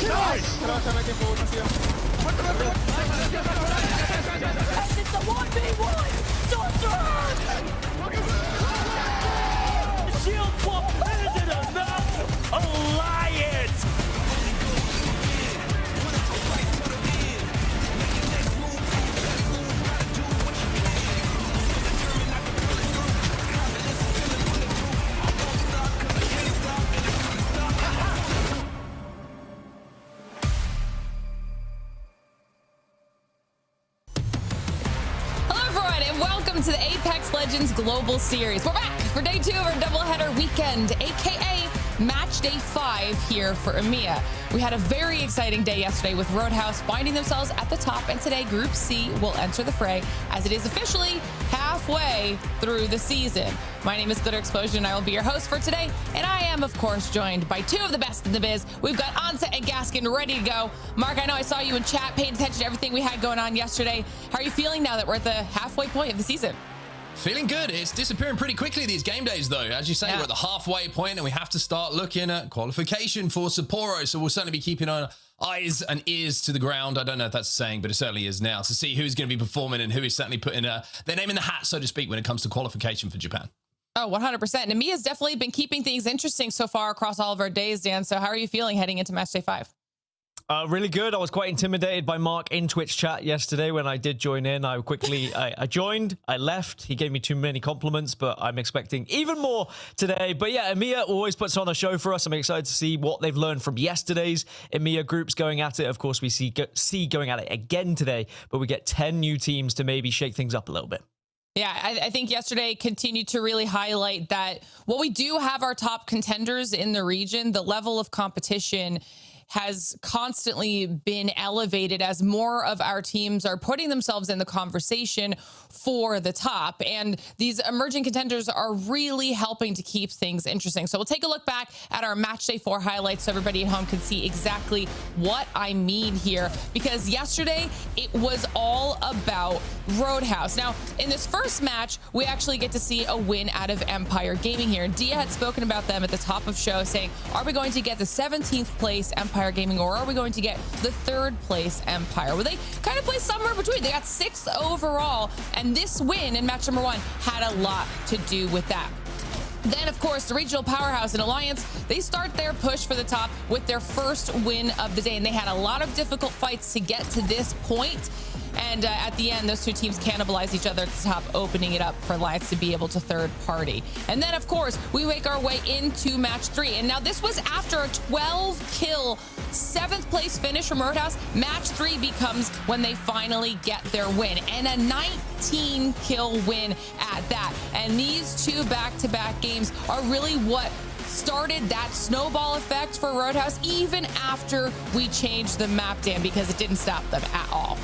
Nice! And it's a 1v1! Sorcerer! Shield swap ended enough! Alliance! Welcome to the Apex Legends Global Series. We're back for day 2 of our doubleheader weekend, aka Match Day 5 here for EMEA. We had a very exciting day yesterday with Roadhouse finding themselves at the top, and today Group C will enter the fray as it is officially halfway through the season. My name is Glitter Explosion, and I will be your host for today, and I am, of course, joined by 2 of the best in the biz. We've got Onset and Gaskin ready to go. Mark, I know I saw you in chat, paying attention to everything we had going on yesterday. How are you feeling now that we're at the halfway point of the season? Feeling good. It's disappearing pretty quickly, these game days, though. As you say, we're at the halfway point, and we have to start looking at qualification for Sapporo. So we'll certainly be keeping our eyes and ears to the ground. I don't know if that's a saying, but it certainly is now, to see who's going to be performing and who is certainly putting their name in the hat, so to speak, when it comes to qualification for Japan. Oh, 100%. And EMEA has definitely been keeping things interesting so far across all of our days, Dan. So how are you feeling heading into Match Day 5? Really good. I was quite intimidated by Mark in Twitch chat yesterday when I did join in. I joined, I left. He gave me too many compliments, but I'm expecting even more today. But yeah, EMEA always puts on a show for us. I'm excited to see what they've learned from yesterday's EMEA groups going at it. Of course, we see going at it again today, but we get 10 new teams to maybe shake things up a little bit. Yeah, I think yesterday continued to really highlight that while we do have our top contenders in the region, the level of competition has constantly been elevated as more of our teams are putting themselves in the conversation for the top. And these emerging contenders are really helping to keep things interesting. So we'll take a look back at our Match Day 4 highlights so everybody at home can see exactly what I mean here. Because yesterday, it was all about Roadhouse. Now, in this first match, we actually get to see a win out of Empire Gaming here. Dia had spoken about them at the top of show, saying, are we going to get the 17th place Empire Gaming, or are we going to get the 3rd place Empire? Well, they kind of play somewhere between. They got 6th overall, and this win in match number 1 had a lot to do with that. Then, of course, the regional powerhouse and Alliance, they start their push for the top with their first win of the day, and they had a lot of difficult fights to get to this point. And at the end, those 2 teams cannibalize each other at the top, opening it up for Alliance to be able to third party. And then, of course, we make our way into match 3. And now this was after a 12-kill 7th place finish from Roadhouse. Match 3 becomes when they finally get their win, and a 19-kill win at that. And these 2 back-to-back games are really what started that snowball effect for Roadhouse, even after we changed the map, Dan, because it didn't stop them at all.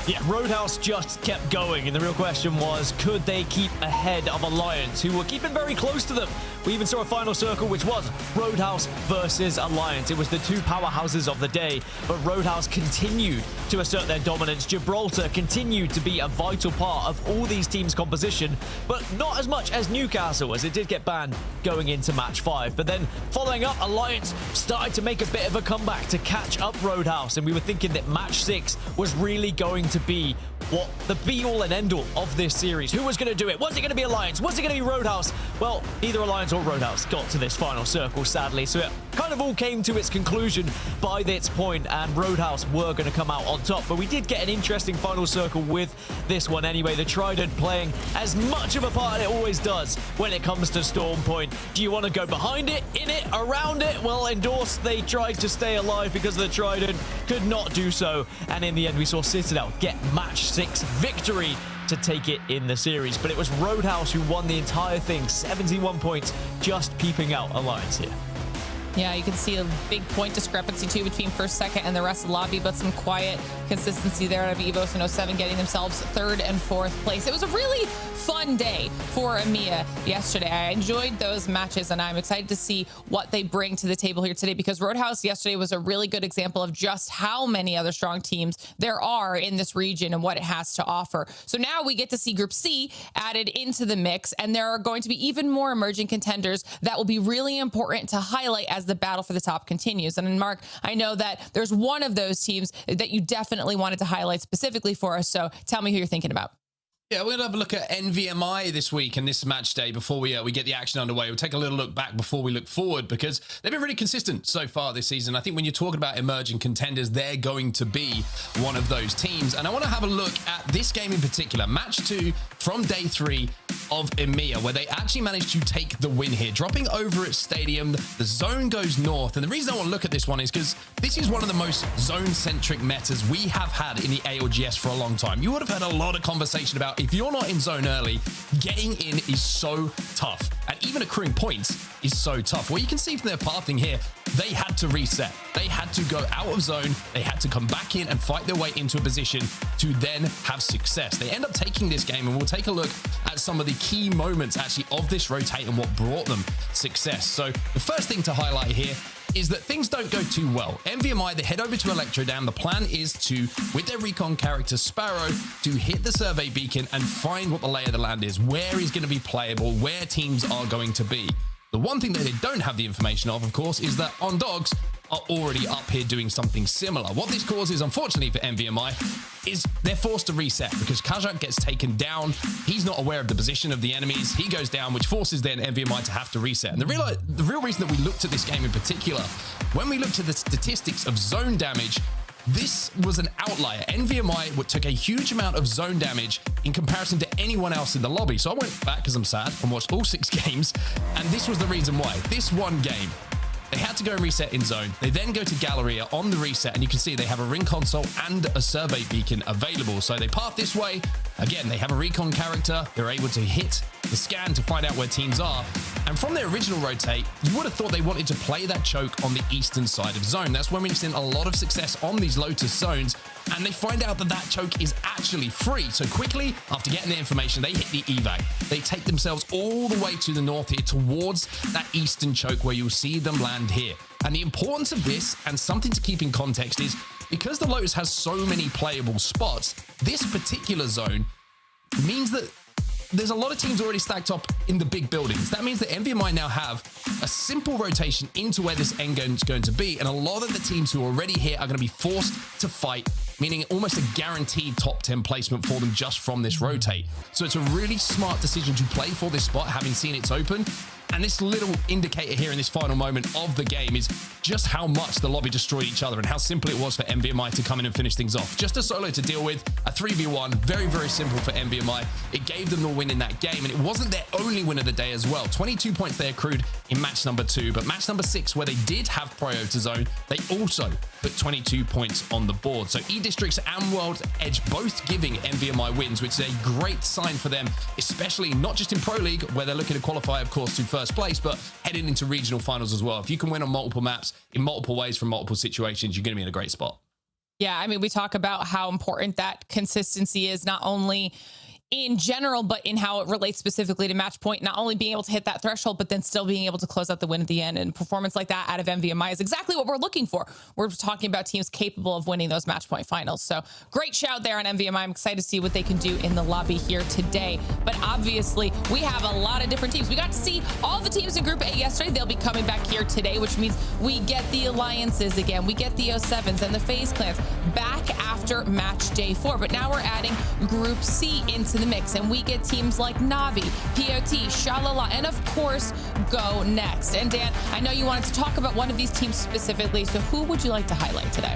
Yeah, Roadhouse just kept going, and the real question was, could they keep ahead of Alliance, who were keeping very close to them? We even saw a final circle, which was Roadhouse versus Alliance. It was the 2 powerhouses of the day, but Roadhouse continued to assert their dominance. Gibraltar continued to be a vital part of all these teams' composition, but not as much as Newcastle, as it did get banned going into match 5. But then, following up, Alliance started to make a bit of a comeback to catch up Roadhouse, and we were thinking that match 6 was really going to be what the be-all and end-all of this series. Who was going to do it? Was it going to be Alliance? Was it going to be Roadhouse? Well, neither Alliance or Roadhouse got to this final circle, sadly, so it kind of all came to its conclusion by this point, and Roadhouse were going to come out on top. But we did get an interesting final circle with this one anyway. The Trident playing as much of a part as it always does when it comes to Storm Point. Do you want to go behind it, in it, around it? Well, Endorse, they tried to stay alive because the Trident could not do so, and in the end we saw Citadel get match 6 victory to take it in the series. But it was Roadhouse who won the entire thing, 71 points, just peeping out Alliance here. Yeah, you can see a big point discrepancy too between first, second, and the rest of the lobby, but some quiet consistency there out of Evos and 07 getting themselves 3rd and 4th place. It was a really fun day for EMEA yesterday. I enjoyed those matches, and I'm excited to see what they bring to the table here today, because Roadhouse yesterday was a really good example of just how many other strong teams there are in this region and what it has to offer. So now we get to see Group C added into the mix, and there are going to be even more emerging contenders that will be really important to highlight as as the battle for the top continues. And Mark, I know that there's one of those teams that you definitely wanted to highlight specifically for us. So tell me who you're thinking about. Yeah, we're going to have a look at NVMI this week and this match day before we get the action underway. We'll take a little look back before we look forward because they've been really consistent so far this season. I think when you're talking about emerging contenders, they're going to be one of those teams. And I want to have a look at this game in particular, match 2 from day 3 of EMEA, where they actually managed to take the win here, dropping over at Stadium. The zone goes north. And the reason I want to look at this one is because this is one of the most zone-centric metas we have had in the ALGS for a long time. You would have heard a lot of conversation about if you're not in zone early, getting in is so tough. And even accruing points is so tough. Well, you can see from their pathing here, they had to reset. They had to go out of zone. They had to come back in and fight their way into a position to then have success. They end up taking this game, and we'll take a look at some of the key moments actually of this rotate and what brought them success. So the first thing to highlight here is that things don't go too well. NVMI, they head over to Electrodam. The plan is to, with their recon character Sparrow, to hit the survey beacon and find what the lay of the land is, where he's going to be playable, where teams are going to be. The one thing that they don't have the information of course, is that On Dogs are already up here doing something similar. What this causes, unfortunately for NVMI, is they're forced to reset because Kajak gets taken down. He's not aware of the position of the enemies. He goes down, which forces then NVMI to have to reset. And the real reason that we looked at this game in particular, when we looked at the statistics of zone damage, this was an outlier. NVMI took a huge amount of zone damage in comparison to anyone else in the lobby. So I went back because I'm sad and watched all 6 games. And this was the reason why. This one game, they had to go and reset in zone. They then go to Galleria on the reset, and you can see they have a ring console and a survey beacon available. So they path this way. Again, they have a recon character. They're able to hit the scan to find out where teams are. And from their original rotate, you would have thought they wanted to play that choke on the eastern side of zone. That's when we've seen a lot of success on these Lotus zones. And they find out that that choke is actually free. So quickly, after getting the information, they hit the evac. They take themselves all the way to the north here towards that eastern choke where you'll see them land here. And the importance of this, and something to keep in context, is because the Lotus has so many playable spots, this particular zone means that there's a lot of teams already stacked up in the big buildings. That means that NVMI now have a simple rotation into where this end game is going to be. And a lot of the teams who are already here are going to be forced to fight, meaning almost a guaranteed top 10 placement for them just from this rotate. So it's a really smart decision to play for this spot, having seen it's open. And this little indicator here in this final moment of the game is just how much the lobby destroyed each other and how simple it was for NVMI to come in and finish things off. Just a solo to deal with, a 3v1, very, very simple for NVMI. It gave them the win in that game, and it wasn't their only win of the day as well. 22 points they accrued in match number 2, but match number 6, where they did have Prio to zone, they also put 22 points on the board. So E-Districts and World Edge both giving NVMI wins, which is a great sign for them, especially not just in Pro League, where they're looking to qualify, of course, to first place, but heading into regional finals as well. If you can win on multiple maps in multiple ways from multiple situations, you're going to be in a great spot. Yeah, I mean, we talk about how important that consistency is, not only in general, but in how it relates specifically to match point, not only being able to hit that threshold, but then still being able to close out the win at the end. And performance like that out of NVMI is exactly what we're looking for. We're talking about teams capable of winning those match point finals. So great shout there on NVMI. I'm excited to see what they can do in the lobby here today. But obviously, we have a lot of different teams. We got to see all the teams in Group A yesterday. They'll be coming back here today, which means we get the Alliances again. We get the 07s and the FaZe clans back after match day 4. But now we're adding Group C into the mix, and we get teams like Navi, POT, SHALALA, and of course GoNext. And Dan, I know you wanted to talk about one of these teams specifically, so who would you like to highlight today?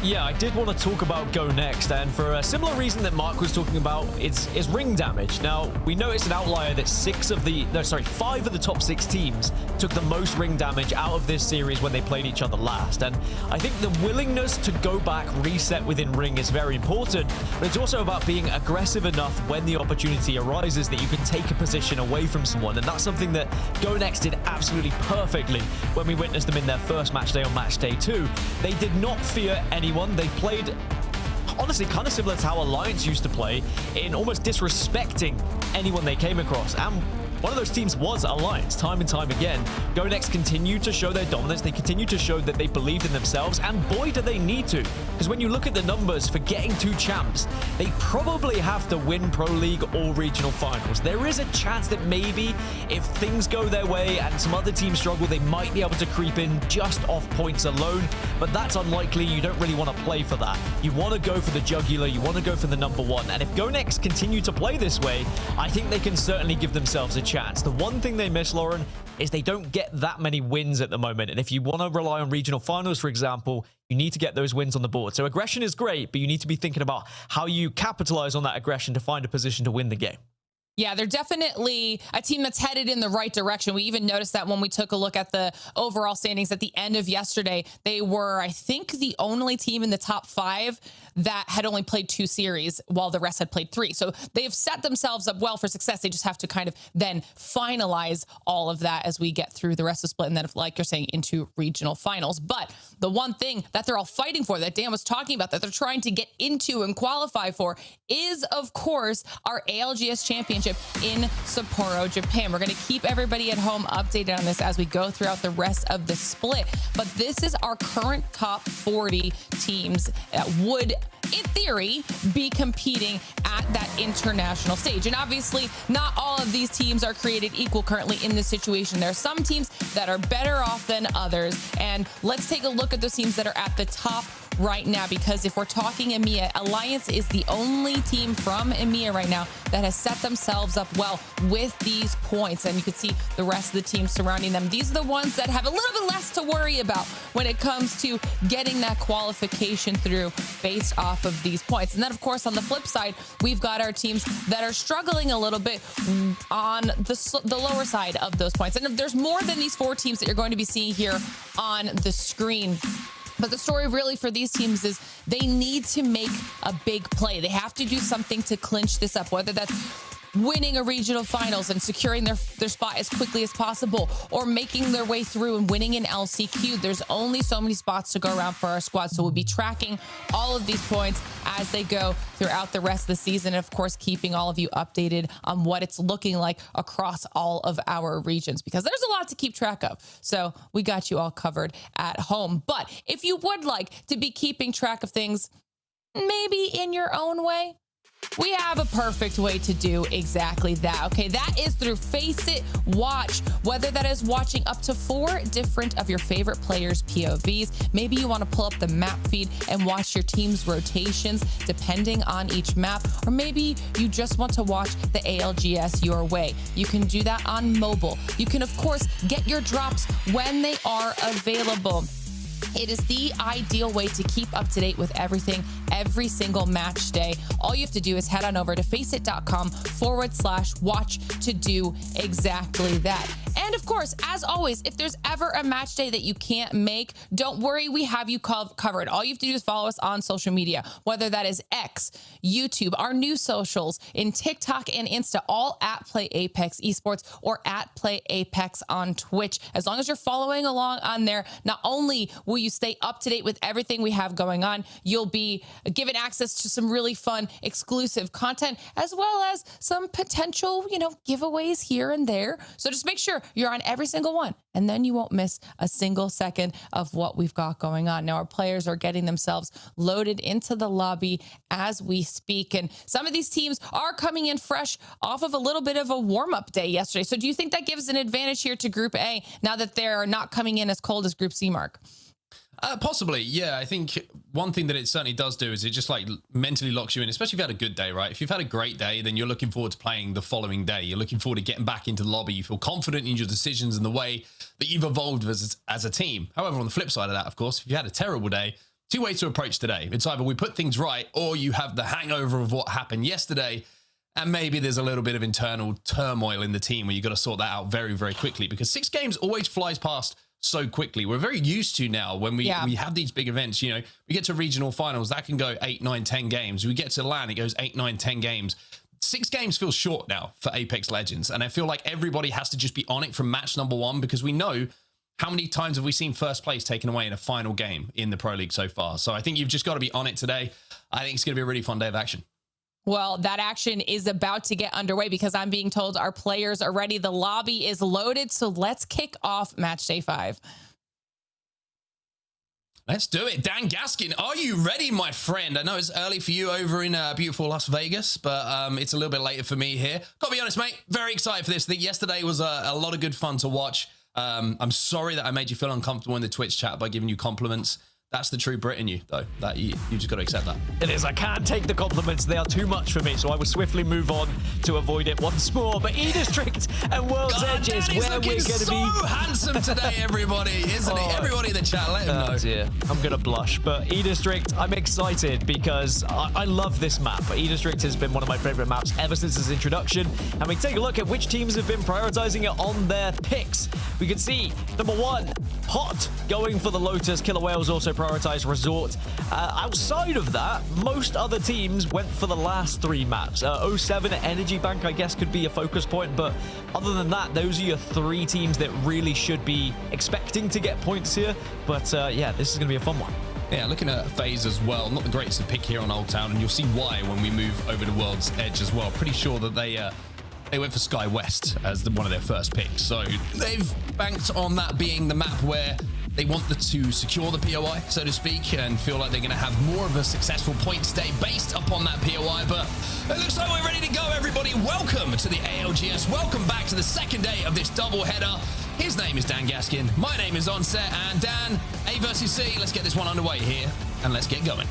Yeah, I did want to talk about GoNext, and for a similar reason that Mark was talking about, it's ring damage. Now, we know it's an outlier that 5 of the top 6 teams took the most ring damage out of this series when they played each other last. And I think the willingness to go back, reset within ring is very important, but it's also about being aggressive enough when the opportunity arises that you can take a position away from someone. And that's something that GoNext did absolutely perfectly when we witnessed them in their first match day on match day 2. They did not fear anyone. They played, honestly, kind of similar to how Alliance used to play, in almost disrespecting anyone they came across. And One of those teams was Alliance, time and time again. GoNext continued to show their dominance. They continued to show that they believed in themselves, and boy, do they need to. Because when you look at the numbers for getting 2 champs, they probably have to win Pro League or regional finals. There is a chance that maybe if things go their way and some other teams struggle, they might be able to creep in just off points alone, but that's unlikely. You don't really want to play for that. You want to go for the jugular, you want to go for the #1, and if GoNext continue to play this way, I think they can certainly give themselves a chance. The one thing they miss, Lauren, is they don't get that many wins at the moment, and if you want to rely on regional finals, for example, you need to get those wins on the board. So aggression is great, but you need to be thinking about how you capitalize on that aggression to find a position to win the game. Yeah, they're definitely a team that's headed in the right direction. We even noticed that when we took a look at the overall standings at the end of yesterday. They were, I think, the only team in the top 5 that had only played 2 series while the rest had played 3. So they've set themselves up well for success. They just have to kind of then finalize all of that as we get through the rest of the split and then, like you're saying, into regional finals. But the one thing that they're all fighting for, that Dan was talking about, that they're trying to get into and qualify for, is, of course, our ALGS Championship in Sapporo, Japan. We're going to keep everybody at home updated on this as we go throughout the rest of the split. But this is our current top 40 teams that would, in theory, be competing at that international stage. And obviously, not all of these teams are created equal currently in this situation. There are some teams that are better off than others. And let's take a look at those teams that are at the top right now, because if we're talking EMEA, Alliance is the only team from EMEA right now that has set themselves up well with these points. And you can see the rest of the teams surrounding them. These are the ones that have a little bit less to worry about when it comes to getting that qualification through based off of these points. And then, of course, on the flip side, we've got our teams that are struggling a little bit on the lower side of those points. And there's more than these 4 teams that you're going to be seeing here on the screen. But the story really for these teams is they need to make a big play. They have to do something to clinch this up, whether that's winning a regional finals and securing their spot as quickly as possible, or making their way through and winning an LCQ. There's only so many spots to go around for our squad. So we'll be tracking all of these points as they go throughout the rest of the season. And of course, keeping all of you updated on what it's looking like across all of our regions, because there's a lot to keep track of. So we got you all covered at home. But if you would like to be keeping track of things, maybe in your own way, we have a perfect way to do exactly that. Okay, that is through Face It Watch, whether that is watching up to 4 different of your favorite players' POVs. Maybe you want to pull up the map feed and watch your team's rotations depending on each map, or maybe you just want to watch the ALGS your way. You can do that on mobile. You can, of course, get your drops when they are available. It is the ideal way to keep up to date with everything every single match day. All you have to do is head on over to faceit.com/watch to do exactly that. And of course, as always, if there's ever a match day that you can't make, don't worry, we have you covered. All you have to do is follow us on social media, whether that is X, YouTube, our new socials, in TikTok and Insta, all at PlayApex Esports or at PlayApex on Twitch. As long as you're following along on there, not only will you stay up to date with everything we have going on, you'll be given access to some really fun exclusive content, as well as some potential, giveaways here and there. So just make sure you're on every single one, and then you won't miss a single second of what we've got going on. Now, our players are getting themselves loaded into the lobby as we speak, and some of these teams are coming in fresh off of a little bit of a warm-up day yesterday. So do you think that gives an advantage here to Group A now that they're not coming in as cold as Group C, Mark? Possibly, yeah. I think one thing that it certainly does do is it just like mentally locks you in, especially if you had a good day, right? If you've had a great day, then you're looking forward to playing the following day. You're looking forward to getting back into the lobby. You feel confident in your decisions and the way that you've evolved as a team. However, on the flip side of that, of course, if you had a terrible day, 2 ways to approach today. It's either we put things right, or you have the hangover of what happened yesterday, and maybe there's a little bit of internal turmoil in the team where you got to sort that out very, very quickly, because 6 games always flies past so quickly. We're very used to now when we have these big events, we get to regional finals, that can go 8, 9, 10 games. We get to LAN, it goes 8, 9, 10 games. 6 games feels short now for Apex Legends. And I feel like everybody has to just be on it from match number 1, because we know how many times have we seen first place taken away in a final game in the Pro League so far. So I think you've just got to be on it today. I think it's going to be a really fun day of action. Well, that action is about to get underway because I'm being told our players are ready. The lobby is loaded. So let's kick off match day 5. Let's do it. Dan Gaskin, are you ready, my friend? I know it's early for you over in beautiful Las Vegas, but it's a little bit later for me here. Gotta be honest, mate, very excited for this. I think yesterday was a lot of good fun to watch. I'm sorry that I made you feel uncomfortable in the Twitch chat by giving you compliments. That's the true Brit in you, though. That you just got to accept that. It is. I can't take the compliments. They are too much for me, so I will swiftly move on to avoid it once more. But E-District and World's Edge is where we're going to be. So handsome today, everybody, isn't it? Everybody in the chat, let him know. Dear. I'm going to blush. But E-District, I'm excited because I love this map. E-District has been one of my favorite maps ever since its introduction. And we take a look at which teams have been prioritizing it on their picks. We can see, number 1, Hot going for the Lotus. Killer Whales also prioritized Resort. Outside of that, most other teams went for the last 3 maps. 07 Energy Bank, I guess, could be a focus point, but other than that, those are your 3 teams that really should be expecting to get points here. But yeah, this is going to be a fun one. Yeah, looking at FaZe as well, not the greatest to pick here on Old Town, and you'll see why when we move over to World's Edge as well. Pretty sure that they went for Sky West as one of their first picks. So they've banked on that being the map where they want to secure the POI, so to speak, and feel like they're going to have more of a successful points day based upon that POI. But it looks like we're ready to go, everybody. Welcome to the ALGS. Welcome back to the second day of this doubleheader. His name is Dan Gaskin. My name is Onset. And Dan, A versus C. Let's get this one underway here, and let's get going.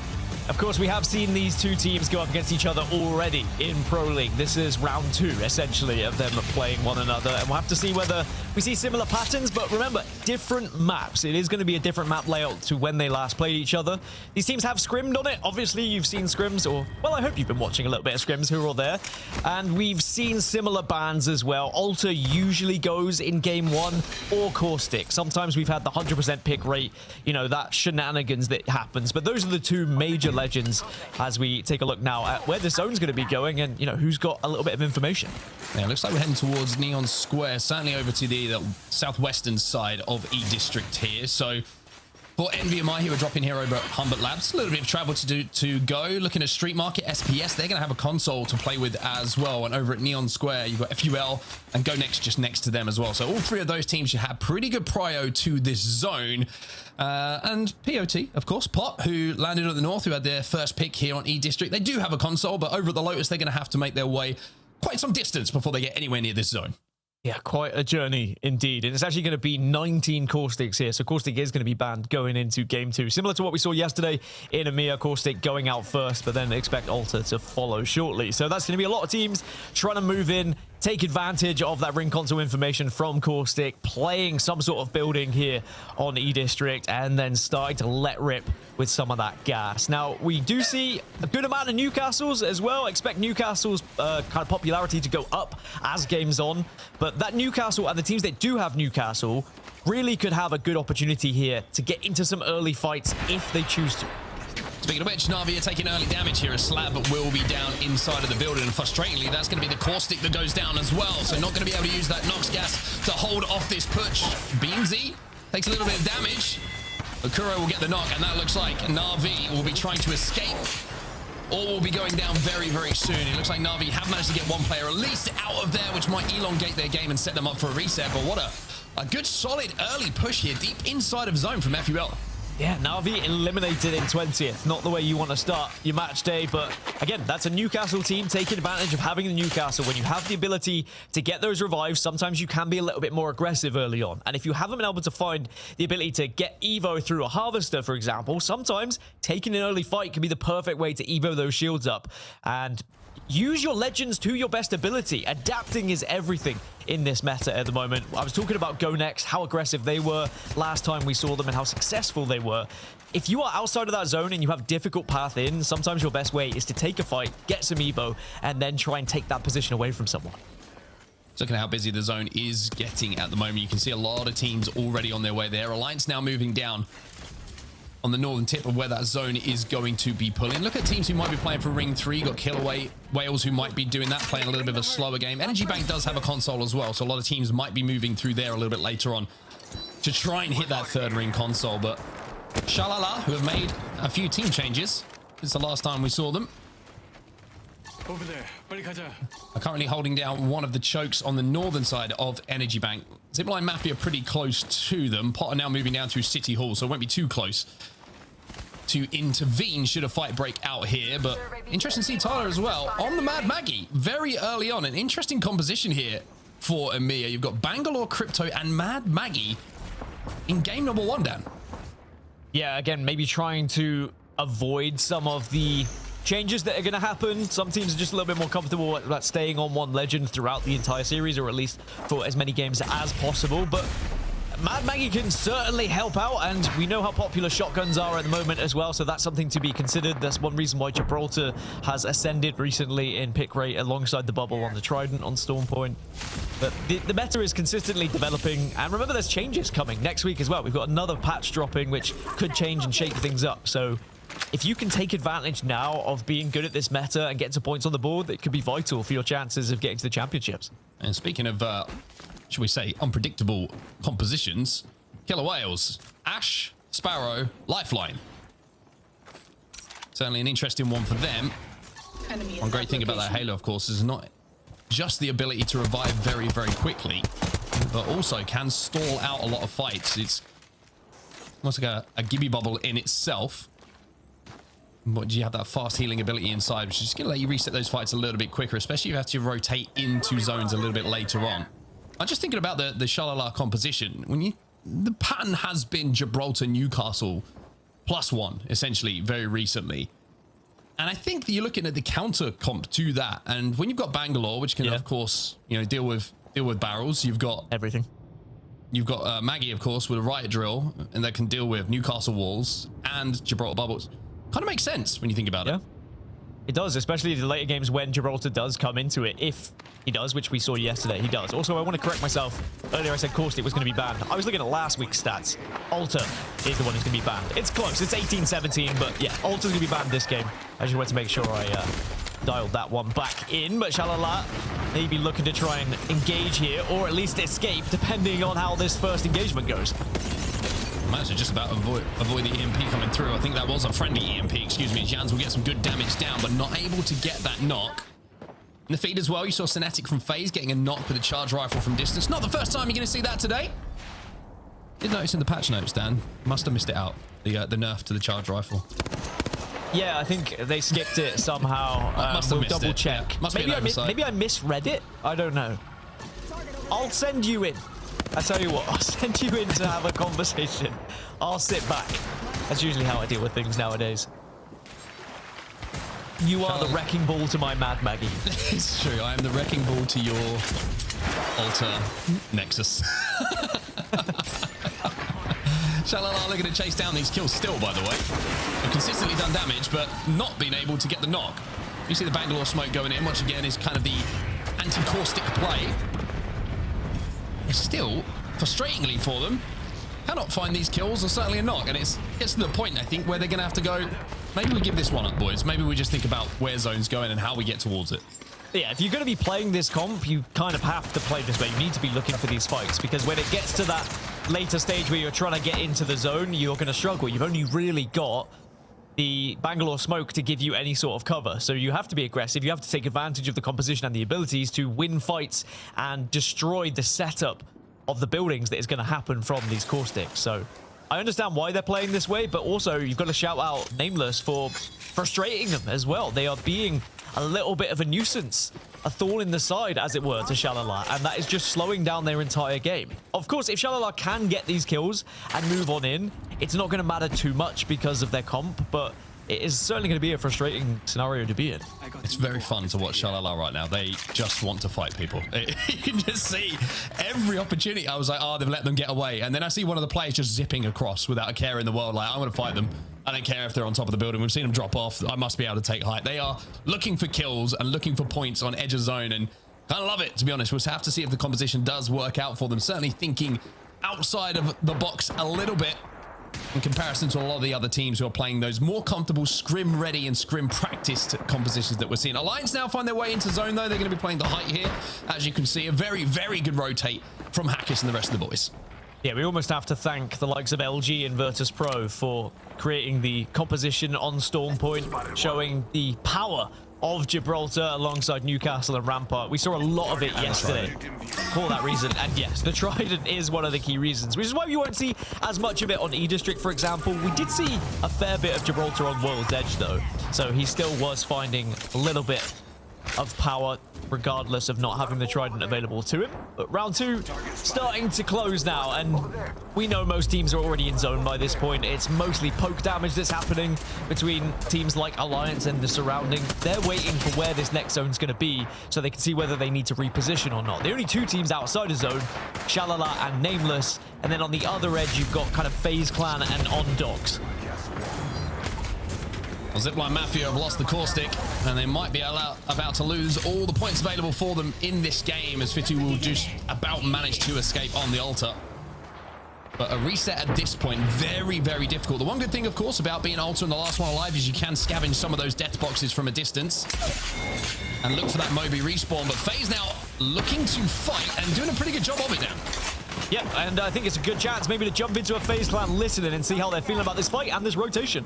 Of course, we have seen these 2 teams go up against each other already in Pro League. This is round 2, essentially, of them playing one another. And we'll have to see whether we see similar patterns. But remember, different maps. It is going to be a different map layout to when they last played each other. These teams have scrimmed on it. Obviously, you've seen scrims, or, well, I hope you've been watching a little bit of scrims who are all there. And we've seen similar bans as well. Alter usually goes in game 1 or Caustic. Sometimes we've had the 100% pick rate, you know, that shenanigans that happens. But those are the 2 major legends as we take a look now at where the zone's going to be going and, you know, who's got a little bit of information. Yeah, looks like we're heading towards Neon Square, certainly over to the southwestern side of E-District here. So for NVMI, who are dropping here over at Humbert Labs, a little bit of travel to go. Looking at Street Market, SPS, they're going to have a console to play with as well. And over at Neon Square, you've got FUL and GoNext just next to them as well. So all 3 of those teams should have pretty good prio to this zone. And POT, of course, Pot, who landed at the north, who had their first pick here on E-District. They do have a console, but over at the Lotus, they're going to have to make their way quite some distance before they get anywhere near this zone. Yeah, quite a journey indeed. And it's actually going to be 19 Caustics here. So Caustic is going to be banned going into game 2. Similar to what we saw yesterday in EMEA, Caustic going out first, but then expect Alter to follow shortly. So that's going to be a lot of teams trying to move in, take advantage of that ring console information from Caustic, playing some sort of building here on E-District, and then starting to let rip with some of that gas. Now, we do see a good amount of Newcastles as well. Expect Newcastle's kind of popularity to go up as game's on. But that Newcastle and the teams that do have Newcastle really could have a good opportunity here to get into some early fights if they choose to. Speaking of which, Navi are taking early damage here. A slab will be down inside of the building, and frustratingly, that's going to be the Caustic that goes down as well. So not going to be able to use that Nox gas to hold off this push. Beamsy takes a little bit of damage. Okuro will get the knock, and that looks like Navi will be trying to escape, or will be going down very, very soon. It looks like Navi have managed to get one player at least out of there, which might elongate their game and set them up for a reset. But what a good, solid early push here, deep inside of zone from FUL. Yeah, Navi eliminated in 20th. Not the way you want to start your match day, but again, that's a Newcastle team taking advantage of having the Newcastle. When you have the ability to get those revives, sometimes you can be a little bit more aggressive early on. And if you haven't been able to find the ability to get Evo through a Harvester, for example, sometimes taking an early fight can be the perfect way to Evo those shields up. And use your legends to your best ability. Adapting is everything in this meta at the moment. I was talking about GoNext, how aggressive they were last time we saw them and how successful they were. If you are outside of that zone and you have difficult path in, sometimes your best way is to take a fight, get some Evo, and then try and take that position away from someone. Looking at how busy the zone is getting at the moment, you can see a lot of teams already on their way there. Alliance now moving down on the northern tip of where that zone is going to be pulling. Look at teams who might be playing for Ring 3. Got Killer Whales who might be doing that, playing a little bit of a slower game. Energy Bank does have a console as well, so a lot of teams might be moving through there a little bit later on to try and hit that third ring console. But SHALALA, who have made a few team changes since the last time we saw them, Over there. Are currently holding down one of the chokes on the northern side of Energy Bank. ZiPLina Mafia pretty close to them. Potter now moving down through City Hall, so it won't be too close to intervene should a fight break out here. But interesting to see Tyler as well on the Mad Maggie very early on. An interesting composition here for EMEA. You've got Bangalore Crypto and Mad Maggie in game number 1, Dan. Yeah, again, maybe trying to avoid some of the changes that are going to happen. Some teams are just a little bit more comfortable about staying on one legend throughout the entire series, or at least for as many games as possible. But Mad Maggie can certainly help out, and we know how popular shotguns are at the moment as well, so that's something to be considered. That's one reason why Gibraltar has ascended recently in pick rate alongside the bubble on the Trident on Storm Point. But the meta is consistently developing, and remember there's changes coming next week as well. We've got another patch dropping which could change and shake things up, so if you can take advantage now of being good at this meta and getting some points on the board, it could be vital for your chances of getting to the championships. And speaking of should we say unpredictable compositions, Killer Whales, Ash, Sparrow, Lifeline. Certainly an interesting one for them. One great thing about that Halo, of course, is not just the ability to revive very, very quickly, but also can stall out a lot of fights. It's almost like a Gibby bubble in itself. But you have that fast healing ability inside, which is just going to let you reset those fights a little bit quicker, especially if you have to rotate into zones a little bit later on. I'm just thinking about the SHALALA composition. The pattern has been Gibraltar, Newcastle, +1, essentially, very recently. And I think that you're looking at the counter comp to that. And when you've got Bangalore, which can, of course, deal with barrels, you've got everything. You've got Maggie, of course, with a riot drill, and that can deal with Newcastle walls and Gibraltar bubbles. Kind of makes sense when you think about it. It does, especially the later games when Gibraltar does come into it. If he does, which we saw yesterday, he does. Also, I want to correct myself. Earlier I said Caustic was going to be banned. I was looking at last week's stats. Alter is the one who's going to be banned. It's close. It's 18-17, but yeah, Alter's going to be banned this game. I just wanted to make sure I dialed that one back in. But SHALALA maybe looking to try and engage here, or at least escape, depending on how this first engagement goes. Managed to just about avoid the EMP coming through. I think that was a friendly EMP, excuse me. Jans will get some good damage down, but not able to get that knock. In the feed as well, you saw Synatic from FaZe getting a knock with a charge rifle from distance. Not the first time you're going to see that today. Did notice in the patch notes, Dan. Must have missed it out. The nerf to the charge rifle. Yeah, I think they skipped it somehow. Must have we'll missed double it. check. Yeah. Must be an oversight. Maybe I misread it. I don't know. I'll send you in. I tell you what, I'll send you in to have a conversation. I'll sit back. That's usually how I deal with things nowadays. You are the wrecking ball to my Mad Maggie. It's true. I am the wrecking ball to your Alter Nexus. SHALALA looking to chase down these kills still, by the way. They've consistently done damage, but not been able to get the knock. You see the Bangalore smoke going in, which again is kind of the anti-caustic play. It's still, frustratingly for them, cannot find these kills or certainly a knock. And it gets to the point, I think, where they're going to have to go, maybe we give this one up, boys. Maybe we just think about where zone's going and how we get towards it. Yeah, if you're going to be playing this comp, you kind of have to play this way. You need to be looking for these fights, because when it gets to that later stage where you're trying to get into the zone, you're going to struggle. You've only really got the Bangalore smoke to give you any sort of cover. So you have to be aggressive. You have to take advantage of the composition and the abilities to win fights and destroy the setup of the buildings that is going to happen from these caustics. So I understand why they're playing this way, but also you've got to shout out Nameless for frustrating them as well. They are being a little bit of a nuisance, a thorn in the side, as it were, to SHALALA, and that is just slowing down their entire game. Of course, if SHALALA can get these kills and move on in, it's not going to matter too much because of their comp, but it is certainly going to be a frustrating scenario to be in. It's very fun to watch SHALALA right now. They just want to fight people. You can just see every opportunity. I was like, oh, they've let them get away. And then I see one of the players just zipping across without a care in the world. Like, I'm going to fight them. I don't care if they're on top of the building. We've seen them drop off. I must be able to take height. They are looking for kills and looking for points on edge of zone. And kind of love it, to be honest. We'll have to see if the composition does work out for them. Certainly thinking outside of the box a little bit in comparison to a lot of the other teams who are playing those more comfortable scrim ready and scrim practiced compositions that we're seeing. Alliance now find their way into zone, though. They're going to be playing the height here. As you can see, a very, very good rotate from Hackis and the rest of the boys. Yeah, we almost have to thank the likes of LG and Virtus Pro for creating the composition on Storm Point, showing the power of Gibraltar alongside Newcastle and Rampart. We saw a lot of it yesterday for that reason. And yes, the Trident is one of the key reasons, which is why you won't see as much of it on E-District, for example. We did see a fair bit of Gibraltar on World's Edge, though. So he still was finding a little bit of power regardless of not having the Trident available to him. But round 2 starting to close now, and we know most teams are already in zone by this point. It's mostly poke damage that's happening between teams like Alliance and the surrounding. They're waiting for where this next zone's going to be so they can see whether they need to reposition or not. The only 2 teams outside of zone, SHALALA and Nameless, and then on the other edge you've got kind of FaZe Clan and Endorse. Well, ZiPLina Mafia have lost the core stick, and they might be about to lose all the points available for them in this game, as Fitu will just about manage to escape on the altar. But a reset at this point, very, very difficult. The one good thing, of course, about being Altar and the last one alive is you can scavenge some of those death boxes from a distance and look for that Moby respawn. But FaZe now looking to fight and doing a pretty good job of it now. Yep, and I think it's a good chance maybe to jump into a FaZe Clan listening and see how they're feeling about this fight and this rotation.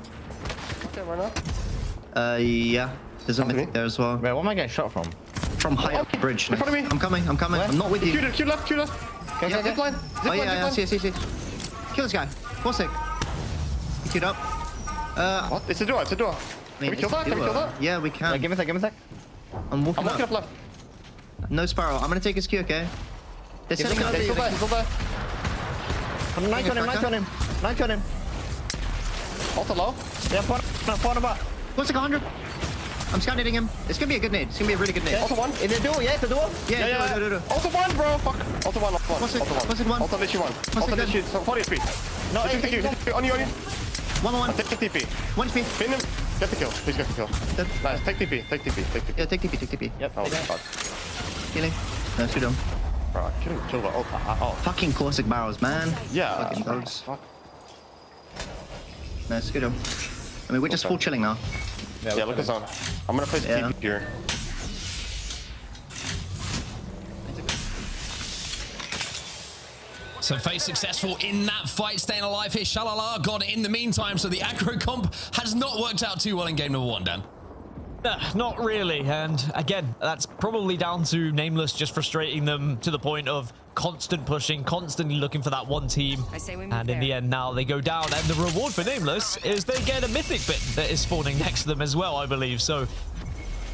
Yeah. There's a mythic there as well. Wait, where am I getting shot from? From high up bridge. In front of me. I'm coming. Where? I'm not with you. Q left. Can I zip line? Oh yeah, I see. Kill this guy. Core stick. He queued up. What? It's a duo. Can we kill that? Yeah, we can. Yeah, give me a sec. I'm walking up left. No Sparrow. I'm gonna take his Q, okay? They're setting up. He's still there. 9 on him. Ultra low. Yeah, point about. What's like 100? I'm scanning him. It's gonna be a good nade. It's gonna be a really good nade. Ultra 1. Is it duo? Yeah, it's a duo. Yeah. Ultra 1, bro. Fuck. Ultra 1. What's it 1? Ultra literally 1. Ultra literally 40 HP. No, 50 on you. 1-1. Take TP. 1 HP. Pin him. Get the kill. Please get the kill. Nice. Take TP. Yeah, take TP. Yep. Oh, fuck. Healing. No, shoot him. Bro, I couldn't kill the ultra at all. Fucking caustic barrels, man. Yeah. Fucking dogs. Fuck. No, shoot him. I mean, we're just full chilling now. Yeah, look at zone. I'm gonna place TP here. So FaZe successful in that fight, staying alive here. SHALALA gone in the meantime, so the aggro comp has not worked out too well in game number 1, Dan. Not really, and again, that's probably down to Nameless just frustrating them to the point of constant pushing, constantly looking for that one team, and in the end now they go down, and the reward for Nameless is they get a mythic bit that is spawning next to them as well, I believe. So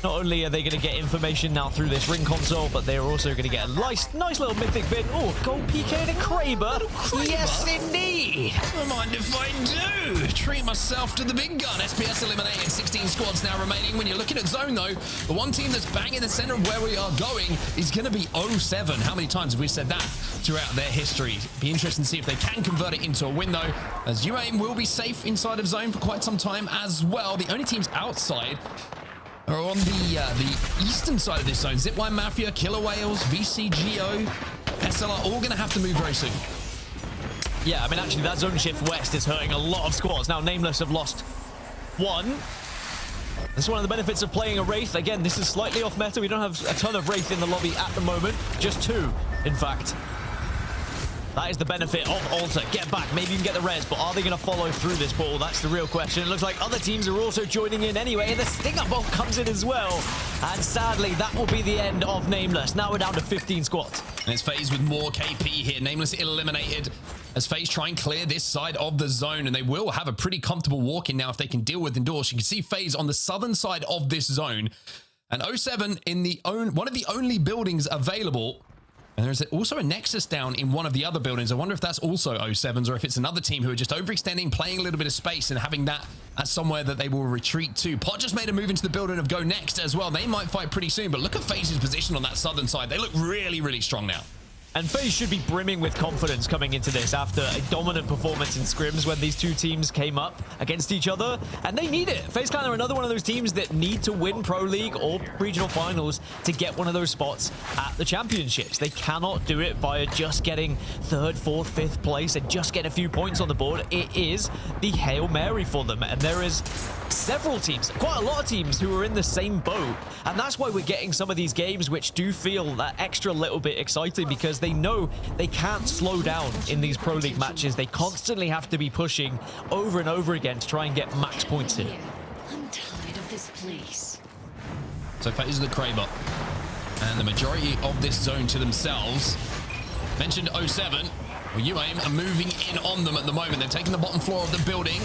not only are they going to get information now through this ring console, but they are also going to get a nice little mythic bit. Oh, gold PK to Kraber. Yes, indeed. I mind if I do. Treat myself to the big gun. SPS eliminated, 16 squads now remaining. When you're looking at zone, though, the one team that's bang in the center of where we are going is going to be 0-7. How many times have we said that throughout their history? Be interesting to see if they can convert it into a win, though, as UAIM will be safe inside of zone for quite some time as well. The only teams outside are on the eastern side of this zone. ZiPLina Mafia, Killer Whales, VCGO, SLR, all going to have to move very soon. Yeah, I mean, actually, that zone shift west is hurting a lot of squads. Now, Nameless have lost 1. This is one of the benefits of playing a Wraith. Again, this is slightly off meta. We don't have a ton of Wraith in the lobby at the moment. Just 2, in fact. That is the benefit of Altar. Get back. Maybe you can get the res, but are they going to follow through this ball? That's the real question. It looks like other teams are also joining in anyway, and the Stinger Bolt comes in as well. And sadly, that will be the end of Nameless. Now we're down to 15 squads. And it's FaZe with more KP here. Nameless eliminated as FaZe try and clear this side of the zone, and they will have a pretty comfortable walk in now if they can deal with Endorse. You can see FaZe on the southern side of this zone, and 0-7 in one of the only buildings available. And there's also a Nexus down in one of the other buildings. I wonder if that's also 0-7s or if it's another team who are just overextending, playing a little bit of space and having that as somewhere that they will retreat to. Pot just made a move into the building of GoNext as well. They might fight pretty soon, but look at FaZe's position on that southern side. They look really, really strong now. And FaZe should be brimming with confidence coming into this after a dominant performance in scrims when these two teams came up against each other. And they need it. FaZe Clan are another one of those teams that need to win Pro League or regional finals to get one of those spots at the championships. They cannot do it by just getting 3rd, 4th, 5th place and just get a few points on the board. It is the Hail Mary for them. And there is several teams, quite a lot of teams who are in the same boat. And that's why we're getting some of these games which do feel that extra little bit exciting, because they know they can't slow down in these Pro League matches. They constantly have to be pushing over and over again to try and get max points here. I'm tired of this place. So FaZe the Kraber. And the majority of this zone to themselves. Mentioned 07. Well, UAIM are moving in on them at the moment. They're taking the bottom floor of the building.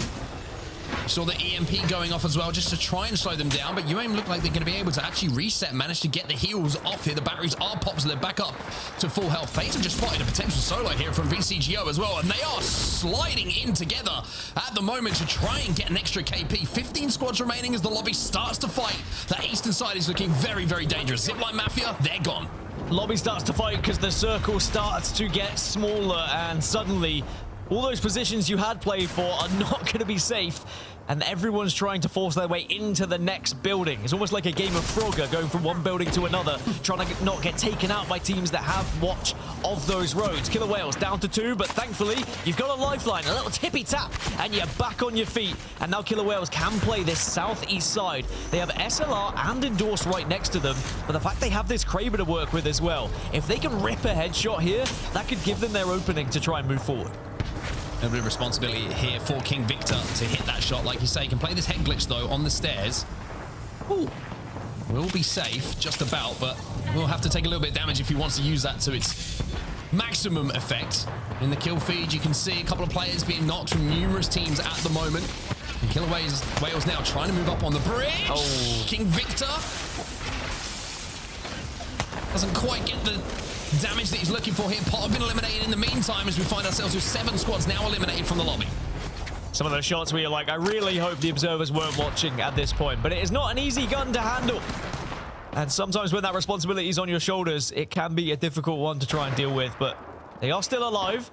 Saw the EMP going off as well just to try and slow them down, but UAIM look like they're going to be able to actually reset, manage to get the heals off here. The batteries are popped, so they're back up to full health. FaZe have just spotted a potential solo here from VCGO as well, and they are sliding in together at the moment to try and get an extra KP. 15 squads remaining as the lobby starts to fight. That eastern side is looking very, very dangerous. ZiPLina Mafia, they're gone. Lobby starts to fight because the circle starts to get smaller, and suddenly all those positions you had played for are not going to be safe, and everyone's trying to force their way into the next building. It's almost like a game of Frogger, going from one building to another, trying to not get taken out by teams that have watch of those roads. Killer Whales down to 2, but thankfully, you've got a lifeline, a little tippy tap, and you're back on your feet. And now Killer Whales can play this southeast side. They have SLR and Endorse right next to them, but the fact they have this Kraber to work with as well, if they can rip a headshot here, that could give them their opening to try and move forward. A bit of responsibility here for King Victor to hit that shot. Like you say, he can play this head glitch, though, on the stairs. Ooh. Will be safe, just about, but will have to take a little bit of damage if he wants to use that to its maximum effect. In the kill feed, you can see a couple of players being knocked from numerous teams at the moment. And Killer Whales now trying to move up on the bridge. Oh. King Victor doesn't quite get the damage that he's looking for here. Pot have been eliminated in the meantime as we find ourselves with 7 squads now eliminated from the lobby. Some of those shots where you're like, I really hope the observers weren't watching at this point, but it is not an easy gun to handle. And sometimes when that responsibility is on your shoulders, it can be a difficult one to try and deal with, but they are still alive.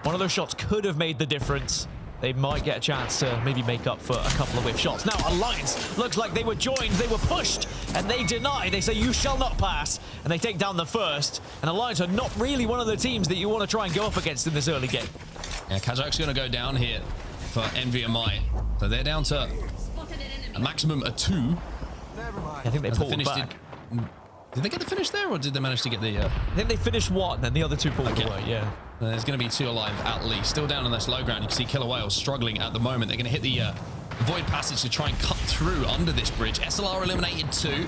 One of those shots could have made the difference. They might get a chance to maybe make up for a couple of whiff shots. Now, Alliance looks like they were joined, they were pushed, and they deny. They say, you shall not pass, and they take down the first. And Alliance are not really one of the teams that you want to try and go up against in this early game. Yeah, Kajak's going to go down here for NVMI. So they're down to a maximum of 2. I think they pulled back. Did they get the finish there, or did they manage to get the... I think they finished 1, and the other 2 pulled away, yeah. There's going to be 2 alive at least. Still down on this low ground. You can see Killer Whales struggling at the moment. They're going to hit the Void Passage to try and cut through under this bridge. SLR eliminated 2.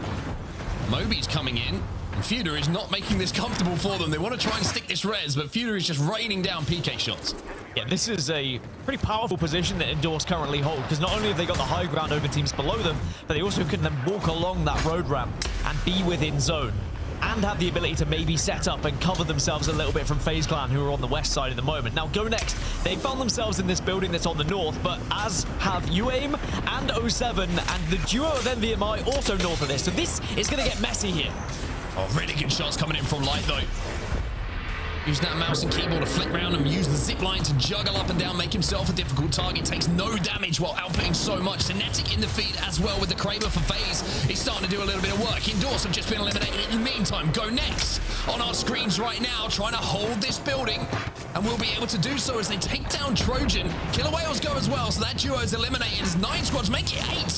Moby's coming in. And Feudor is not making this comfortable for them. They want to try and stick this res, but Feudor is just raining down PK shots. Yeah, this is a pretty powerful position that Endorse currently hold, because not only have they got the high ground over teams below them, but they also can then walk along that road ramp and be within zone, and have the ability to maybe set up and cover themselves a little bit from FaZe Clan, who are on the west side at the moment. Now, GoNext, they found themselves in this building that's on the north, but as have UAIM and 07, and the duo of NVMI also north of this. So this is going to get messy here. Oh, really good shots coming in from Light, though. Using that mouse and keyboard to flick around and use the zip line to juggle up and down, make himself a difficult target. Takes no damage while outputting so much. Synetic in the feed as well with the Kraber for FaZe. He's starting to do a little bit of work. Endorse have just been eliminated in the meantime. GoNext on our screens right now, trying to hold this building, and will be able to do so as they take down Trojan. Killer Whales go as well, so that duo is eliminated as 9 squads make it 8.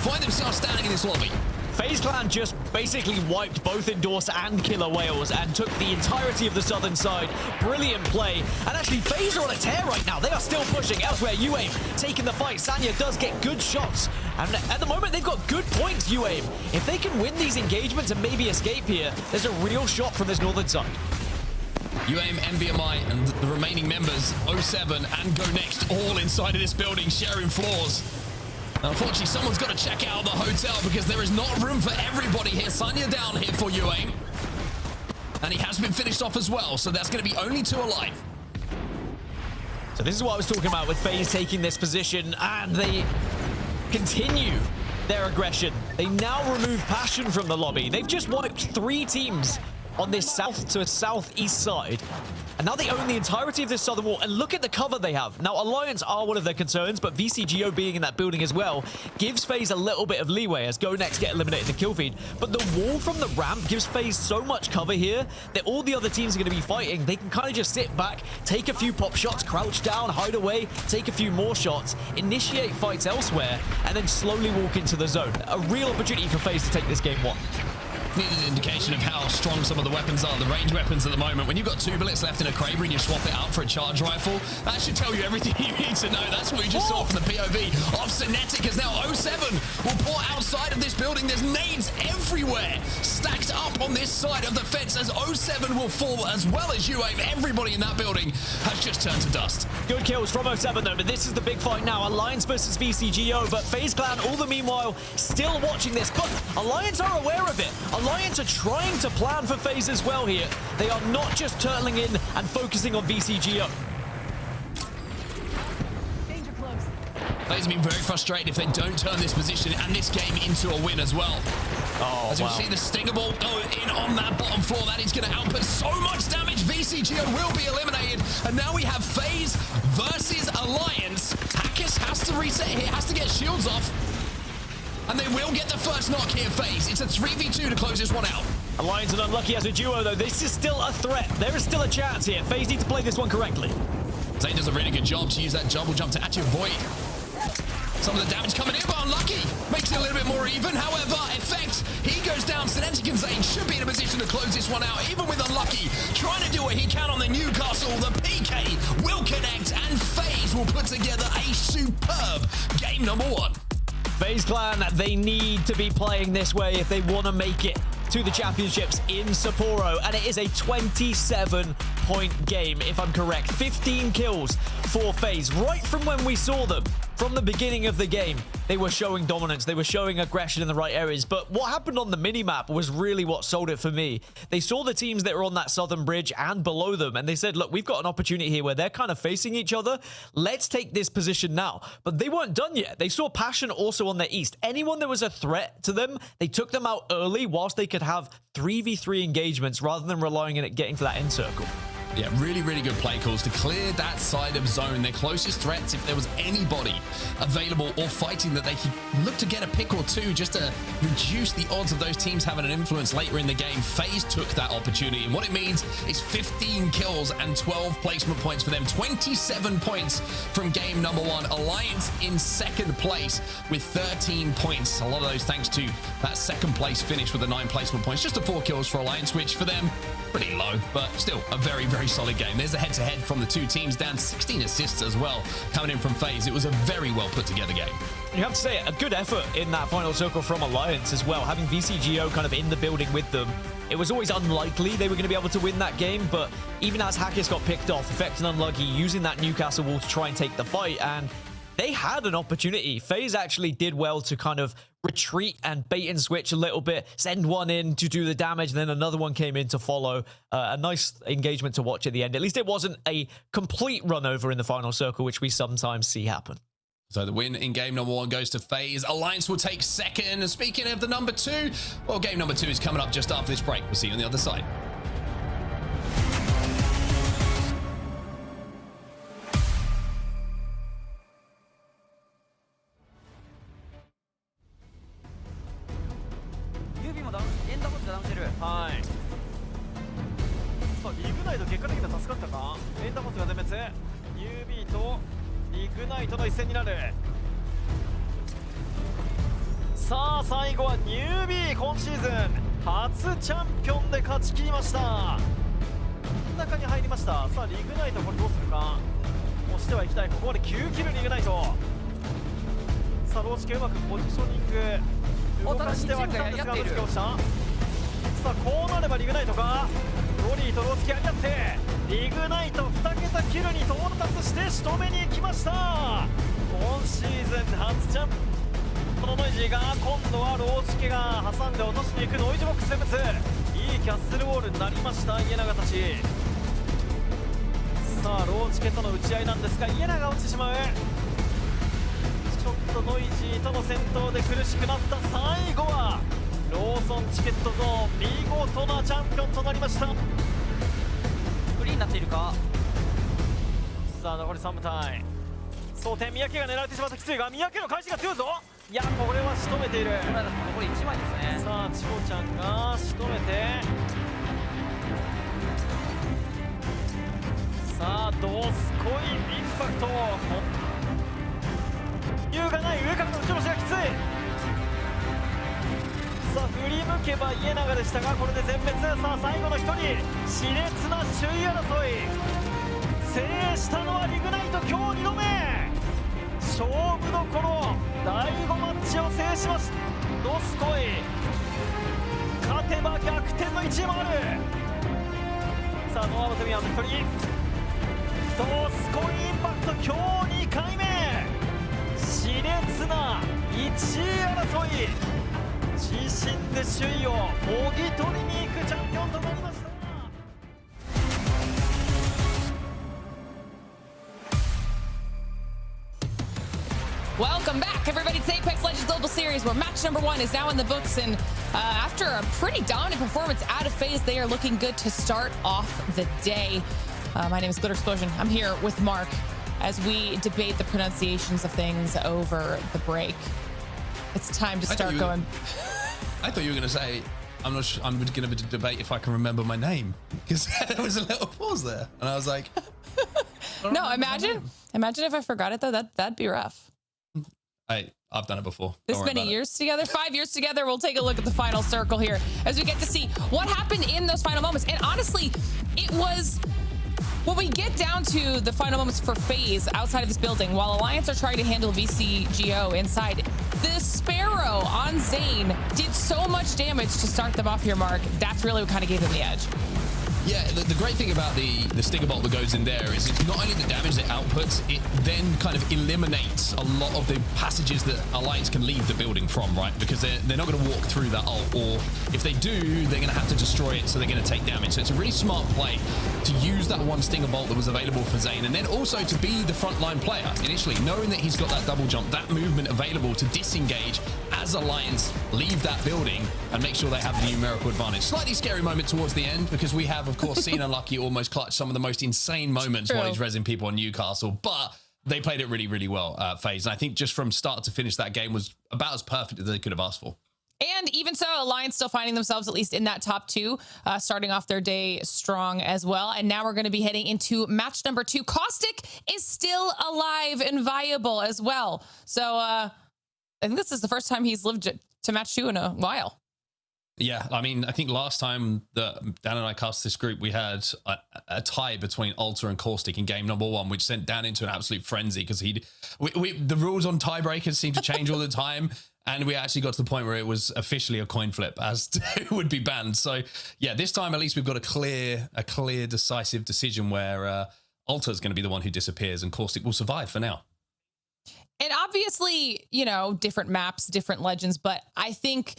Find themselves standing in this lobby. FaZe Clan just basically wiped both Endorse and Killer Whales and took the entirety of the southern side. Brilliant play. And actually, FaZe are on a tear right now. They are still pushing. Elsewhere, UAIM taking the fight. Sanya does get good shots. And at the moment, they've got good points, UAIM. If they can win these engagements and maybe escape here, there's a real shot from this northern side. UAIM, NVMI, and the remaining members, 07 and GoNext, all inside of this building, sharing floors. Unfortunately, someone's got to check out the hotel because there is not room for everybody here. Sanya down here for UAIM. And he has been finished off as well, so that's going to be only 2 alive. So this is what I was talking about with FaZe taking this position, and they continue their aggression. They now remove Passion from the lobby. They've just wiped 3 teams on this south to southeast side. And now they own the entirety of this southern wall. And look at the cover they have. Now, Alliance are one of their concerns, but VCGO being in that building as well gives FaZe a little bit of leeway as GoNext get eliminated in the kill feed. But the wall from the ramp gives FaZe so much cover here that all the other teams are going to be fighting. They can kind of just sit back, take a few pop shots, crouch down, hide away, take a few more shots, initiate fights elsewhere, and then slowly walk into the zone. A real opportunity for FaZe to take this game 1. Need an indication of how strong some of the weapons are, the range weapons at the moment. When you've got 2 bullets left in a Kraber and you swap it out for a charge rifle, that should tell you everything you need to know. That's what we just saw from the POV of Synetic, as now 07 will pour outside of this building. There's nades everywhere stacked up on this side of the fence as 07 will fall, as well as UAIM. Everybody in that building has just turned to dust. Good kills from 07 though, but this is the big fight now. Alliance versus VCGO, but FaZe Clan all the meanwhile still watching this, but Alliance are aware of it. Alliance are trying to plan for FaZe as well here. They are not just turtling in and focusing on VCGO. FaZe have been very frustrated if they don't turn this position and this game into a win as well. Oh, as you see the Stinger Ball go in on that bottom floor, that is going to output so much damage. VCGO will be eliminated, and now we have FaZe versus Alliance. Hackers has to reset here, has to get shields off, and they will get the first knock here. FaZe, it's a 3v2 to close this one out. Alliance and Unlucky as a duo though, this is still a threat. There is still a chance here. FaZe need to play this one correctly. Zane does a really good job to use that double jump to actually avoid some of the damage coming in, but Unlucky makes it a little bit more even. However, Effect, he goes down. Synetic and Zane should be in a position to close this one out, even with Unlucky trying to do what he can on the Newcastle. The PK will connect, and FaZe will put together a superb game number 1. FaZe Clan, they need to be playing this way if they want to make it to the championships in Sapporo, and it is a 27-point game, if I'm correct. 15 kills for FaZe. Right from when we saw them, from the beginning of the game, they were showing dominance. They were showing aggression in the right areas. But what happened on the minimap was really what sold it for me. They saw the teams that were on that southern bridge and below them, and they said, look, we've got an opportunity here where they're kind of facing each other. Let's take this position now. But they weren't done yet. They saw Passion also on the east. Anyone that was a threat to them, they took them out early whilst they could have 3v3 engagements rather than relying on it getting to that end circle. Yeah, really, really good play calls to clear that side of zone. Their closest threats, if there was anybody available or fighting that they could look to get a pick or two just to reduce the odds of those teams having an influence later in the game. FaZe took that opportunity, and what it means is 15 kills and 12 placement points for them. 27 points from game number 1. Alliance in second place with 13 points. A lot of those thanks to that second place finish with the 9 placement points. Just the 4 kills for Alliance, which for them, pretty low, but still a very, very solid game. There's the head-to-head from the two teams, down 16 assists as well coming in from FaZe. It was a very well put together game. You have to say, a good effort in that final circle from Alliance as well, having VCGO kind of in the building with them. It was always unlikely they were going to be able to win that game, but even as Hackers got picked off, Effect and Unlucky using that Newcastle wall to try and take the fight, and they had an opportunity. FaZe actually did well to kind of retreat and bait and switch a little bit, send one in to do the damage, and then another one came in to follow. A nice engagement to watch at the end. At least it wasn't a complete run over in the final circle, which we sometimes see happen. So the win in game number 1 goes to FaZe. Alliance will take second. And speaking of the number 2, well, game number 2 is coming up just after this break. We'll see you on the other side.さあ最後はニュービー、今シーズン初チャンピオンで勝ち切りました。真ん中に入りました。さあリグナイト、これどうするか。押してはいきたい。ここまで9キルリグナイト。さあローチケうまくポジショニング動かしてはきたんですが、どっちか落ちた。さあこうなればリグナイトか。ロリーとローチケやり合ってリグナイト2桁キルに到達して仕留めに行きました。今シーズン初チャンピオン。このノイジーが今度はローチケが挟んで落としに行く。ノイジーボックス選別、いいキャッスルウォールになりました家長たち。さあローチケとの打ち合いなんですが、家長が落ちてしまう。ちょっとノイジーとの戦闘で苦しくなった。最後はローソンチケットゾーン、見事なチャンピオンとなりました。フリーになっているか。さあ残り3部隊、蒼天、三宅が狙われてしまった。きついが三宅の返しが強いぞ。いやこれは仕留めている。残り1枚ですね。さあチコちゃんが仕留めて、さあどうすこいインパクト。余裕がない。上からの打ち下ろしがきつい。さあ振り向けば家長でしたがこれで全滅。さあ最後の1人熾烈な首位争い制したのはリグナイト今日2度目勝負どころ第5マッチを制しましたドスコイ勝てば逆転の1位もあるさあノアの組は1人ドスコイインパクト今日2回目熾烈な1位争い自身で首位をもぎ取りに行くチャンピオンとなりました。Welcome back, everybody, to Apex Legends Global Series, where match number 1 is now in the books. And after a pretty dominant performance out of FaZe, they are looking good to start off the day. My name is Glitter Explosion. I'm here with Mark as we debate the pronunciations of things over the break. It's time to start going. I thought you were going to say, I'm not sure, I'm going to debate if I can remember my name, because there was a little pause there. And I was like, no, imagine if I forgot it, though. That'd be rough. I've done it before. This many years together, 5 years together. We'll take a look at the final circle here as we get to see what happened in those final moments. And honestly, it was, when we get down to the final moments for FaZe outside of this building, while Alliance are trying to handle VCGO inside, the Sparrow on Zane did so much damage to start them off here, Mark. That's really what kind of gave them the edge. Yeah, the great thing about the Stinger Bolt that goes in there is it's not only the damage it outputs, it then kind of eliminates a lot of the passages that Alliance can leave the building from, right? Because they're not going to walk through that ult, or if they do, they're going to have to destroy it, so they're going to take damage. So it's a really smart play to use that one Stinger Bolt that was available for Zane, and then also to be the frontline player initially, knowing that he's got that double jump, that movement available to disengage as Alliance leave that building and make sure they have the numerical advantage. Slightly scary moment towards the end, because we have, of course, seen Unlucky almost clutch some of the most insane moments while he's rezzing people on Newcastle, but they played it really, really well, FaZe. And I think just from start to finish, that game was about as perfect as they could have asked for. And even so, Alliance still finding themselves at least in that top 2, starting off their day strong as well. And now we're going to be heading into match number 2. Caustic is still alive and viable as well. So I think this is the first time he's lived to match 2 in a while. Yeah, I mean, I think last time that Dan and I cast this group, we had a tie between Alter and Caustic in game number 1, which sent Dan into an absolute frenzy because the rules on tiebreakers seem to change all the time. And we actually got to the point where it was officially a coin flip as to who would be banned. So yeah, this time at least we've got a clear, decisive decision where Alter is going to be the one who disappears and Caustic will survive for now. And obviously, you know, different maps, different legends, but I think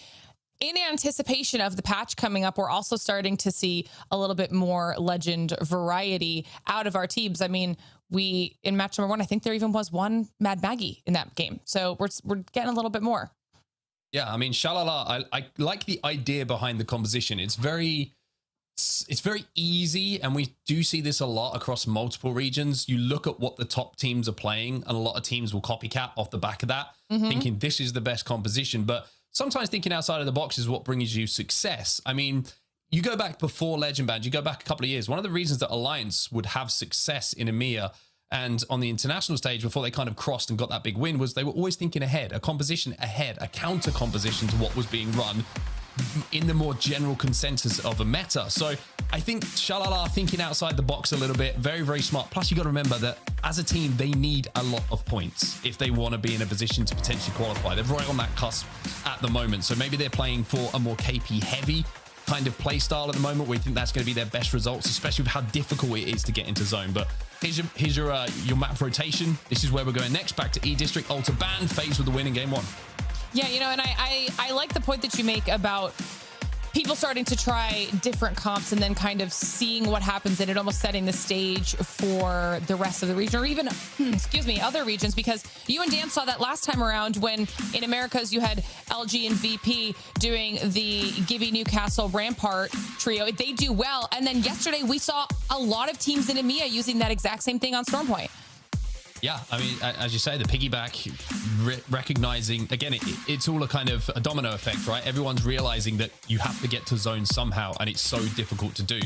in anticipation of the patch coming up, we're also starting to see a little bit more legend variety out of our teams. I mean, in match number 1, I think there even was one Mad Maggie in that game. So we're getting a little bit more. Yeah, I mean, Shalala, I like the idea behind the composition. It's very easy, and we do see this a lot across multiple regions. You look at what the top teams are playing, and a lot of teams will copycat off the back of that, thinking this is the best composition. But sometimes thinking outside of the box is what brings you success. I mean, you go back before Legend Band, you go back a couple of years. One of the reasons that Alliance would have success in EMEA and on the international stage before they kind of crossed and got that big win was they were always thinking ahead, a composition ahead, a counter composition to what was being run in the more general consensus of a meta. So I think Shalala thinking outside the box a little bit, very, very smart. Plus, you got to remember that as a team, they need a lot of points if they want to be in a position to potentially qualify. They're right on that cusp at the moment. So maybe they're playing for a more KP heavy kind of play style at the moment, where you think that's going to be their best results, especially with how difficult it is to get into zone. But here's your map rotation. This is where we're going next. Back to E District, Alter Band, FaZe with the win in game 1. Yeah, you know, and I like the point that you make about people starting to try different comps and then kind of seeing what happens and it almost setting the stage for the rest of the region, or even, excuse me, other regions, because you and Dan saw that last time around when in Americas you had LG and VP doing the Gibby Newcastle Rampart trio. They do well. And then yesterday we saw a lot of teams in EMEA using that exact same thing on Stormpoint. Yeah, I mean, as you say, the piggyback, recognizing, again, it's all a kind of a domino effect, right? Everyone's realizing that you have to get to zone somehow, and it's so difficult to do.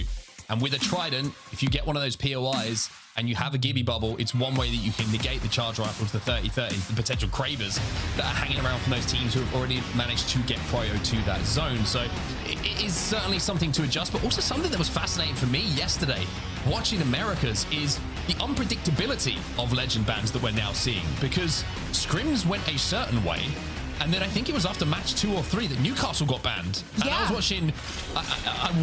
And with a Trident, if you get one of those POIs and you have a Gibby bubble, it's one way that you can negate the charge rifles, the 30-30s, the potential cravers that are hanging around from those teams who have already managed to get prio to that zone. So it is certainly something to adjust, but also something that was fascinating for me yesterday watching Americas is the unpredictability of legend bans that we're now seeing, because scrims went a certain way. And then I think it was after match 2 or 3 that Newcastle got banned. And I was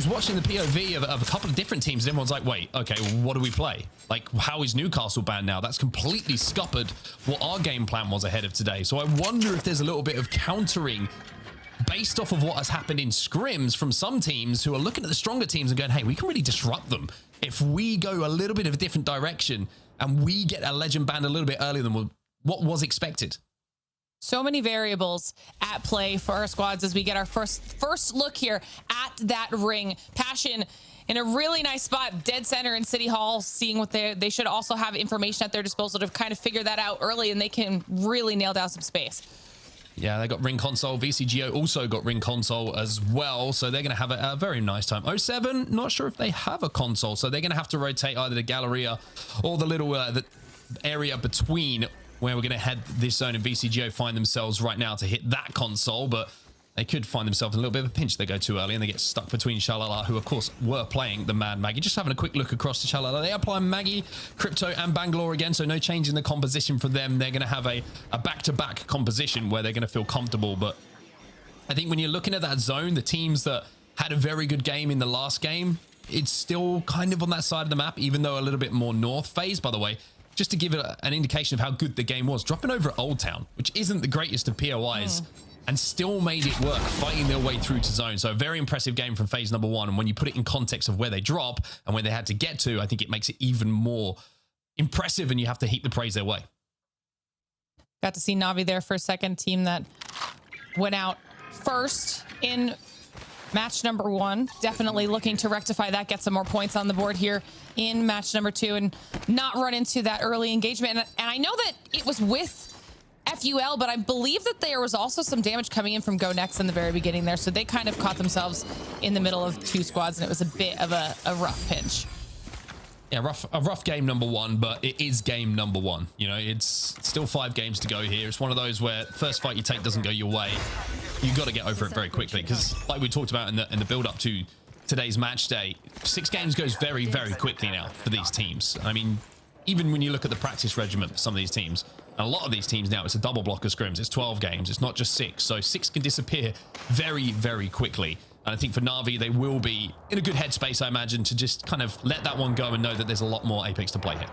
watching the POV of a couple of different teams, and everyone's like, wait, okay, what do we play? Like, how is Newcastle banned now? That's completely scuppered what our game plan was ahead of today. So I wonder if there's a little bit of countering based off of what has happened in scrims from some teams who are looking at the stronger teams and going, hey, we can really disrupt them if we go a little bit of a different direction and we get a legend banned a little bit earlier than what was expected. So many variables at play for our squads as we get our first look here at that ring. Passion in a really nice spot, dead center in City Hall, seeing what they should also have information at their disposal to kind of figure that out early, and they can really nail down some space. Yeah, they got ring console. VCGO also got ring console as well, so they're going to have a very nice time. 07, not sure if they have a console, so they're going to have to rotate either the Galleria or the little the area between where we're going to head this zone, and VCGO find themselves right now to hit that console, but they could find themselves in a little bit of a pinch. They go too early and they get stuck between SHALALA, who of course were playing the Mad Maggie. Just having a quick look across to SHALALA. They are playing Maggie, Crypto and Bangalore again, so no change in the composition for them. They're going to have a back-to-back composition where they're going to feel comfortable, but I think when you're looking at that zone, the teams that had a very good game in the last game, it's still kind of on that side of the map, even though a little bit more north. FaZe, by the way, just to give it an indication of how good the game was, dropping over at Old Town, which isn't the greatest of POIs, and still made it work, fighting their way through to zone. So a very impressive game from FaZe number 1. And when you put it in context of where they drop and where they had to get to, I think it makes it even more impressive, and you have to heap the praise their way. Got to see Navi there for a second, team that went out first in match number 1. Definitely looking to rectify that, get some more points on the board here in match number 2 and not run into that early engagement. And I know that it was with FUL, but I believe that there was also some damage coming in from GoNext in the very beginning there. So they kind of caught themselves in the middle of 2 squads, and it was a bit of a rough pinch. Yeah, a rough game number 1, but it is game number 1. You know, it's still 5 games to go here. It's one of those where first fight you take doesn't go your way. You got to get over it very quickly, because like we talked about in the build up to today's match day, 6 games goes very, very quickly now for these teams. I mean, even when you look at the practice regimen for some of these teams, a lot of these teams now, it's a double block of scrims. It's 12 games. It's not just 6. So 6 can disappear very, very quickly. And I think for Na'Vi, they will be in a good headspace, I imagine, to just kind of let that one go and know that there's a lot more Apex to play here.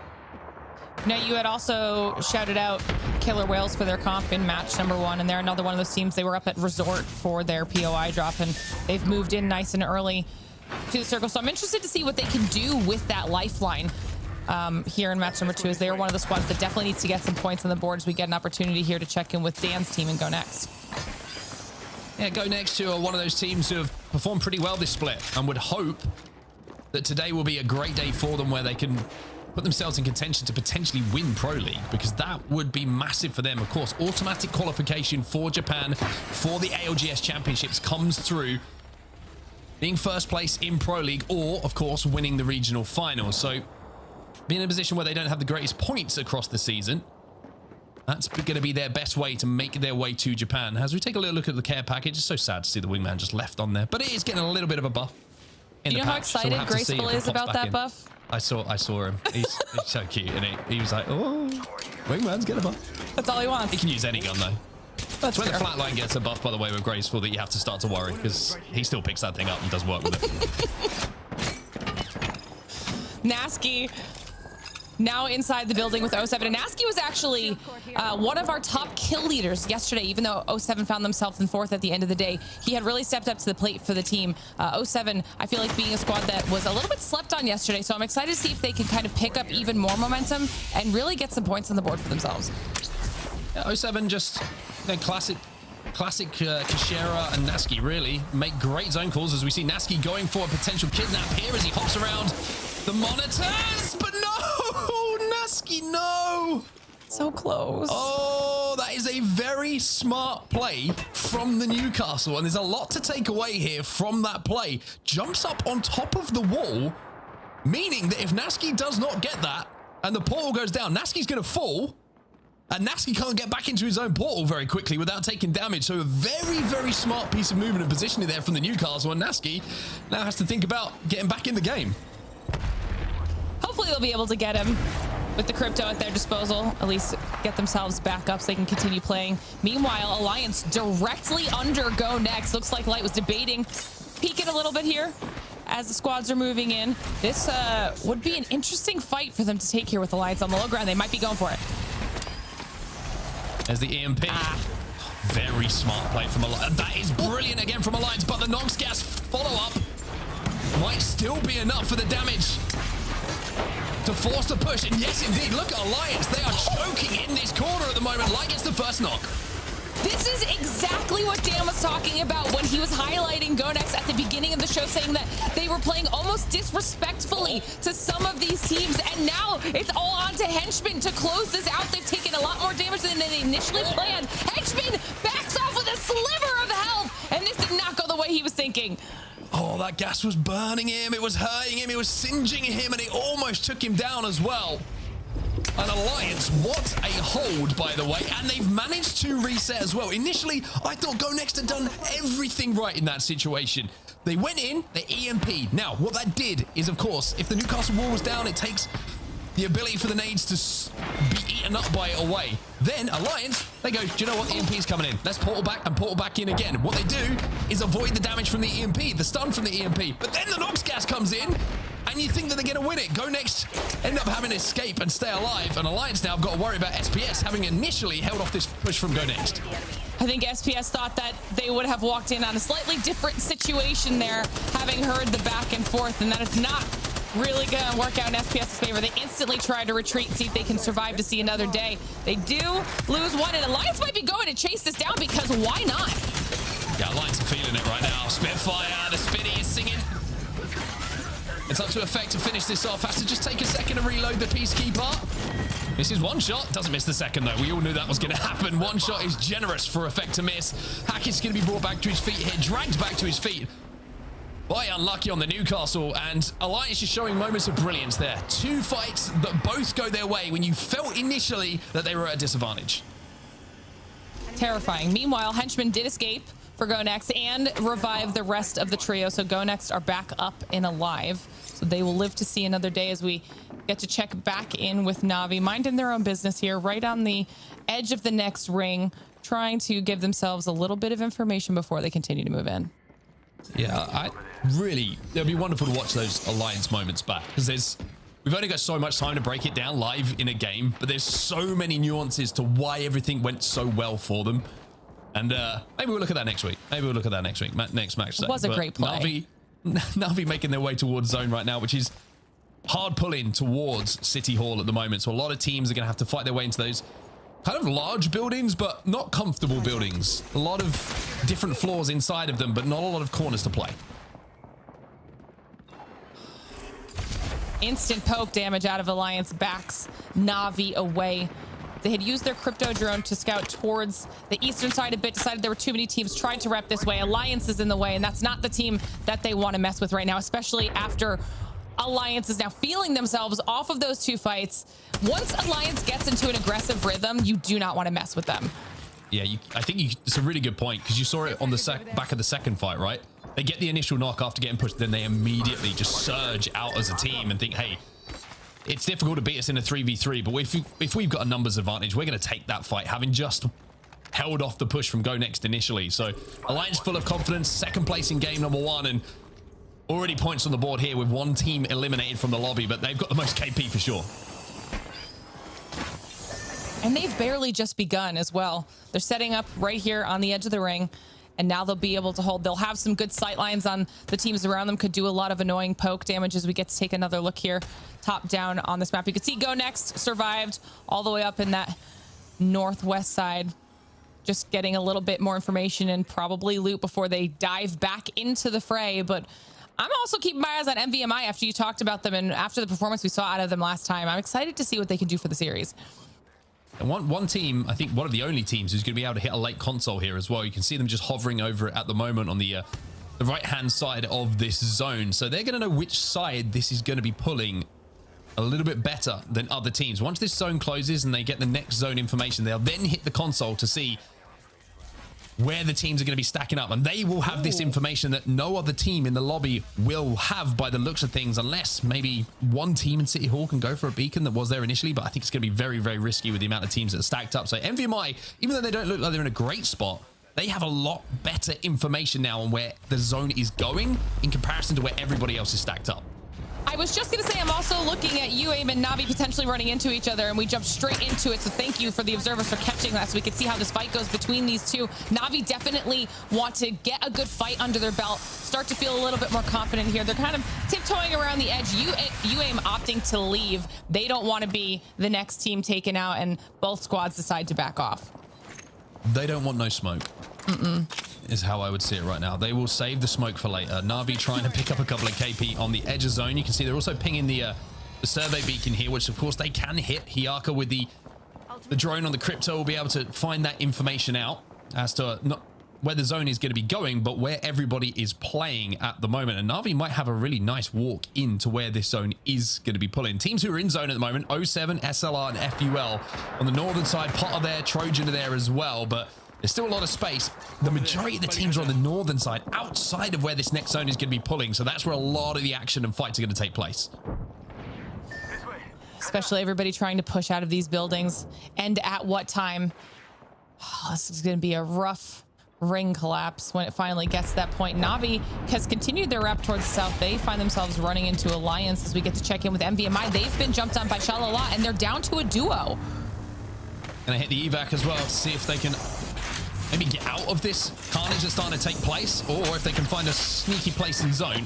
Now, you had also shouted out Killer Whales for their comp in match number 1, and they're another one of those teams. They were up at Resort for their POI drop, and they've moved in nice and early to the circle. So I'm interested to see what they can do with that lifeline here in match number 2, as they are one of the squads that definitely needs to get some points on the board, as we get an opportunity here to check in with Dan's team and GoNext. Yeah, GoNext, who are one of those teams who have performed pretty well this split, and would hope that today will be a great day for them where they can put themselves in contention to potentially win Pro League, because that would be massive for them. Of course, automatic qualification for Japan for the ALGS Championships comes through being first place in Pro League, or, of course, winning the regional finals. So being in a position where they don't have the greatest points across the season, that's going to be their best way to make their way to Japan. As we take a little look at the care package, it's so sad to see the wingman just left on there, but it is getting a little bit of a buff. Do you know how excited Graceful is about that buff? I saw him. He's so cute, and he was like, "Oh, wingman's get a buff." That's all he wants. He can use any gun though. That's when fair. the flatline gets a buff, by the way, with Graceful, that you have to start to worry, because he still picks that thing up and does work with it. Nasky now inside the building with 07, and Nasky was actually one of our top kill leaders yesterday, even though 07 found themselves in 4th at the end of the day. He had really stepped up to the plate for the team. 07, I feel like being a squad that was a little bit slept on yesterday, so I'm excited to see if they can kind of pick up even more momentum and really get some points on the board for themselves. Yeah, 07 just classic Kashera and Nasky really make great zone calls, as we see Nasky going for a potential kidnap here as he hops around the monitors, but no, Nasky, no. So close. Oh, that is a very smart play from the Newcastle, and there's a lot to take away here from that play. Jumps up on top of the wall Meaning that if Nasky does not get that and the portal goes down, Nasky's going to fall. And Nasky can't get back into his own portal very quickly without taking damage. So a very, very smart piece of movement and positioning there from the Newcastle. And Nasky now has to think about getting back in the game. Hopefully they'll be able to get him with the crypto at their disposal, at least get themselves back up so they can continue playing. Meanwhile, Alliance directly under GoNext. Looks like Light was debating peeking a little bit here as the squads are moving in. This would be an interesting fight for them to take here with Alliance on the low ground. They might be going for it. There's the EMP. Very smart play from Alliance. That is brilliant again from Alliance, but the Nox gas follow-up might still be enough for the damage to force the push. And yes, indeed, look at Alliance. They are choking in this corner at the moment. Light gets the first knock. This is exactly what Dan was talking about when he was highlighting GoNext at the beginning of the show, saying that they were playing almost disrespectfully to some of these teams, and now it's all on to Henchman to close this out. They've taken a lot more damage than they initially planned. Henchman backs off with a sliver of health, and this did not go the way he was thinking. Oh, that gas was burning him. It was hurting him. It was singeing him, and it almost took him down as well. An Alliance, what a hold, by the way, and they've managed to reset as well. Initially, I thought GoNext had done everything right in that situation. They went in, they EMP'd. Now, what that did is, of course, if the Newcastle wall was down, it takes the ability for the nades to be eaten up by it away. Then Alliance, they go, do you know what? The EMP's coming in. Let's portal back and portal back in again. What they do is avoid the damage from the EMP, the stun from the EMP. But then the Nox gas comes in, and you think that they're going to win it. GoNext end up having to escape and stay alive. And Alliance now have got to worry about SPS having initially held off this push from GoNext. I think SPS thought that they would have walked in on a slightly different situation there, having heard the back and forth, and that it's not really going to work out in SPS's favor. They instantly try to retreat and see if they can survive to see another day. They do lose one, and Alliance might be going to chase this down because why not? Yeah, Alliance are feeling it right now. Spitfire, the Spinny is singing. It's up to Effect to finish this off. Has to just take a second to reload the Peacekeeper. This is one shot. Doesn't miss the second, though. We all knew that was going to happen. One shot is generous for Effect to miss. Hackett's going to be brought back to his feet here, dragged back to his feet. Boy, unlucky on the Newcastle, and Alliance is showing moments of brilliance there. Two fights that both go their way when you felt initially that they were at a disadvantage. Terrifying. Meanwhile, Henchman did escape for GoNext and revive the rest of the trio, so GoNext are back up and alive. So they will live to see another day as we get to check back in with Na'Vi, minding their own business here, right on the edge of the next ring, trying to give themselves a little bit of information before they continue to move in. Yeah, it'd be wonderful to watch those Alliance moments back, because we've only got so much time to break it down live in a game, but there's so many nuances to why everything went so well for them. And maybe we'll look at that next week. Next match. It was a great play. Na'Vi making their way towards zone right now, which is hard pulling towards City Hall at the moment. So a lot of teams are going to have to fight their way into those kind of large buildings, but not comfortable buildings. A lot of different floors inside of them, but not a lot of corners to play. Instant poke damage out of Alliance backs Na'Vi away. They had used their crypto drone to scout towards the eastern side a bit, decided there were too many teams trying to rep this way. Alliance is in the way, and that's not the team that they want to mess with right now, especially after Alliance is now feeling themselves off of those two fights. Once Alliance gets into an aggressive rhythm, you do not want to mess with them. Yeah, I think it's a really good point, because you saw it on the back of the second fight, right? They get the initial knock after getting pushed, then they immediately just surge out as a team and think, hey, it's difficult to beat us in a 3v3, but if we've got a numbers advantage, we're going to take that fight, having just held off the push from GoNext initially. So Alliance full of confidence, second place in game number 1, and already points on the board here with one team eliminated from the lobby, but they've got the most KP for sure. And they've barely just begun as well. They're setting up right here on the edge of the ring, and now they'll be able to hold. They'll have some good sight lines on the teams around them, could do a lot of annoying poke damage as we get to take another look here top down on this map. You can see GoNext survived all the way up in that northwest side, just getting a little bit more information and probably loot before they dive back into the fray. But I'm also keeping my eyes on NVMI after you talked about them and after the performance we saw out of them last time. I'm excited to see what they can do for the series. And one team, I think one of the only teams who's going to be able to hit a late console here as well. You can see them just hovering over it at the moment on the the right-hand side of this zone. So they're going to know which side this is going to be pulling a little bit better than other teams. Once this zone closes and they get the next zone information, they'll then hit the console to see where the teams are going to be stacking up, and they will have this information that no other team in the lobby will have by the looks of things, unless maybe one team in City Hall can go for a beacon that was there initially, but I think it's going to be very, very risky with the amount of teams that are stacked up. So NVMI, even though they don't look like they're in a great spot, they have a lot better information now on where the zone is going in comparison to where everybody else is stacked up. I was just going to say, I'm also looking at UAIM and Navi potentially running into each other, and we jumped straight into it. So thank you for the observers for catching that so we could see how this fight goes between these two. Navi definitely want to get a good fight under their belt, start to feel a little bit more confident here. They're kind of tiptoeing around the edge. UAIM opting to leave. They don't want to be the next team taken out, and both squads decide to back off. They don't want no smoke. Is how I would see it right now. They will save the smoke for later. Navi trying to pick up a couple of KP on the edge of zone. You can see they're also pinging the survey beacon here, which of course they can hit. Hiyaka with the drone on the crypto will be able to find that information out as to not where the zone is going to be going, but where everybody is playing at the moment. And Navi might have a really nice walk into where this zone is going to be pulling. Teams who are in zone at the moment, 07, SLR, and FUL on the northern side. Potter there, Trojan are there as well, but there's still a lot of space. The majority of the teams are on the northern side, outside of where this next zone is going to be pulling. So that's where a lot of the action and fights are going to take place. Especially everybody trying to push out of these buildings. And at what time? Oh, this is going to be a rough ring collapse when it finally gets to that point. Navi has continued their rep towards the south. They find themselves running into Alliance as we get to check in with NVMI. They've been jumped on by SHALALA, and they're down to a duo. And I hit the evac as well to see if they can maybe get out of this carnage that's starting to take place, or if they can find a sneaky place in zone.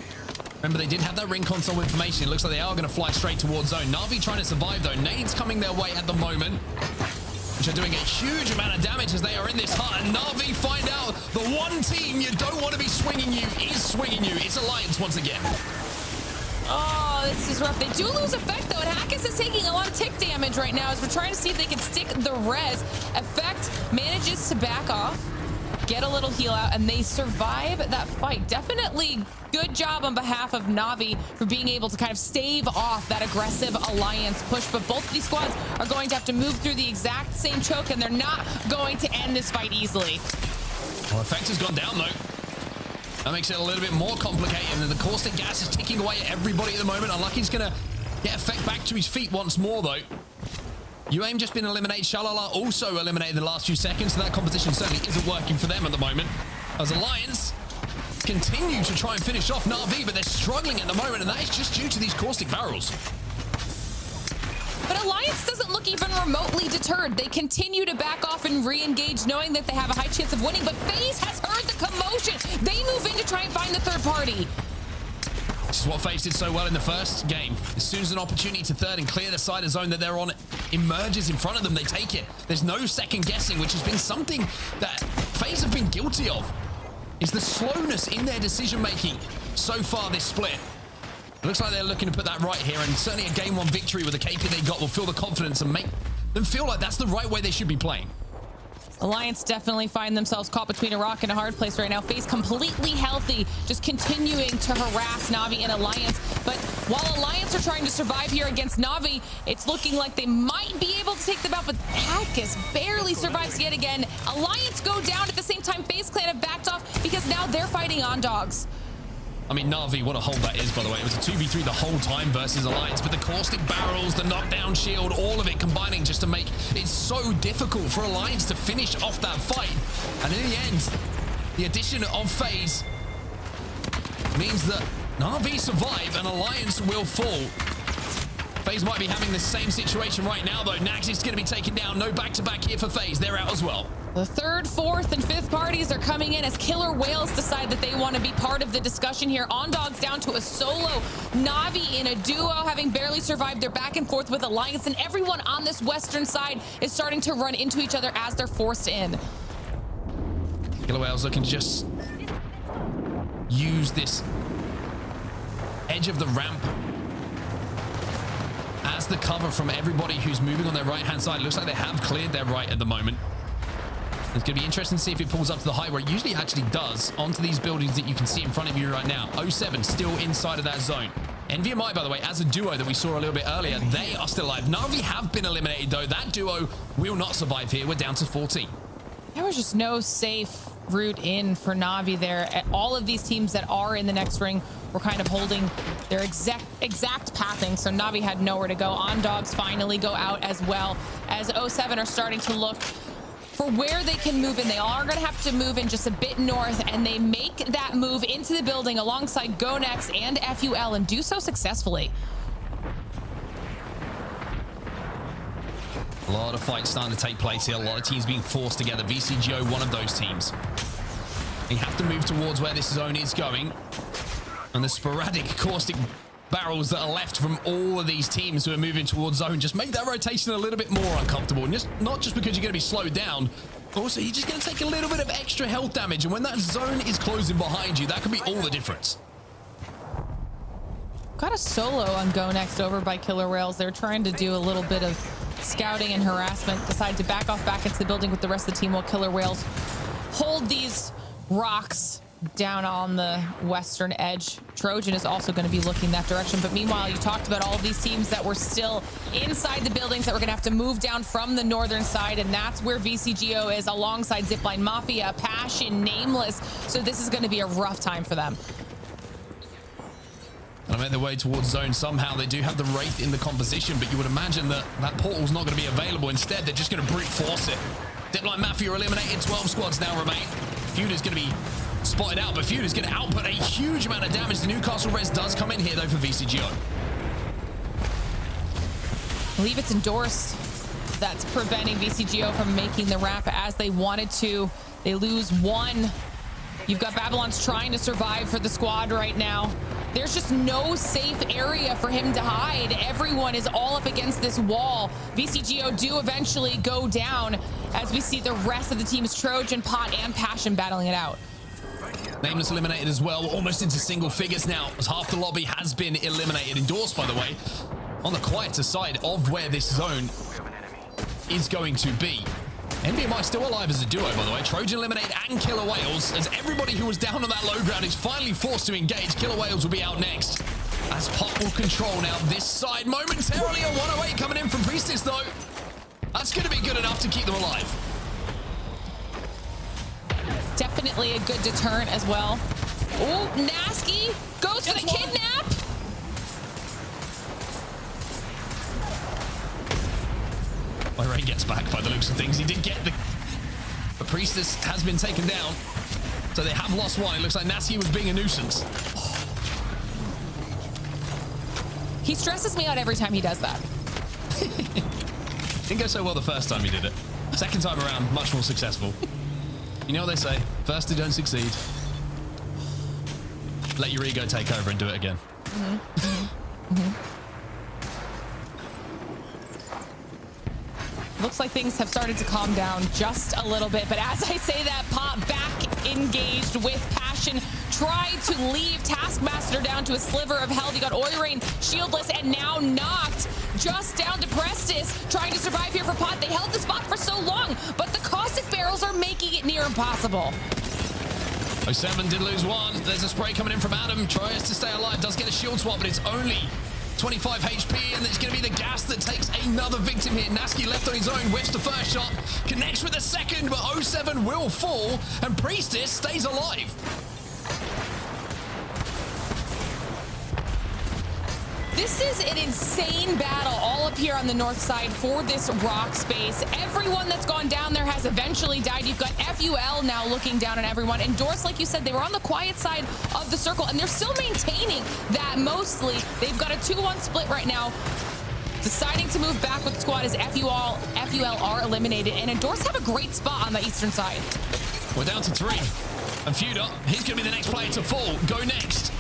Remember, they did have that ring console information. It looks like they are going to fly straight towards zone. Navi trying to survive, though. Nades coming their way at the moment, which are doing a huge amount of damage as they are in this hut. And Navi find out the one team you don't want to be swinging you is swinging you. It's Alliance once again. Oh, this is rough. They do lose effect, though, and Hackis is taking a lot of tick damage right now as we're trying to see if they can stick the res. Effect manages to back off, get a little heal out, and they survive that fight. Definitely good job on behalf of Navi for being able to kind of stave off that aggressive Alliance push, but both of these squads are going to have to move through the exact same choke, and they're not going to end this fight easily. Well, Effect has gone down, though. That makes it a little bit more complicated, and the caustic gas is ticking away at everybody at the moment. Unlucky's going to get Effect back to his feet once more, though. UAIM just been eliminated. SHALALA also eliminated in the last few seconds, so that composition certainly isn't working for them at the moment. As Alliance continue to try and finish off Navi, but they're struggling at the moment, and that is just due to these caustic barrels. But Alliance doesn't look even remotely deterred. They continue to back off and re-engage, knowing that they have a high chance of winning, but FaZe has heard the commotion. They move in to try and find the third party. This is what FaZe did so well in the first game. As soon as an opportunity to third and clear the side of zone that they're on emerges in front of them, they take it. There's no second guessing, which has been something that FaZe have been guilty of, is the slowness in their decision-making so far this split. It looks like they're looking to put that right here, and certainly a game one victory with the KP they got will fill the confidence and make them feel like that's the right way they should be playing. Alliance definitely find themselves caught between a rock and a hard place right now. FaZe completely healthy, just continuing to harass Navi and Alliance. But while Alliance are trying to survive here against Navi, it's looking like they might be able to take them out, but Hackis barely survives yet again. Alliance go down at the same time. FaZe Clan have backed off because now they're fighting on dogs. I mean, Navi, what a hold that is, by the way. It was a 2v3 the whole time versus Alliance, but the caustic barrels, the knockdown shield, all of it combining just to make it so difficult for Alliance to finish off that fight. And in the end, the addition of FaZe means that Navi survive and Alliance will fall. FaZe might be having the same situation right now, though. Nax is going to be taken down. No back-to-back here for FaZe. They're out as well. The third, fourth, and fifth parties are coming in as Killer Whales decide that they want to be part of the discussion here. Ondogs down to a solo. Navi in a duo, having barely survived their back and forth with Alliance, and everyone on this western side is starting to run into each other as they're forced in. Killer Whales looking to just use this edge of the ramp as the cover from everybody who's moving on their right-hand side. It looks like they have cleared their right at the moment. It's going to be interesting to see if it pulls up to the height where it usually actually does, onto these buildings that you can see in front of you right now. 07 still inside of that zone. NVMI, by the way, as a duo that we saw a little bit earlier, they are still alive. Navi have been eliminated, though. That duo will not survive here. We're down to 14. There was just no safe route in for Navi there. All of these teams that are in the next ring were kind of holding their exact pathing, so Navi had nowhere to go. Ondogs finally go out as well, as 07 are starting to look for where they can move in. They are going to have to move in just a bit north, and they make that move into the building alongside GoNext and FUL, and do so successfully. A lot of fights starting to take place here. A lot of teams being forced together. VCGO, one of those teams. They have to move towards where this zone is going. And the sporadic caustic barrels that are left from all of these teams who are moving towards zone just make that rotation a little bit more uncomfortable. And just, not just because you're going to be slowed down, also you're just going to take a little bit of extra health damage. And when that zone is closing behind you, that can be all the difference. Got a solo on GoNext over by Killer Whales. They're trying to do a little bit of scouting and harassment. Decide to back off back into the building with the rest of the team while Killer Whales hold these rocks down on the western edge. Trojan is also going to be looking that direction, but meanwhile, you talked about all of these teams that were still inside the buildings that were going to have to move down from the northern side, and that's where VCGO is, alongside ZiPLina, Mafia, Passion, Nameless. So this is going to be a rough time for them. And I made their way towards zone. Somehow they do have the Wraith in the composition, but you would imagine that that portal's not going to be available. Instead, they're just going to brute force it. ZiPLina, Mafia are eliminated. 12 squads now remain. Feuda's going to be spotted out, but Feuda's going to output a huge amount of damage. The Newcastle res does come in here, though, for VCGO. I believe it's Endorse that's preventing VCGO from making the ramp as they wanted to. They lose one. You've got Babylon's trying to survive for the squad right now. There's just no safe area for him to hide. Everyone is all up against this wall. VCGO do eventually go down as we see the rest of the teams, Trojan, Pot, and Passion, battling it out. Nameless eliminated as well. We're almost into single figures now, as half the lobby has been eliminated. Endorse, by the way, on the quieter side of where this zone is going to be. NVMI still alive as a duo, by the way. Trojan eliminated and Killer Whales, as everybody who was down on that low ground is finally forced to engage. Killer Whales will be out next, as Pot will control now this side momentarily. A 108 coming in from Priestess, though. That's going to be good enough to keep them alive. Definitely a good deterrent as well. Oh, Nasky goes for the kidnap. Ray gets back by the looks of things. He did get the Priestess has been taken down, so they have lost one. It looks like Nasky was being a nuisance. He stresses me out every time he does that. Didn't go so well the first time he did it. Second time around, much more successful. You know what they say, first they don't succeed. Let your ego take over and do it again. Looks like things have started to calm down just a little bit, but as I say that, Pop back engaged with Passion, tried to leave Taskmaster down to a sliver of health. You got Oirain shieldless and now knocked just down to Prestis, trying to survive here for Pot. They held the spot for so long, but the caustic barrels are making it near impossible. 07 did lose one. There's a spray coming in from Adam. Tries to stay alive, does get a shield swap, but it's only 25 HP, and it's going to be the gas that takes another victim here. Nasky left on his own, whiffs the first shot, connects with the second, but 07 will fall, and Priestess stays alive. This is an insane battle all up here on the north side for this rock space. Everyone that's gone down there has eventually died. You've got FUL now looking down on everyone. Endorse, like you said, they were on the quiet side of the circle, and they're still maintaining that mostly. They've got a 2-1 split right now. Deciding to move back with the squad as FUL are eliminated, and Endorse have a great spot on the eastern side. We're down to 3. And Feuda, he's going to be the next player to fall. GoNext.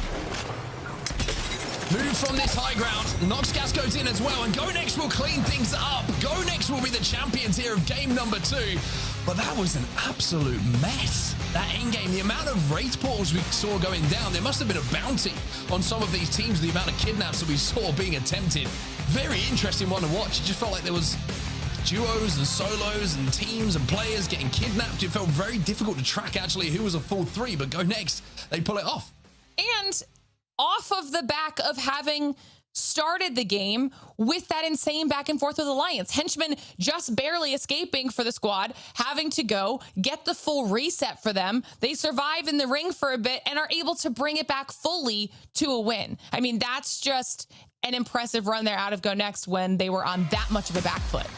Move from this high ground. Noxgas goes in as well, and GoNext will clean things up. GoNext will be the champions here of game number 2. But that was an absolute mess. That endgame, the amount of Wraith portals we saw going down, there must have been a bounty on some of these teams, the amount of kidnaps that we saw being attempted. Very interesting one to watch. It just felt like there was duos and solos and teams and players getting kidnapped. It felt very difficult to track actually who was a full 3, but GoNext, they pull it off. And off of the back of having started the game with that insane back and forth with Alliance. Henchmen just barely escaping for the squad, having to go get the full reset for them. They survive in the ring for a bit and are able to bring it back fully to a win. I mean, that's just an impressive run there out of GoNext when they were on that much of a back foot.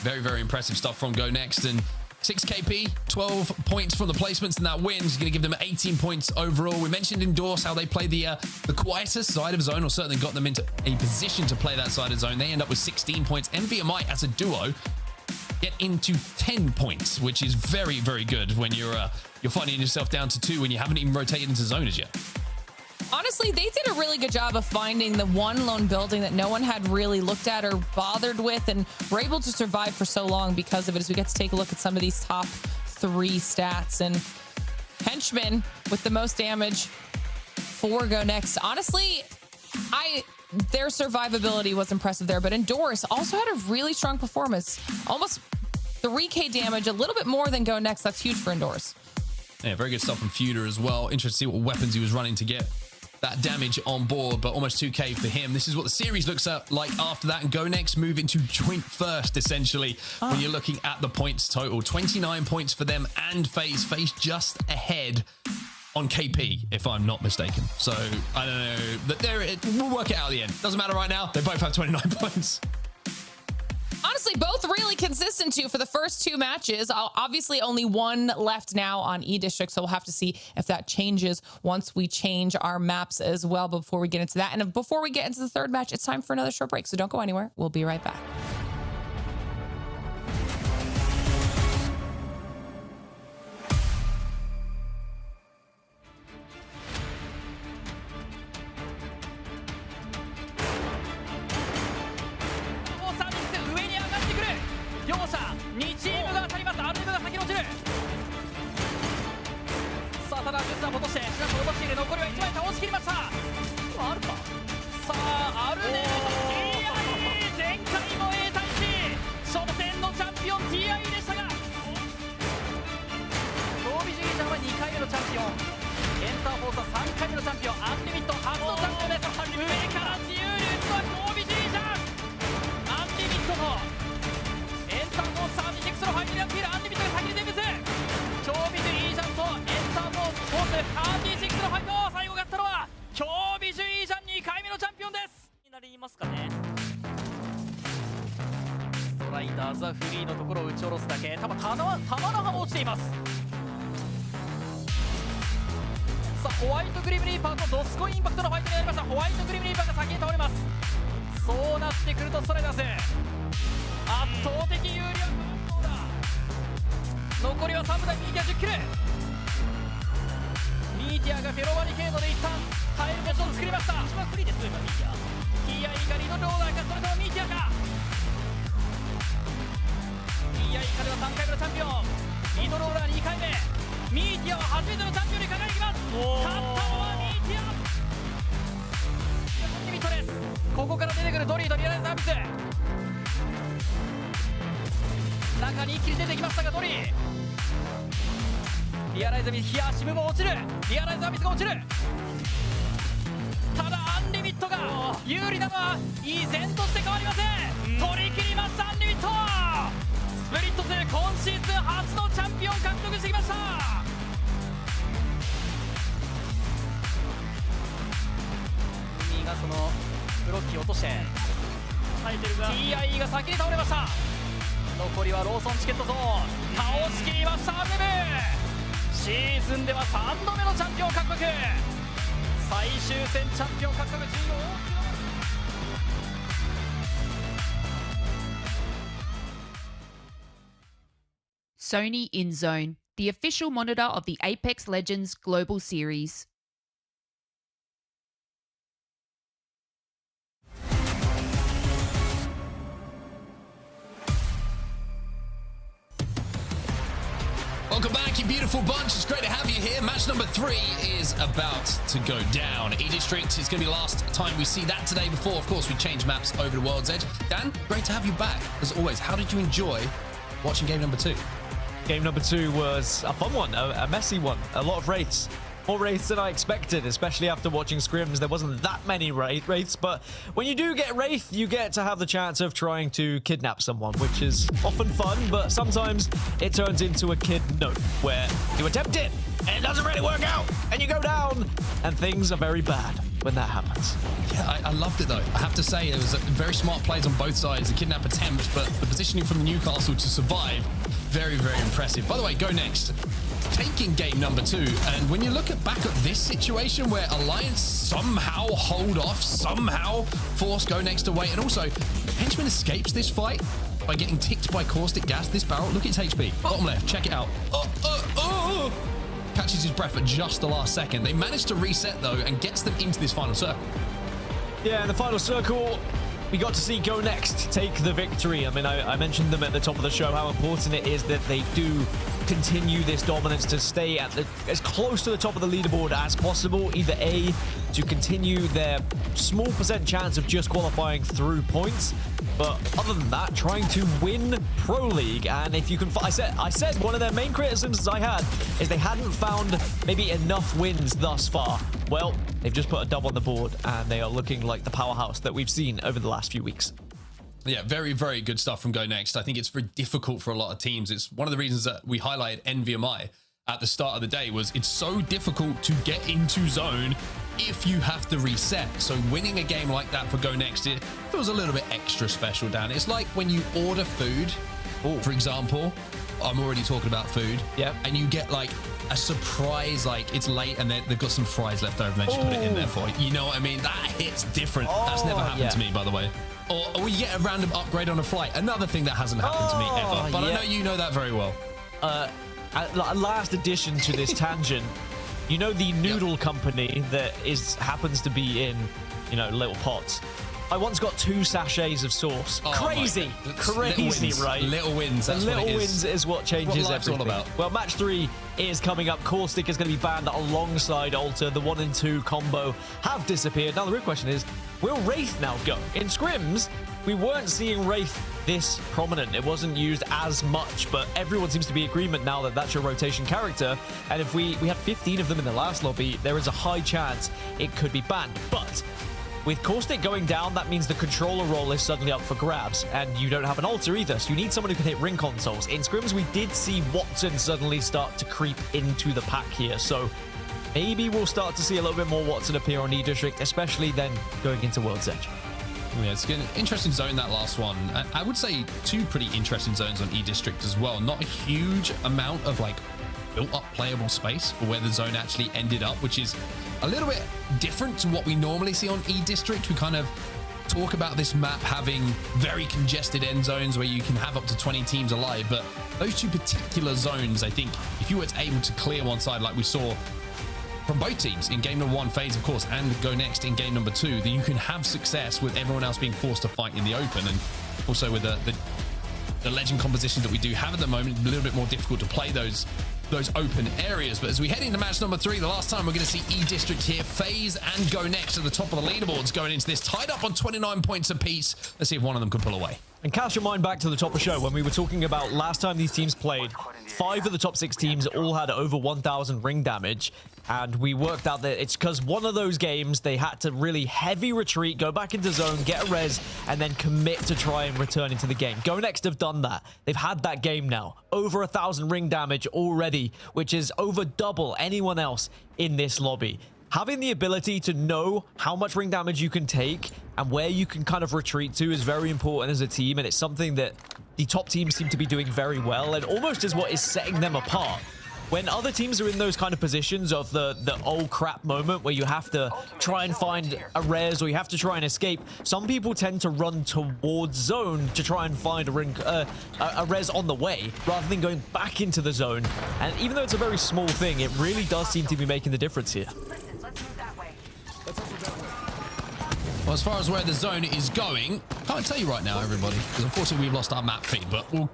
Very, very impressive stuff from GoNext. And 6 KP, 12 points from the placements, and that win is going to give them 18 points overall. We mentioned Endorse, how they play the quietest side of zone, or certainly got them into a position to play that side of zone. They end up with 16 points. NVMI as a duo get into 10 points, which is very, very good when you're finding yourself down to 2 when you haven't even rotated into zone as yet. Honestly, they did a really good job of finding the one lone building that no one had really looked at or bothered with, and were able to survive for so long because of it, as we get to take a look at some of these top 3 stats. And Henchman with the most damage for GoNext. Honestly, their survivability was impressive there, but Endorse also had a really strong performance. Almost 3K damage, a little bit more than GoNext. That's huge for Endorse. Yeah, very good stuff from Feuder as well. Interesting to see what weapons he was running to get that damage on board, but almost 2K for him. This is what the series looks like after that, and GoNext move into joint first, essentially, when you're looking at the points total. 29 points for them and FaZe. FaZe just ahead on KP, if I'm not mistaken. So, I don't know, but we'll work it out at the end. Doesn't matter right now. They both have 29 points. Honestly, both really consistent too for the first 2 matches. Obviously, only 1 left now on E District, so we'll have to see if that changes once we change our maps as well. But before we get into that, and before we get into the 3rd match, it's time for another short break, so don't go anywhere. We'll be right back. TIE が先に倒れました。残りはローソンチケットゾーン。倒しきりましたアルネブ。シーズンでは3度目のチャンピオン獲得。最終戦チャンピオン獲得順位を大きく。Sony InZone, the official monitor of the Apex Legends Global Series. Welcome back, you beautiful bunch. It's great to have you here. Match number 3 is about to go down. E-District is going to be the last time we see that today before, of course, we change maps over to World's Edge. Dan, great to have you back. As always, how did you enjoy watching game number 2? Game number 2 was a fun one, a messy one. A lot of wraiths. More wraiths than I expected, especially after watching scrims. There wasn't that many wraiths, but when you do get wraith, you get to have the chance of trying to kidnap someone, which is often fun, but sometimes it turns into a kid note where you attempt it and it doesn't really work out and you go down and things are very bad when that happens. Yeah, I loved it though. I have to say, it was very smart plays on both sides. The kidnap attempt, but the positioning from the Newcastle to survive, very, very impressive. By the way, GoNext taking game number 2, and when you look back at this situation where Alliance somehow hold off, somehow force GoNext away, and also Henchman escapes this fight by getting ticked by caustic gas. This barrel, look at its HP, bottom left, check it out. Catches his breath at just the last second. They managed to reset though and gets them into this final circle. Yeah, in the final circle, we got to see GoNext take the victory. I mean, I mentioned them at the top of the show, how important it is that they do continue this dominance to stay at as close to the top of the leaderboard as possible. Either A, to continue their small percent chance of just qualifying through points, but other than that, trying to win Pro League. And if you can, I said one of their main criticisms I had is they hadn't found maybe enough wins thus far. Well, they've just put a dub on the board and they are looking like the powerhouse that we've seen over the last few weeks. Yeah, very, very good stuff from GoNext. I think it's very difficult for a lot of teams. It's one of the reasons that we highlighted NVMI at the start of the day was it's so difficult to get into zone if you have to reset. So winning a game like that for GoNext, it feels a little bit extra special, Dan. It's like when you order food, for example, I'm already talking about food, and you get like a surprise, like it's late and they've got some fries left over and they just put it in there for you. You know what I mean? That hits different. That's never happened to me, by the way. Or you get a random upgrade on a flight. Another thing that hasn't happened to me ever. But I know you know that very well. Last addition to this tangent, you know the noodle company that happens to be in, you know, little pots. I once got 2 sachets of sauce. Crazy, right? Little wins. That's little wins is what changes everything. All about. Well, match 3 is coming up. Caustic is going to be banned alongside Alter. The 1 and 2 combo have disappeared. Now the real question is, will Wraith now go? In scrims, we weren't seeing Wraith this prominent. It wasn't used as much, but everyone seems to be in agreement now that that's your rotation character. And if we had 15 of them in the last lobby, there is a high chance it could be banned. But with Caustic going down, that means the controller role is suddenly up for grabs, and you don't have an Alter either, so you need someone who can hit ring consoles. In scrims, we did see Watson suddenly start to creep into the pack here, so maybe we'll start to see a little bit more Watson appear on E-District, especially then going into World's Edge. Yeah, it's an interesting zone, that last one. I would say 2 pretty interesting zones on E-District as well. Not a huge amount of like built up playable space for where the zone actually ended up, which is a little bit different to what we normally see on E-District. We kind of talk about this map having very congested end zones where you can have up to 20 teams alive, but those 2 particular zones, I think if you were able to clear one side like we saw from both teams in game number 1, FaZe of course, and GoNext in game number 2, then you can have success with everyone else being forced to fight in the open. And also with the legend compositions that we do have at the moment, a little bit more difficult to play those open areas. But as we head into match number 3, the last time we're going to see E-District here, FaZe and GoNext at the top of the leaderboards going into this, tied up on 29 points apiece. Let's see if one of them can pull away. And cast your mind back to the top of the show when we were talking about last time these teams played, 5 of the top 6 teams all had over 1,000 ring damage. And we worked out that it's because one of those games, they had to really heavy retreat, go back into zone, get a res, and then commit to try and return into the game. GoNext have done that. They've had that game now. Over 1,000 ring damage already, which is over double anyone else in this lobby. Having the ability to know how much ring damage you can take and where you can kind of retreat to is very important as a team, and it's something that the top teams seem to be doing very well and almost is what is setting them apart. When other teams are in those kind of positions of the oh crap moment where you have to try and find a res or you have to try and escape, some people tend to run towards zone to try and find a res on the way rather than going back into the zone. And even though it's a very small thing, it really does seem to be making the difference here. Well, as far as where the zone is going, can't tell you right now, everybody, because unfortunately we've lost our map feed, but we'll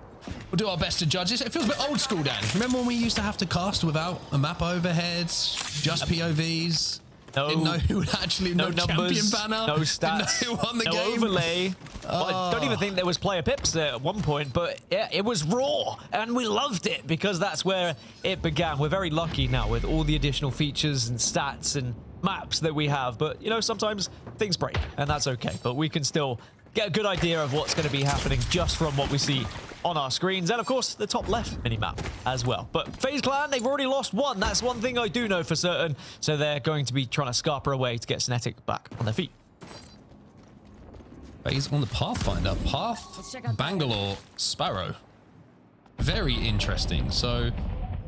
We'll do our best to judge this. It feels a bit old school, Dan. Remember when we used to have to cast without a map overheads, just POVs? Didn't know who would actually no numbers, champion banner, no stats, didn't know who won the no game. overlay. Well, I don't even think there was player pips at one point, but yeah, it was raw, and we loved it because that's where it began. We're very lucky now with all the additional features and stats and maps that we have, but you know, sometimes things break, and that's okay. But we can still get a good idea of what's going to be happening just from what we see on our screens, and of course the top left minimap as well. But FaZe Clan, they've already lost one. That's one thing I do know for certain. So they're going to be trying to scarper away to get Snetic back on their feet. FaZe on the Pathfinder. Path, Bangalore, Sparrow. Very interesting. So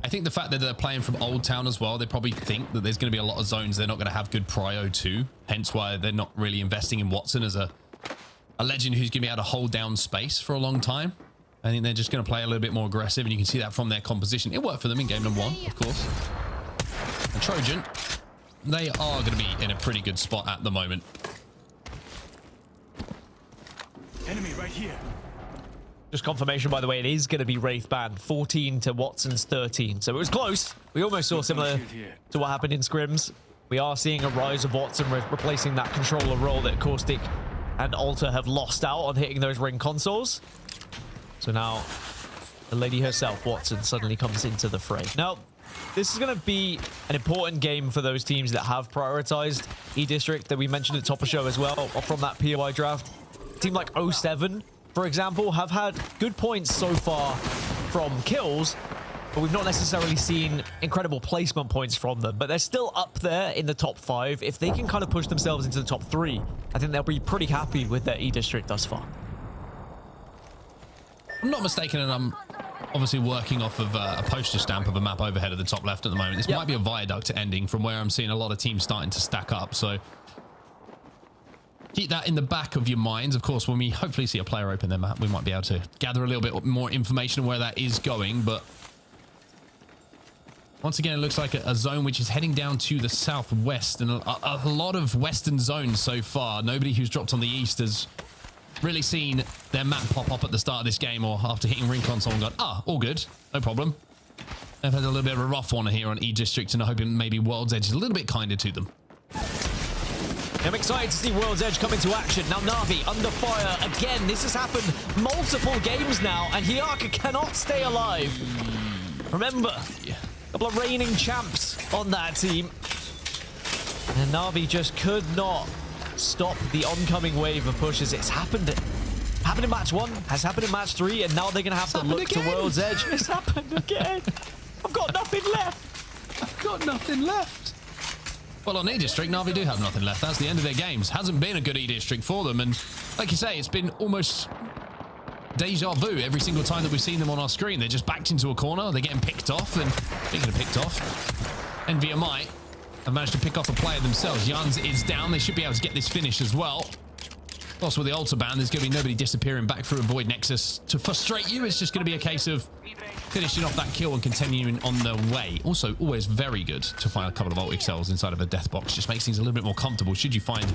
I think the fact that they're playing from Old Town as well, they probably think that there's going to be a lot of zones they're not going to have good prio to. Hence why they're not really investing in Watson as a legend who's going to be able to hold down space for a long time. I think they're just going to play a little bit more aggressive, and you can see that from their composition. It worked for them in game number 1, of course. And Trojan, they are going to be in a pretty good spot at the moment. Enemy right here. Just confirmation, by the way, it is going to be Wraith banned, 14 to Watson's 13. So it was close. We almost saw similar to what happened in scrims. We are seeing a rise of Watson replacing that controller role that Caustic and Alter have lost out on hitting those ring consoles. So now the lady herself, Watson, suddenly comes into the fray. Now, this is going to be an important game for those teams that have prioritized E-District that we mentioned at top of show as well, or from that POI draft. A team like 07, for example, have had good points so far from kills, but we've not necessarily seen incredible placement points from them. But they're still up there in the top 5. If they can kind of push themselves into the top 3, I think they'll be pretty happy with their E-District thus far. I'm not mistaken, and I'm obviously working off of a poster stamp of a map overhead at the top left at the moment. This might be a viaduct ending from where I'm seeing a lot of teams starting to stack up. So keep that in the back of your minds. Of course, when we hopefully see a player open their map, we might be able to gather a little bit more information on where that is going. But once again, it looks like a zone which is heading down to the southwest, and a lot of western zones so far. Nobody who's dropped on the east has really seen their map pop up at the start of this game, or after hitting ring console and gone, all good, no problem. They've had a little bit of a rough one here on E-District, and I'm hoping maybe World's Edge is a little bit kinder to them. I'm excited to see World's Edge come into action. Now Na'Vi under fire again. This has happened multiple games now, and Hyaka cannot stay alive. Remember, a couple of reigning champs on that team. And Na'Vi just could not stop the oncoming wave of pushes. It's happened in match 1, has happened in match 3, and now they're going to have to look to World's Edge. It's happened again. I've got nothing left. I've got nothing left. Well, on E-District, Na'Vi do have nothing left. That's the end of their games. Hasn't been a good E-District for them, and like you say, it's been almost deja vu every single time that we've seen them on our screen. They're just backed into a corner. They're getting picked off, and speaking of picked off, NVMI have managed to pick off a player themselves. Jans is down. They should be able to get this finish as well. Also, with the Alter ban, there's going to be nobody disappearing back through a Void Nexus to frustrate you. It's just going to be a case of finishing off that kill and continuing on the way. Also, always very good to find a couple of Ult XLs inside of a death box. Just makes things a little bit more comfortable should you find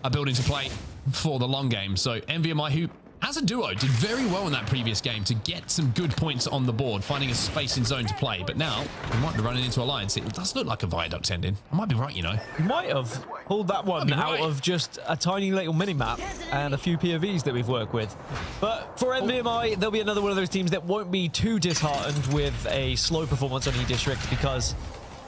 a building to play for the long game. So NVMI, who as a duo did very well in that previous game to get some good points on the board, finding a space in zone to play. But now we might be running into Alliance. It does look like a viaduct ending. I might be right, you know. You might have pulled that one out of just a tiny little mini-map and a few POVs that we've worked with. But for NVMI, there'll be another one of those teams that won't be too disheartened with a slow performance on E-District because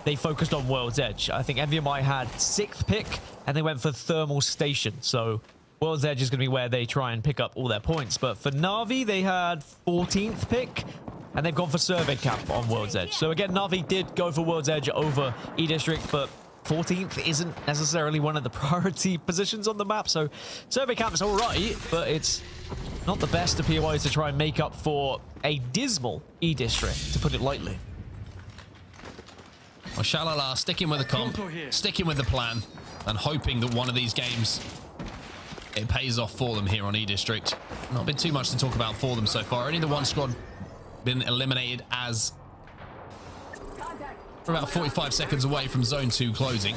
they focused on World's Edge. I think NVMI had 6th pick and they went for Thermal Station. So World's Edge is going to be where they try and pick up all their points. But for Na'Vi, they had 14th pick, and they've gone for Survey Camp on World's Edge. So again, Na'Vi did go for World's Edge over E-District, but 14th isn't necessarily one of the priority positions on the map. So Survey Camp is all right, but it's not the best of POIs to try and make up for a dismal E-District, to put it lightly. Well, SHALALA sticking with the comp, sticking with the plan, and hoping that one of these games it pays off for them here on E-District. Not been too much to talk about for them so far. Only the one squad been eliminated as we're about 45 seconds away from Zone 2 closing.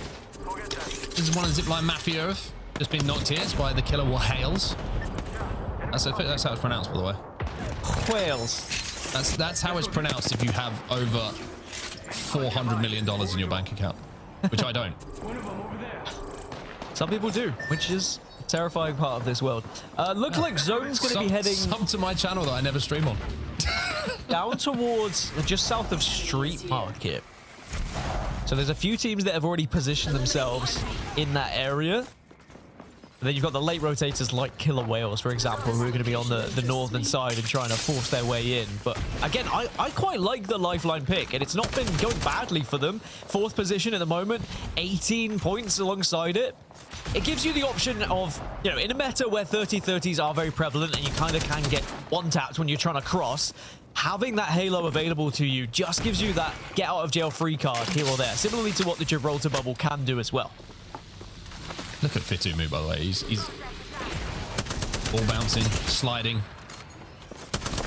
This is one of the ZiPLina Mafia just been knocked here by the killer Hales. That's how it's pronounced, by the way. Whales. That's how it's pronounced if you have over $400 million in your bank account, which I don't. Some people do, which is a terrifying part of this world. Looks like Zone's going to be heading... Some to my channel that I never stream on. down towards just south of Street Market. So there's a few teams that have already positioned themselves in that area. And then you've got the late rotators like Killer Whales, for example, who are going to be on the northern side and trying to force their way in. But again, I quite like the Lifeline pick, and it's not been going badly for them. 4th position at the moment, 18 points alongside it. It gives you the option of, you know, in a meta where 30-30s are very prevalent and you kind of can get one-tapped when you're trying to cross, having that Halo available to you just gives you that get-out-of-jail-free card here or there, similarly to what the Gibraltar bubble can do as well. Look at Fitumu, by the way. He's ball bouncing, sliding.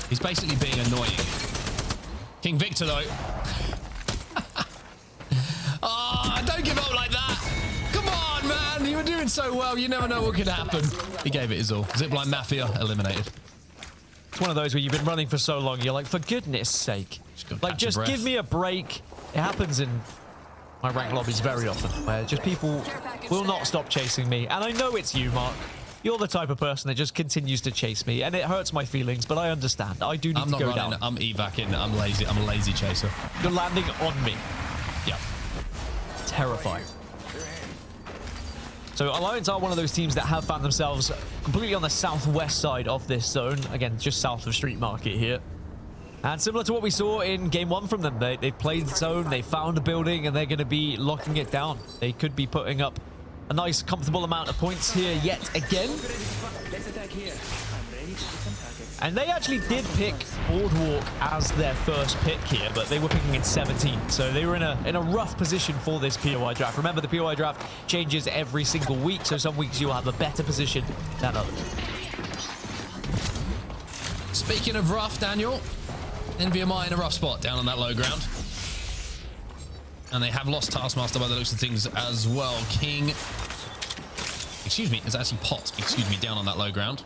He's basically being annoying. King Victor, though. Oh, don't give up like that. Come on, man. You were doing so well. You never know what could happen. He gave it his all. ZiPLina Mafia eliminated. It's one of those where you've been running for so long, you're like, for goodness sake. Like, just give me a break. It happens in my ranked lobbies very often, where just people will not stop chasing me. And I know it's you, Mark. You're the type of person that just continues to chase me, and it hurts my feelings, but I understand. I do need to go down. I'm evacing. I'm lazy. I'm a lazy chaser. You're landing on me. Yeah. Terrifying. So Alliance are one of those teams that have found themselves completely on the southwest side of this zone. Again, just south of Street Market here. And similar to what we saw in game 1 from them, they've played zone, they found a building, and they're going to be locking it down. They could be putting up a nice, comfortable amount of points here yet again. And they actually did pick Boardwalk as their first pick here, but they were picking in 17th. So they were in a rough position for this POI draft. Remember, the POI draft changes every single week, so some weeks you'll have a better position than others. Speaking of rough, Daniel, NVMI in a rough spot down on that low ground. And they have lost Taskmaster by the looks of things as well. King, excuse me, is actually Pot, excuse me, down on that low ground.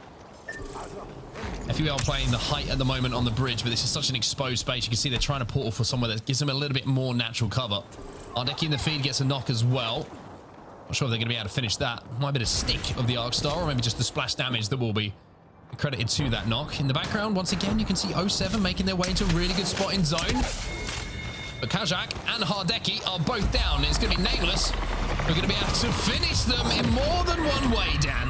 FUL playing the height at the moment on the bridge, but this is such an exposed space. You can see they're trying to portal for somewhere that gives them a little bit more natural cover. Ardeki in the feed gets a knock as well. Not sure if they're going to be able to finish that. Might be a stick of the ALGS Star, or maybe just the splash damage that will be credited to that knock. In the background, once again, you can see 07 making their way into a really good spot in zone. But Kajak and Hardeki are both down. It's going to be Nameless. We're going to be able to finish them in more than one way, Dan.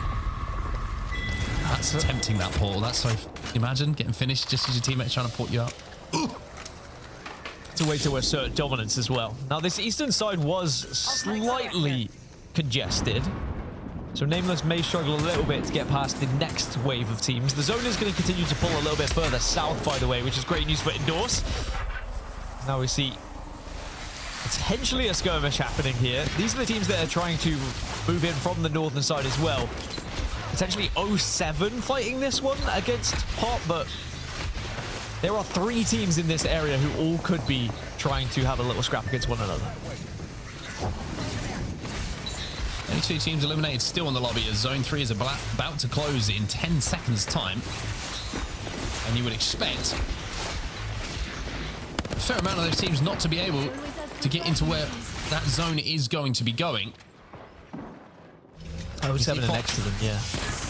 That's tempting, that portal. That's so... Imagine getting finished just as your teammate's trying to port you up. It's a way to assert dominance as well. Now, this eastern side was slightly congested, so Nameless may struggle a little bit to get past the next wave of teams. The zone is going to continue to pull a little bit further south, by the way, which is great news for Endorse. Now we see potentially a skirmish happening here. These are the teams that are trying to move in from the northern side as well. Potentially 07 fighting this one against Pop, but there are 3 teams in this area who all could be trying to have a little scrap against one another. Only 2 teams eliminated still in the lobby as Zone 3 is about to close in 10 seconds time. And you would expect a fair amount of those teams not to be able to get into where that zone is going to be going. 07 are next to them, yeah.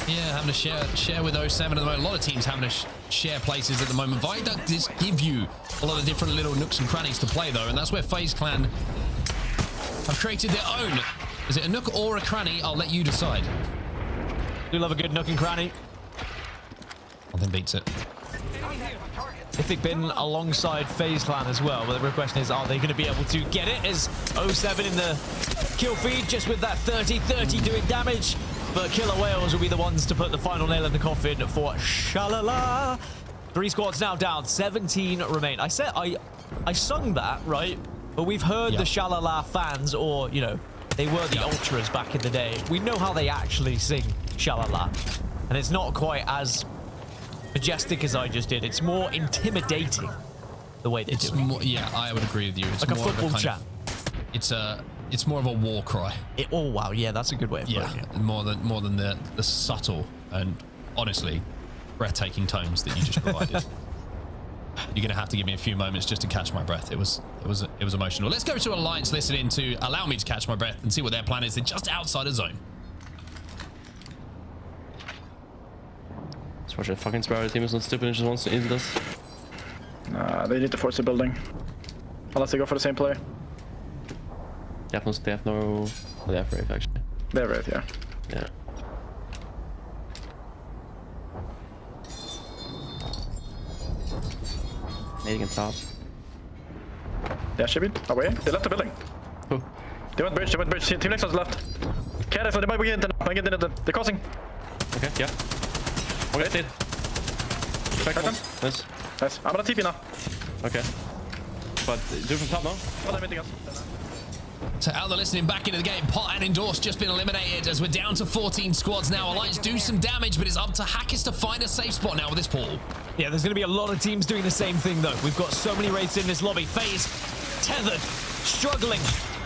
Yeah, having to share with 07 at the moment. A lot of teams having to share places at the moment. Viaduct does give you a lot of different little nooks and crannies to play, though, and that's where FaZe Clan have created their own. Is it a nook or a cranny? I'll let you decide. Do love a good nook and cranny. Nothing beats it. If been alongside FaZe Clan as well, but the real question is, are they going to be able to get it? As 07 in the kill feed, just with that 30-30 doing damage. But Killer Whales will be the ones to put the final nail in the coffin for SHALALA. 3 squads now down, 17 remain. I said I sung that, right? But we've heard the SHALALA fans, or, you know, they were the ultras back in the day. We know how they actually sing SHALALA. And it's not quite as majestic as I just did. It's more intimidating the way they do it. More, yeah, I would agree with you. It's like more a football chant. It's more of a war cry. Oh wow, yeah, that's a good way of putting it. More than the subtle, and honestly, breathtaking tones that you just provided. You're gonna have to give me a few moments just to catch my breath. It was emotional. Let's go to Alliance listening to allow me to catch my breath and see what their plan is. They're just outside of zone. Just watch a fucking Sparrow team is not stupid and just wants to end this. Nah, they need to force the building. Unless they go for the same play. They have no... Oh, they have Wraith, actually. They have Wraith, yeah. Yeah. Nading on top. Yeah, should be away. They left the building. Who? They went bridge, Team Nexus left. Careful, they might be getting they're crossing. Okay, yeah. Okay, stayed. Back one. Nice. Nice. I'm gonna TP now. Okay. But do from top now? Oh, they're meeting us. So out there listening back into the game, Pot and Endorse just been eliminated as we're down to 14 squads now. Alliance do some damage, but it's up to Hackers to find a safe spot now with this portal. Yeah, there's going to be a lot of teams doing the same thing, though. We've got so many raids in this lobby. FaZe, tethered, struggling,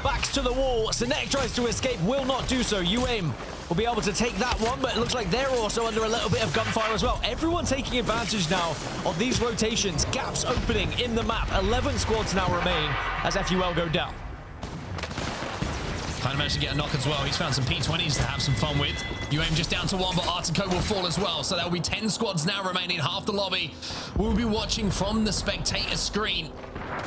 backs to the wall. Sinek tries to escape, will not do so. UAIM will be able to take that one, but it looks like they're also under a little bit of gunfire as well. Everyone taking advantage now of these rotations. Gaps opening in the map. 11 squads now remain as FUL go down. Kind of managed to get a knock as well. He's found some P20s to have some fun with. UAIM just down to 1, but Artico will fall as well. So there'll be 10 squads now remaining, half the lobby. We'll be watching from the spectator screen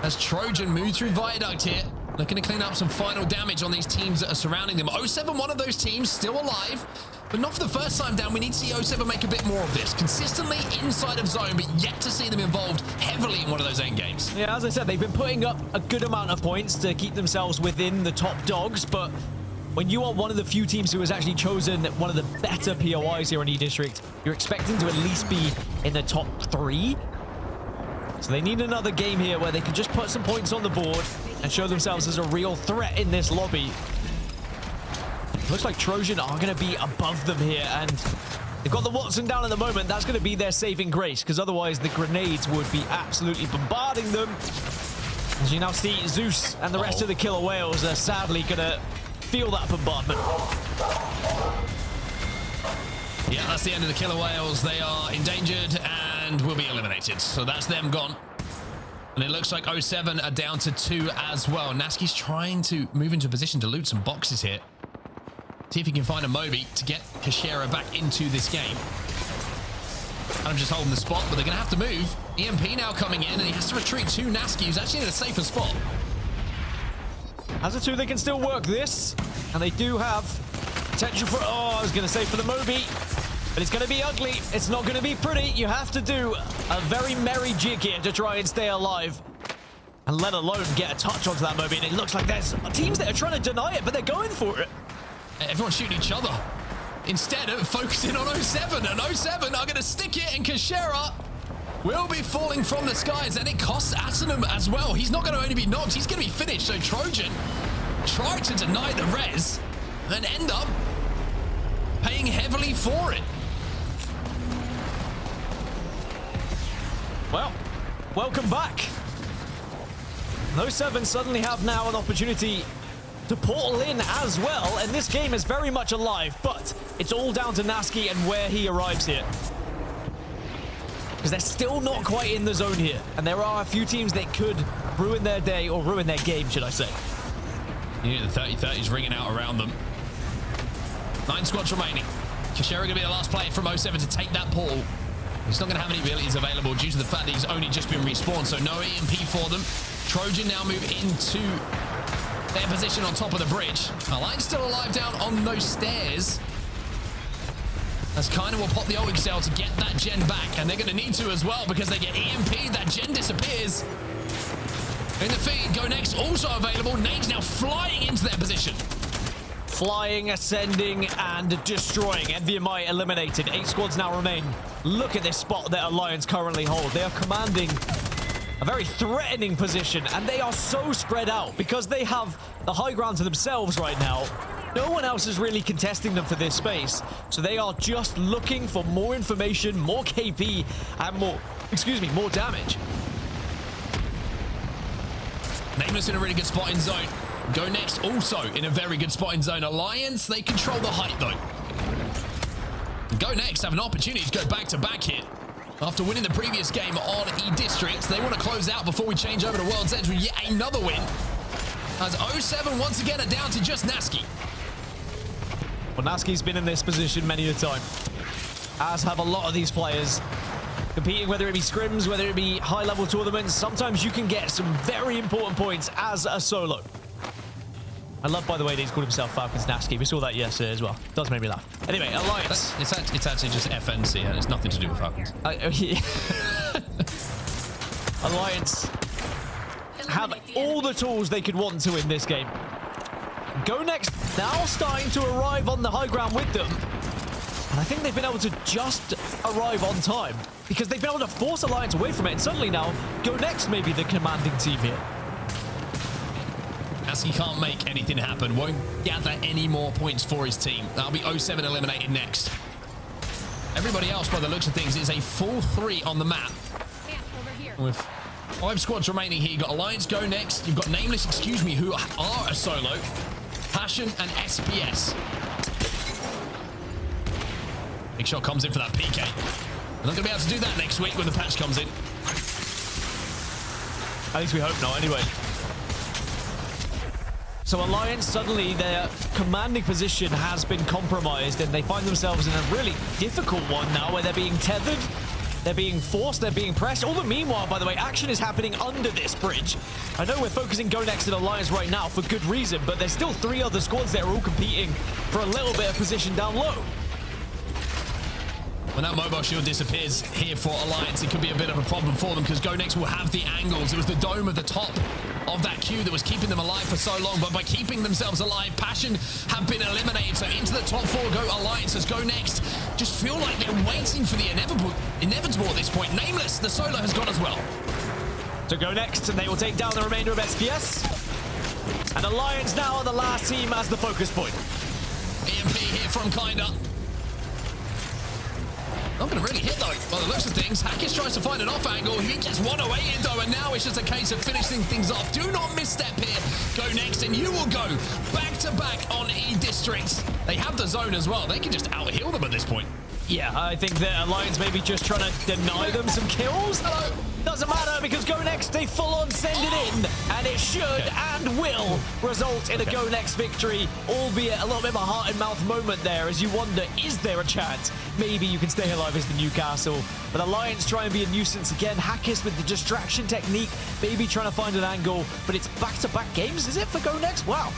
as Trojan move through Viaduct here, looking to clean up some final damage on these teams that are surrounding them. 07, one of those teams, still alive, but not for the first time down. We need to see 07 make a bit more of this. Consistently inside of zone, but yet to see them involved heavily in one of those end games. Yeah, as I said, they've been putting up a good amount of points to keep themselves within the top dogs, but when you are one of the few teams who has actually chosen one of the better POIs here in E-District, you're expecting to at least be in the top 3. So they need another game here where they can just put some points on the board and show themselves as a real threat in this lobby. Looks like Trojan are going to be above them here, and they've got the Watson down at the moment. That's going to be their saving grace, because otherwise the grenades would be absolutely bombarding them. As you now see, Zeus and the rest of the killer whales are sadly going to feel that bombardment. Yeah, that's the end of the killer whales. They are endangered and will be eliminated. So that's them gone. And it looks like 07 are down to 2 as well. Naski's trying to move into a position to loot some boxes here. See if he can find a Moby to get Kashera back into this game. I'm just holding the spot, but they're going to have to move. EMP now coming in, and he has to retreat to Naski, who's actually in a safer spot. As a 2, they can still work this, and they do have potential for, I was going to say for the Moby, but it's going to be ugly. It's not going to be pretty. You have to do a very merry jig here to try and stay alive, and let alone get a touch onto that Moby. And it looks like there's teams that are trying to deny it, but they're going for it. Everyone's shooting each other instead of focusing on 07, and 07 are going to stick it, and Kashera will be falling from the skies, and it costs Asinum as well. He's not going to only be knocked, he's going to be finished. So Trojan tried to deny the res and end up paying heavily for it. Well, welcome back. Those 7 suddenly have now an opportunity to portal in as well, and this game is very much alive, but it's all down to Naski and where he arrives here. Because they're still not quite in the zone here, and there are a few teams that could ruin their day, or ruin their game, should I say. Yeah, the 30-30's ringing out around them. 9 squads remaining. Kashera going to be the last player from 07 to take that portal. He's not going to have any abilities available due to the fact that he's only just been respawned, so no EMP for them. Trojan now move into their position on top of the bridge. Alliance still alive down on those stairs. As Kaina will pop the ult cell to get that gen back, and they're going to need to as well because they get EMP. That gen disappears. In the feed, GoNext also available. Nade's now flying into their position. Flying, ascending, and destroying. NVMI eliminated. 8 squads now remain. Look at this spot that Alliance currently hold. They are commanding a very threatening position, and they are so spread out because they have the high ground to themselves right now. No one else is really contesting them for this space, so they are just looking for more information, more KP, and more damage. Nameless in a really good spot in zone. GoNext also in a very good spot in zone. Alliance, they control the height though. GoNext have an opportunity to go back-to-back here. After winning the previous game on E-District, they want to close out before we change over to World's Edge with yet another win. As 0-7 once again are down to just Nasky. Well, Nasky's been in this position many a time, as have a lot of these players. Competing, whether it be scrims, whether it be high-level tournaments, sometimes you can get some very important points as a solo. I love, by the way, that he's called himself Falcons Nasky. We saw that yesterday as well. Does make me laugh. Anyway, Alliance. It's actually just FNC, and it's nothing to do with Falcons. Alliance have all the tools they could want to in this game. GoNext now starting to arrive on the high ground with them. And I think they've been able to just arrive on time because they've been able to force Alliance away from it. And suddenly now, GoNext may be the commanding team here. Nasky can't make anything happen. Won't gather any more points for his team. That'll be 0-7 eliminated next. Everybody else, by the looks of things, is a full 3 on the map. With 5 squads remaining here. You've got Alliance GoNext. You've got Nameless, excuse me, who are a solo. Passion and SPS. Big shot comes in for that PK. They're not going to be able to do that next week when the patch comes in. At least we hope not, anyway. So Alliance, suddenly their commanding position has been compromised and they find themselves in a really difficult one now where they're being tethered, they're being forced, they're being pressed. All the meanwhile, by the way, action is happening under this bridge. I know we're focusing GoNext and Alliance right now for good reason, but there's still 3 other squads that are all competing for a little bit of position down low. When that mobile shield disappears here for Alliance, it could be a bit of a problem for them because GoNext will have the angles. It was the dome at the top of that queue that was keeping them alive for so long, but by keeping themselves alive, Passion have been eliminated. So into the top 4 go Alliance as GoNext just feel like they're waiting for the inevitable at this point. Nameless, the solo has gone as well. So GoNext, and they will take down the remainder of SPS. And Alliance now are the last team as the focus point. EMP here from Kinda. Not going to really hit, though, by the looks of things. Hackis tries to find an off angle. He gets one away in, though, and now it's just a case of finishing things off. Do not misstep here. GoNext, and you will go back-to-back on E-Districts. They have the zone as well. They can just out-heal them at this point. Yeah, I think the Alliance may be just trying to deny them some kills. Hello. Doesn't matter because GoNext, they full-on send it in, and it should and will result in a GoNext victory, albeit a little bit of a heart-and-mouth moment there as you wonder, is there a chance maybe you can stay alive as the Newcastle? But Alliance try and be a nuisance again. Hackis with the distraction technique, maybe trying to find an angle, but it's back-to-back games, is it, for GoNext? Wow.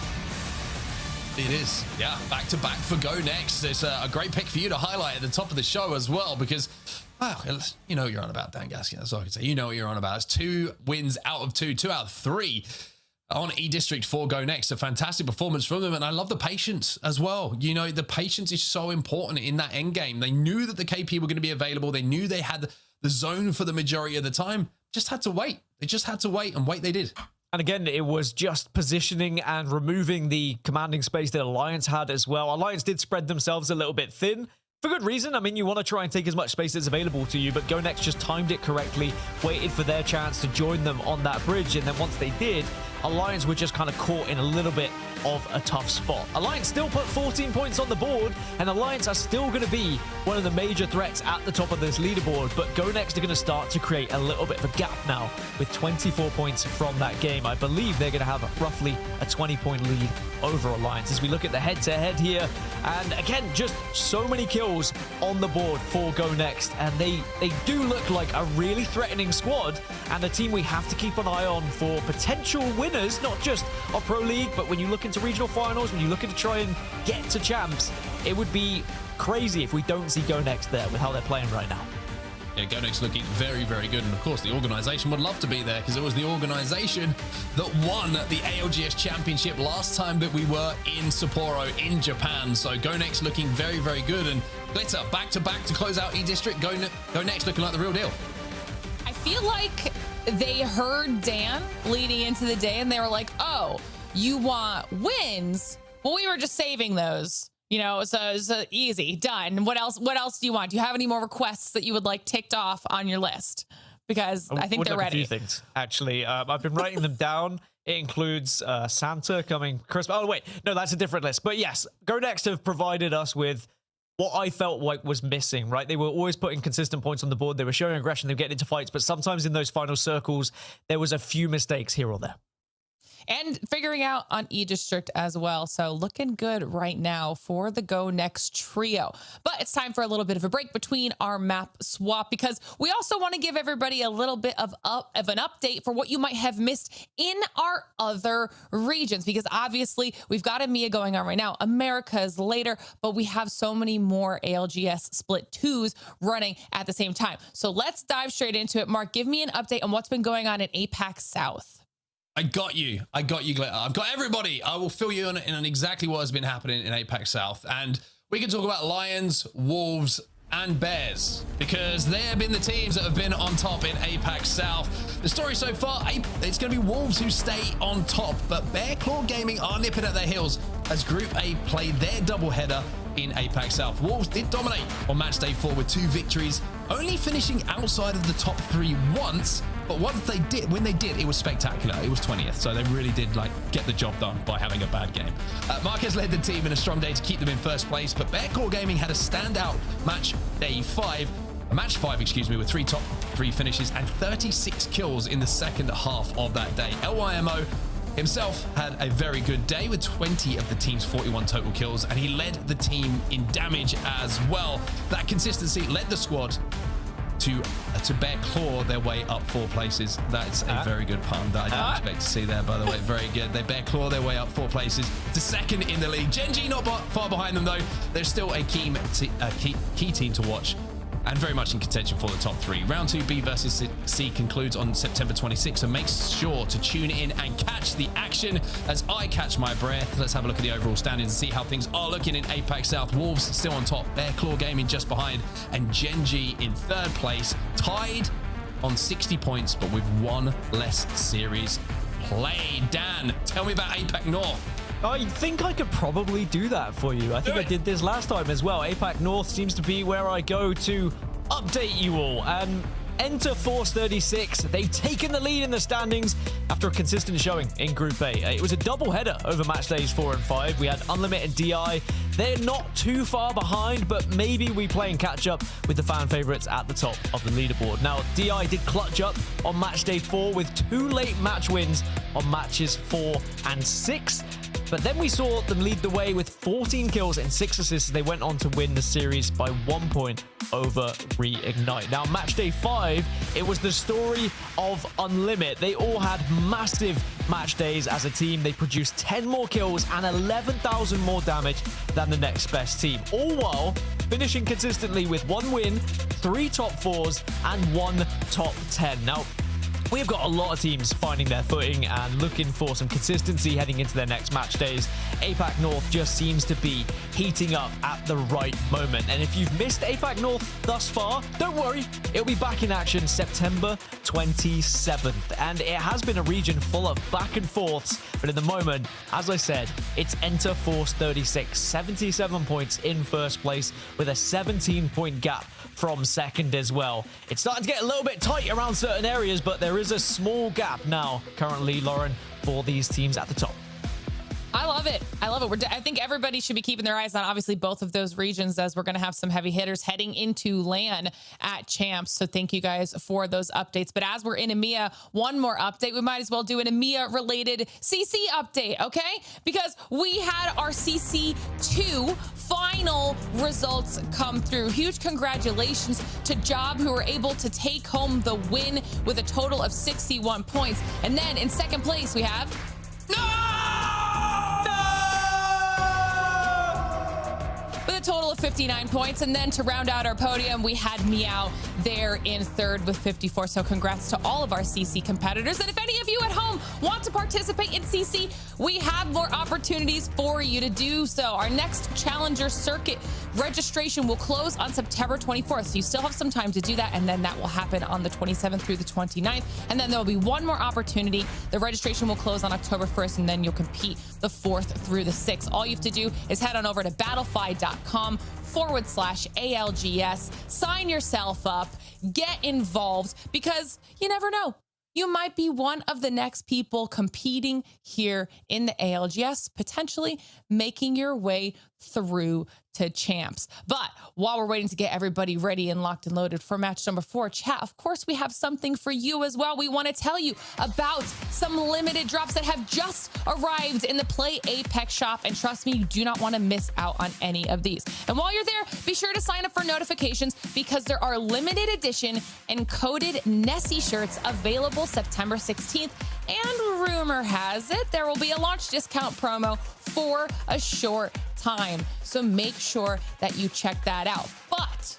It is, yeah, back-to-back for GoNext. It's a great pick for you to highlight at the top of the show as well because, wow, you know what you're on about, Dan Gaskin. That's all I can say. You know what you're on about. It's 2 wins out of 2 out of 3 on E-District for GoNext. A fantastic performance from them, and I love the patience as well. You know, the patience is so important in that end game. They knew that the KP were going to be available. They knew they had the zone for the majority of the time. Just had to wait. They just had to wait, and wait they did. And again, it was just positioning and removing the commanding space that Alliance had as well. Alliance did spread themselves a little bit thin. For good reason. I mean, you want to try and take as much space as available to you, but GoNext just timed it correctly, waited for their chance to join them on that bridge, and then once they did, Alliance were just kind of caught in a little bit of a tough spot. Alliance still put 14 points on the board, and Alliance are still going to be one of the major threats at the top of this leaderboard, but GoNext are going to start to create a little bit of a gap now with 24 points from that game. I believe they're going to have roughly a 20-point lead over Alliance as we look at the head-to-head here, and again, just so many kills on the board for GoNext, and they do look like a really threatening squad and a team we have to keep an eye on for potential winners, not just our Pro League, but when you look into regional finals, when you're looking to try and get to champs, it would be crazy if we don't see GoNext there with how they're playing right now. Yeah, GoNext looking very, very good. And of course, the organization would love to be there because it was the organization that won the ALGS Championship last time that we were in Sapporo in Japan. So GoNext looking very, very good. And Glitter back-to-back to close out E-District. GoNext looking like the real deal. I feel like they heard Dan leading into the day and they were like, oh, you want wins? Well, we were just saving those. You know, so easy, done. What else do you want? Do you have any more requests that you would like ticked off on your list? Because I think they're ready. A few things, actually. I've been writing them down. It includes Santa coming Christmas. Oh, wait. No, that's a different list. But yes, GoNext have provided us with what I felt like was missing, right? They were always putting consistent points on the board. They were showing aggression. They were getting into fights, but sometimes in those final circles, there was a few mistakes here or there. And figuring out on E-District as well. So looking good right now for the GoNext trio. But it's time for a little bit of a break between our map swap, because we also want to give everybody a little bit of an update for what you might have missed in our other regions, because obviously we've got EMEA going on right now. America is later, but we have so many more ALGS Split 2s running at the same time. So let's dive straight into it. Mark, give me an update on what's been going on in APAC South. I got you, Glitter. I've got everybody. I will fill you in on exactly what has been happening in APAC South. And we can talk about Lions, Wolves, and Bears, because they have been the teams that have been on top in APAC South. The story so far, it's going to be Wolves who stay on top, but Bear Claw Gaming are nipping at their heels as Group A play their doubleheader in APAC South. Wolves did dominate on match day 4 with 2 victories, only finishing outside of the top 3 once. But when they did, it was spectacular. It was 20th, so they really did get the job done by having a bad game. Marquez led the team in a strong day to keep them in first place, but Bear Claw Gaming had a standout match 5, with 3 top 3 finishes and 36 kills in the second half of that day. LYMO himself had a very good day with 20 of the team's 41 total kills, and he led the team in damage as well. That consistency led the squad to Bear Claw their way up 4 places. That's a very good pun that I didn't expect to see there, by the way. Very good. They Bear Claw their way up 4 places to second in the league. Gen.G not far behind them, though. They're still a key team to watch, and very much in contention for the top 3. Round 2 B versus C concludes on September 26th, so make sure to tune in and catch the action as I catch my breath. Let's have a look at the overall standings and see how things are looking in APAC South. Wolves still on top, Bear Claw Gaming just behind, and Gen.G in 3rd place, tied on 60 points, but with 1 less series played. Dan, tell me about APAC North. I think I could probably do that for you. I think I did this last time as well. APAC North seems to be where I go to update you all. Enter Force 36. They've taken the lead in the standings after a consistent showing in Group A. It was a double header over match days 4 and 5. We had Unlimited DI. They're not too far behind, but maybe we play and catch up with the fan favorites at the top of the leaderboard. Now, DI did clutch up on match day 4 with 2 late match wins on matches 4 and 6. But then we saw them lead the way with 14 kills and 6 assists. They went on to win the series by 1 point over Reignite. Now, match day 5, it was the story of Unlimit. They all had massive match days as a team. They produced 10 more kills and 11,000 more damage than the next best team, all while finishing consistently with 1 win, 3 top 4s, and 1 top 10. Now, we've got a lot of teams finding their footing and looking for some consistency heading into their next match days. APAC North just seems to be heating up at the right moment. And if you've missed APAC North thus far, don't worry, it'll be back in action September 27th. And it has been a region full of back and forths, but in the moment, as I said, it's Enter Force 36, 77 points in first place with a 17-point gap from second as well. It's starting to get a little bit tight around certain areas, but there is a small gap now currently, Lauren, for these teams at the top. I love it. I love it. I think everybody should be keeping their eyes on obviously both of those regions, as we're going to have some heavy hitters heading into LAN at Champs. So thank you guys for those updates. But as we're in EMEA, one more update. We might as well do an EMEA related CC update, okay? Because we had our CC2 final results come through. Huge congratulations to Job, who were able to take home the win with a total of 61 points. And then in second place, we have with a total of 59 points. And then to round out our podium, we had Meow there in third with 54. So congrats to all of our CC competitors. And if any of you at home want to participate in CC, we have more opportunities for you to do so. Our next Challenger Circuit registration will close on September 24th. So you still have some time to do that. And then that will happen on the 27th through the 29th. And then there will be one more opportunity. The registration will close on October 1st, and then you'll compete the 4th through the 6th. All you have to do is head on over to battlefy.com/ALGS, sign yourself up, get involved, because you never know. You might be one of the next people competing here in the ALGS, potentially making your way through to champs. But while we're waiting to get everybody ready and locked and loaded for match number 4, chat, of course, we have something for you as well. We want to tell you about some limited drops that have just arrived in the Play Apex shop. And trust me, you do not want to miss out on any of these. And while you're there, be sure to sign up for notifications because there are limited edition encoded Nessie shirts available September 16th. And rumor has it, there will be a launch discount promo for a short time. So make sure that you check that out. But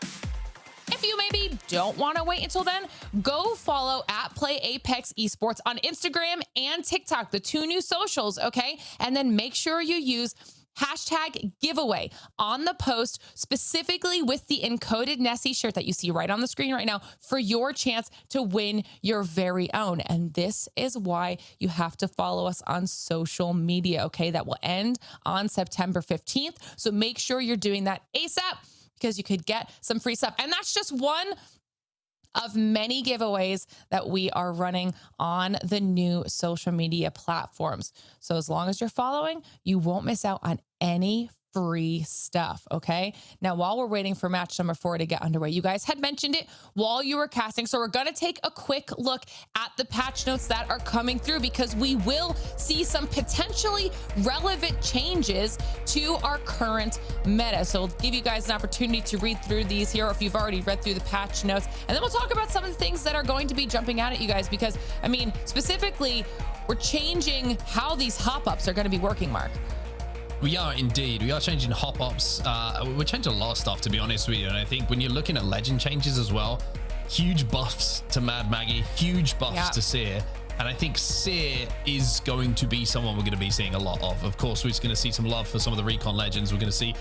if you maybe don't want to wait until then, go follow at Play Apex Esports on Instagram and TikTok, the 2 new socials, okay? And then make sure you use hashtag giveaway on the post, specifically with the encoded Nessie shirt that you see right on the screen right now for your chance to win your very own. And this is why you have to follow us on social media, okay? That will end on September 15th. So make sure you're doing that ASAP because you could get some free stuff. And that's just one of many giveaways that we are running on the new social media platforms. So as long as you're following, you won't miss out on any free stuff, okay? Now, while we're waiting for match number 4 to get underway, you guys had mentioned it while you were casting, so we're gonna take a quick look at the patch notes that are coming through because we will see some potentially relevant changes to our current meta. So we'll give you guys an opportunity to read through these here, or if you've already read through the patch notes, and then we'll talk about some of the things that are going to be jumping out at you guys because, I mean, specifically, we're changing how these hop-ups are gonna be working, Mark. We are indeed. We are changing hop-ups. We're changing a lot of stuff, to be honest with you. And I think when you're looking at legend changes as well, huge buffs to Mad Maggie, huge buffs to Seer. And I think Seer is going to be someone we're going to be seeing a lot of. Of course, we're just going to see some love for some of the Recon legends. We're going to see,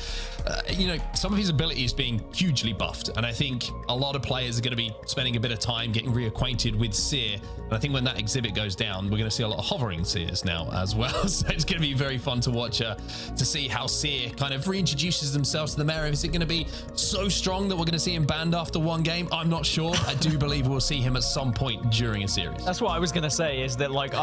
you know, some of his abilities being hugely buffed. And I think a lot of players are going to be spending a bit of time getting reacquainted with Seer. And I think when that exhibit goes down, we're going to see a lot of hovering Seers now as well. So it's going to be very fun to watch, to see how Seer kind of reintroduces themselves to the meta. Is it going to be so strong that we're going to see him banned after one game? I'm not sure. I do believe we'll see him at some point during a series. That's what I was going to say. Is that like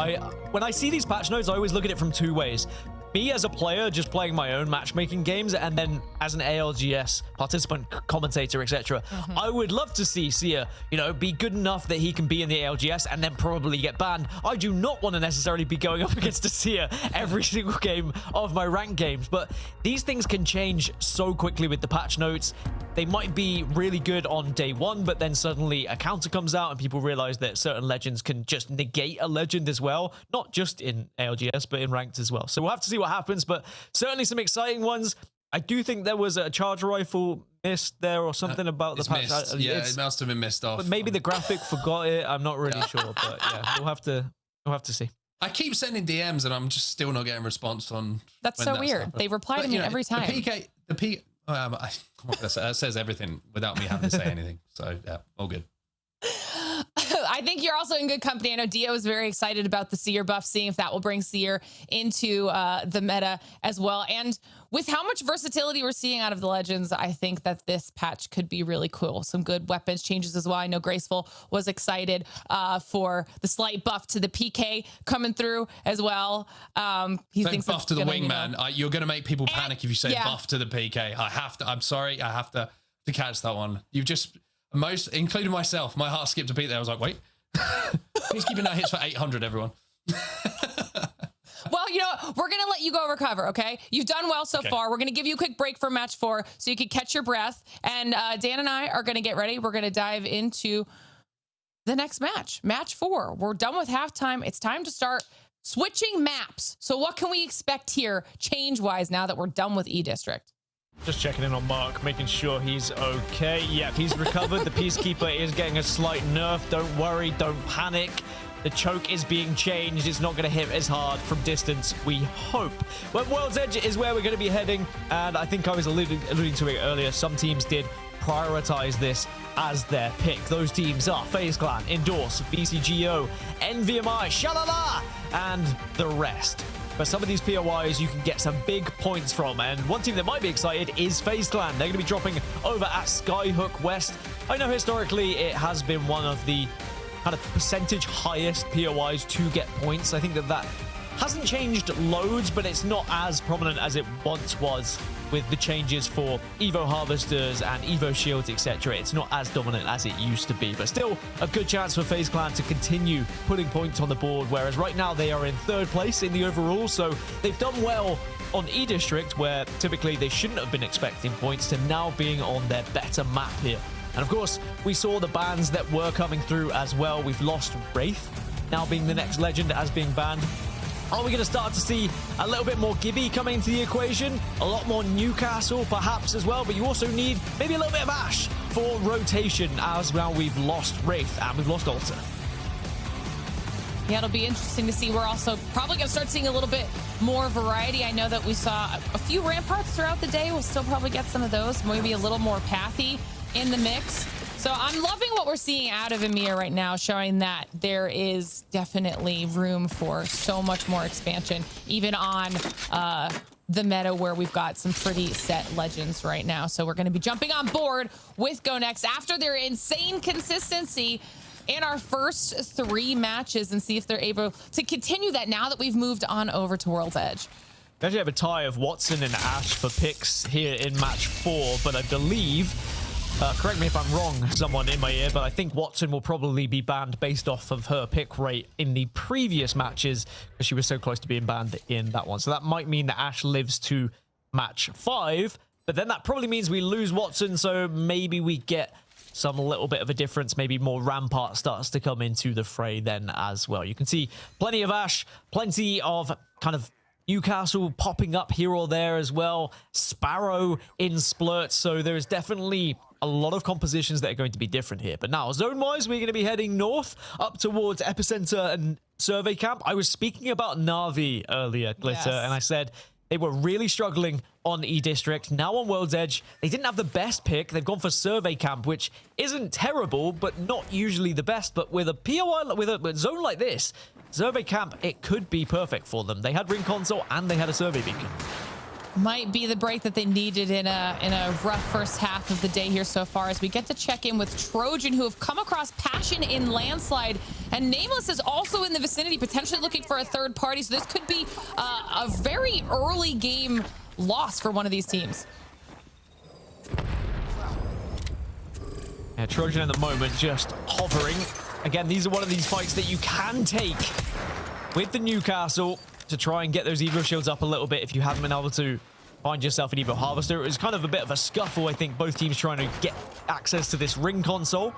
when I see these patch notes, I always look at it from 2 ways. Me as a player just playing my own matchmaking games, and then as an ALGS participant, commentator, etc. I would love to see Seer, you know, be good enough that he can be in the ALGS and then probably get banned. I do not want to necessarily be going up against a Seer every single game of my ranked games, but these things can change so quickly with the patch notes. They might be really good on day 1, but then suddenly a counter comes out and people realize that certain legends can just negate a legend as well, not just in ALGS, but in ranked as well. So we'll have to see what happens, but certainly some exciting ones. I do think there was a charge rifle missed there or something about the patch. Yeah, it must have been missed off. But maybe the graphic forgot it. I'm not really sure, but yeah, we'll have to see. I keep sending DMs and I'm just still not getting a response on. That's so weird. They reply to me every time. The PK, that says everything without me having to say anything. So yeah, all good. I think you're also in good company. I know Dio is very excited about the Seer buff, seeing if that will bring Seer into the meta as well. And with how much versatility we're seeing out of the legends, I think that this patch could be really cool. Some good weapons changes as well. I know Graceful was excited for the slight buff to the PK coming through as well. He thinks buff to the wingman. You're going to make people panic if you say buff to the PK. I'm sorry. I have to catch that one. You've just... including myself, my heart skipped a beat there. I was like, wait, he's keeping that hits for 800, everyone. Well, you know, we're going to let you go recover, okay? You've done well so far. We're going to give you a quick break for match 4 so you can catch your breath. And Dan and I are going to get ready. We're going to dive into the next match, match 4. We're done with halftime. It's time to start switching maps. So what can we expect here change-wise now that we're done with E-District? Just checking in on Mark, making sure he's okay. Yep, he's recovered. The Peacekeeper is getting a slight nerf. Don't worry, don't panic. The choke is being changed. It's not going to hit as hard from distance, we hope. But World's Edge is where we're going to be heading. And I think I was alluding to it earlier. Some teams did prioritize this as their pick. Those teams are FaZe Clan, Endorse, VCGO, NVMI, SHALALA, and the rest. But some of these POIs you can get some big points from, and one team that might be excited is FaZe Clan. They're going to be dropping over at Skyhook West. I know historically it has been one of the kind of percentage highest POIs to get points. I think that hasn't changed loads, but it's not as prominent as it once was with the changes for Evo Harvesters and Evo Shields, etc. It's not as dominant as it used to be, but still a good chance for FaZe Clan to continue putting points on the board, whereas right now they are in 3rd place in the overall, so they've done well on E-District, where typically they shouldn't have been expecting points, to now being on their better map here. And of course, we saw the bans that were coming through as well. We've lost Wraith, now being the next legend as being banned. Are we going to start to see a little bit more Gibby coming into the equation? A lot more Newcastle, perhaps, as well. But you also need maybe a little bit of Ash for rotation, as well we've lost Wraith and we've lost Alter. Yeah, it'll be interesting to see. We're also probably going to start seeing a little bit more variety. I know that we saw a few Ramparts throughout the day. We'll still probably get some of those. Maybe a little more Pathy in the mix. So I'm loving what we're seeing out of EMEA right now, showing that there is definitely room for so much more expansion, even on the meta where we've got some pretty set legends right now. So we're going to be jumping on board with GoNext after their insane consistency in our first 3 matches and see if they're able to continue that now that we've moved on over to World's Edge. We actually have a tie of Watson and Ash for picks here in match 4, but I believe, correct me if I'm wrong, someone in my ear, but I think Watson will probably be banned based off of her pick rate in the previous matches, because she was so close to being banned in that one. So that might mean that Ash lives to match 5, but then that probably means we lose Watson, so maybe we get some little bit of a difference. Maybe more Rampart starts to come into the fray then as well. You can see plenty of Ash, plenty of kind of Newcastle popping up here or there as well. Sparrow in splurts, so there is definitely a lot of compositions that are going to be different here. But now, zone-wise, we're going to be heading north up towards Epicenter and Survey Camp. I was speaking about Na'Vi earlier, Glitter, Yes. and I said they were really struggling on E-District. Now on World's Edge, they didn't have the best pick. They've gone for Survey Camp, which isn't terrible, but not usually the best. But with a POI, with a zone like this, Survey Camp, it could be perfect for them. They had Ring Console and they had a Survey Beacon. Might be the break that they needed in a rough first half of the day here so far, as we get to check in with Trojan, who have come across Passion in Landslide, and Nameless is also in the vicinity, potentially looking for a third party. So this could be a very early game loss for one of these teams. Yeah, Trojan at the moment just hovering. Again, these are one of these fights that you can take with the Newcastle to try and get those Evo shields up a little bit if you haven't been able to find yourself an Evo Harvester. It was kind of a bit of a scuffle, I think, both teams trying to get access to this Ring Console.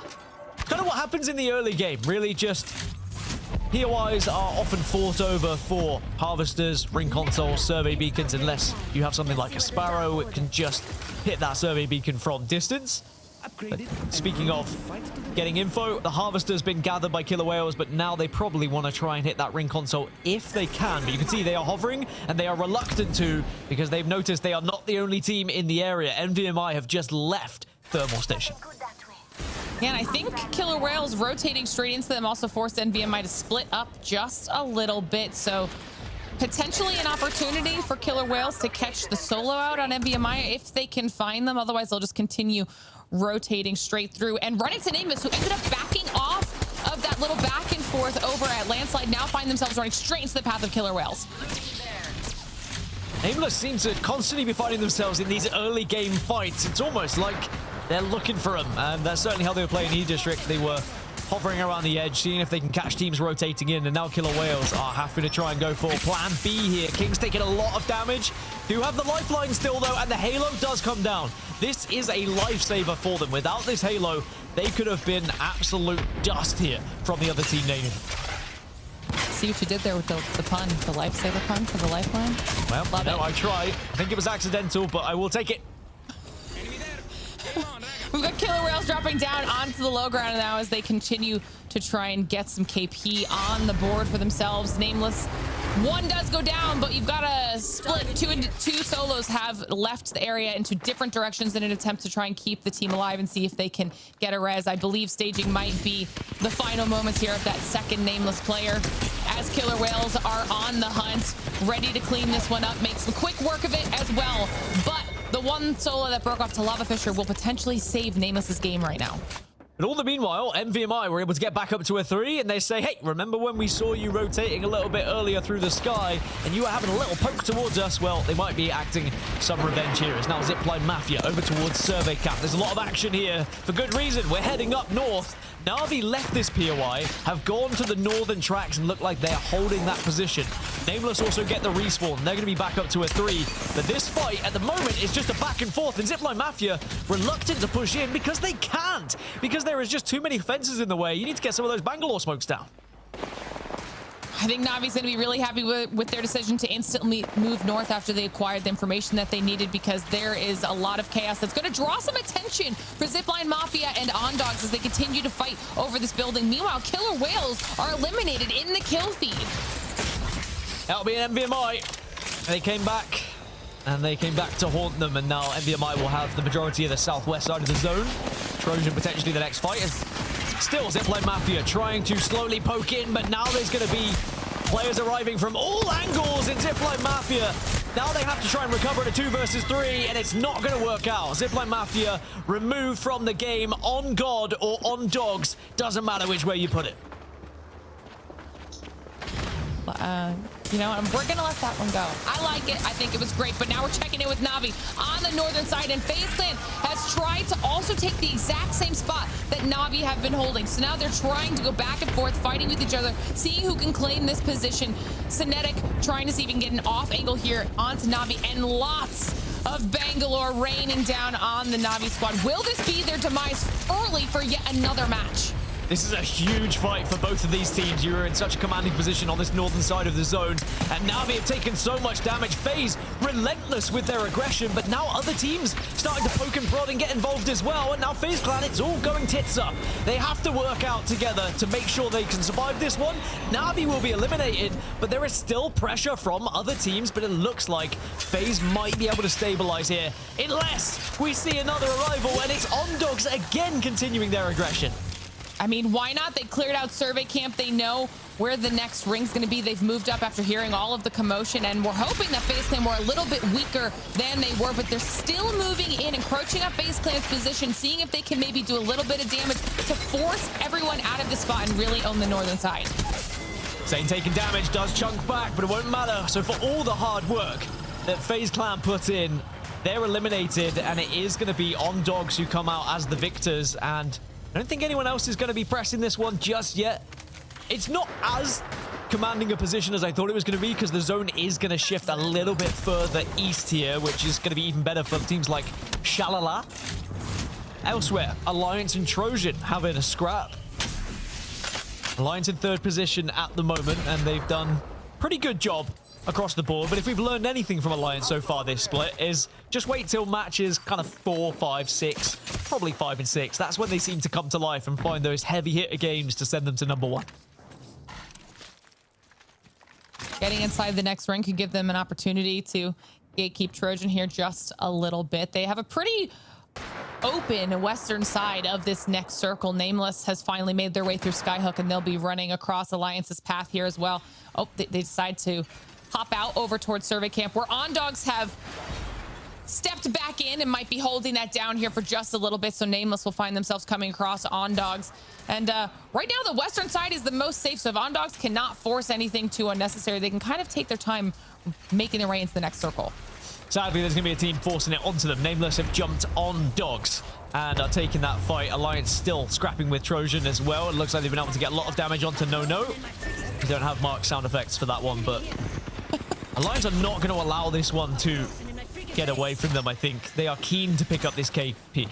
Kind of what happens in the early game, really. Just POIs are often fought over for Harvesters, Ring Console, Survey Beacons, unless you have something like a Sparrow. It can just hit that Survey Beacon from distance. But speaking of getting info, the Harvester's been gathered by Killer Whales, but now they probably want to try and hit that Ring Console if they can. But you can see they are hovering, and they are reluctant to, because they've noticed they are not the only team in the area. NVMI have just left Thermal Station. Yeah, and I think Killer Whales rotating straight into them also forced NVMI to split up just a little bit. So potentially an opportunity for Killer Whales to catch the solo out on NVMI if they can find them. Otherwise, they'll just continue rotating straight through and run into Nameless, who ended up backing off of that little back and forth over at Landslide. Now find themselves running straight into the path of Killer Whales. Nameless seem to constantly be finding themselves in these early game fights. It's almost like they're looking for them, and that's certainly how they were playing E-District. They were hovering around the edge, seeing if they can catch teams rotating in, and now Killer Whales are having to try and go for plan B here. King's taking a lot of damage. Do have the lifeline still, though, and the Halo does come down. This is a lifesaver for them. Without this Halo, they could have been absolute dust here from the other team, Navy. See what you did there with the pun, the lifesaver pun for the lifeline? Well, Love it. I tried. I think it was accidental, but I will take it. We've got Killer Whales dropping down onto the low ground now as they continue to try and get some KP on the board for themselves. Nameless, one does go down, but you've got a split. Two solos have left the area into different directions in an attempt to try and keep the team alive and see if they can get a res. I believe staging might be the final moments here of that second Nameless player, as Killer Whales are on the hunt, ready to clean this one up, make some quick work of it as well. But the one solo that broke off to Lava Fisher will potentially save Nameless's game right now. But all the meanwhile, NVMI were able to get back up to a 3, and they say, hey, remember when we saw you rotating a little bit earlier through the sky, and you were having a little poke towards us? Well, they might be acting some revenge here. It's now ZiPLina Mafia over towards Survey Camp. There's a lot of action here for good reason. We're heading up north. Na'Vi left this POI, have gone to the northern tracks and look like they're holding that position. Nameless also get the respawn. They're going to be back up to a 3. But this fight at the moment is just a back and forth, and ZiPLina Mafia reluctant to push in because they can't. Because there is just too many fences in the way. You need to get some of those Bangalore smokes down. I think Navi's going to be really happy with their decision to instantly move north after they acquired the information that they needed, because there is a lot of chaos that's going to draw some attention for ZiPLina Mafia and OnDogs as they continue to fight over this building. Meanwhile, Killer Whales are eliminated in the kill feed. That'll be an NVMI. They came back, and they came back to haunt them, and now NVMI will have the majority of the southwest side of the zone. Trojan potentially the next fight. Still ZiPLina Mafia trying to slowly poke in, but now there's going to be players arriving from all angles in ZiPLina Mafia. Now they have to try and recover at a 2 versus 3, and it's not going to work out. ZiPLina Mafia removed from the game on God or on Dogs. Doesn't matter which way you put it. You know, we're going to let that one go. I like it. I think it was great. But now we're checking in with Navi on the northern side. And FaZe Clan has tried to also take the exact same spot that Navi have been holding. So now they're trying to go back and forth, fighting with each other, seeing who can claim this position. Synetic trying to see if he can get an off angle here onto Navi. And lots of Bangalore raining down on the Navi squad. Will this be their demise early for yet another match? This is a huge fight for both of these teams. You are in such a commanding position on this northern side of the zone. And Navi have taken so much damage. FaZe relentless with their aggression, but now other teams starting to poke and prod and get involved as well. And now FaZe Clan, it's all going tits up. They have to work out together to make sure they can survive this one. Navi will be eliminated, but there is still pressure from other teams. But it looks like FaZe might be able to stabilize here, unless we see another arrival, and it's OnDogs again continuing their aggression. I mean, why not? They cleared out Survey Camp. They know where the next ring's going to be. They've moved up after hearing all of the commotion, and we're hoping that FaZe Clan were a little bit weaker than they were, but they're still moving in, encroaching up FaZe Clan's position, seeing if they can maybe do a little bit of damage to force everyone out of the spot and really own the northern side. Zane taking damage, does chunk back, but it won't matter. So for all the hard work that FaZe Clan put in, they're eliminated, and it is going to be OnDogs who come out as the victors, and I don't think anyone else is going to be pressing this one just yet. It's not as commanding a position as I thought it was going to be, because the zone is going to shift a little bit further east here, which is going to be even better for teams like SHALALA. Elsewhere, Alliance and Trojan having a scrap. Alliance in 3rd position at the moment, and they've done a pretty good job across the board. But if we've learned anything from Alliance so far this split, is just wait till matches kind of 4, 5, 6, probably 5 and 6. That's when they seem to come to life and find those heavy hitter games to send them to number 1. Getting inside the next ring could give them an opportunity to gatekeep Trojan here just a little bit. They have a pretty open western side of this next circle. Nameless has finally made their way through Skyhook, and they'll be running across Alliance's path here as well. Oh, they decide to hop out over towards Survey Camp, where OnDogs have stepped back in and might be holding that down here for just a little bit. So Nameless will find themselves coming across OnDogs. And right now, the western side is the most safe. So if OnDogs cannot force anything too unnecessary, they can kind of take their time making their way into the next circle. Sadly, there's going to be a team forcing it onto them. Nameless have jumped on Dogs and are taking that fight. Alliance still scrapping with Trojan as well. It looks like they've been able to get a lot of damage onto No. We don't have marked sound effects for that one, but Alliance are not going to allow this one to get away from them, I think. They are keen to pick up this KP.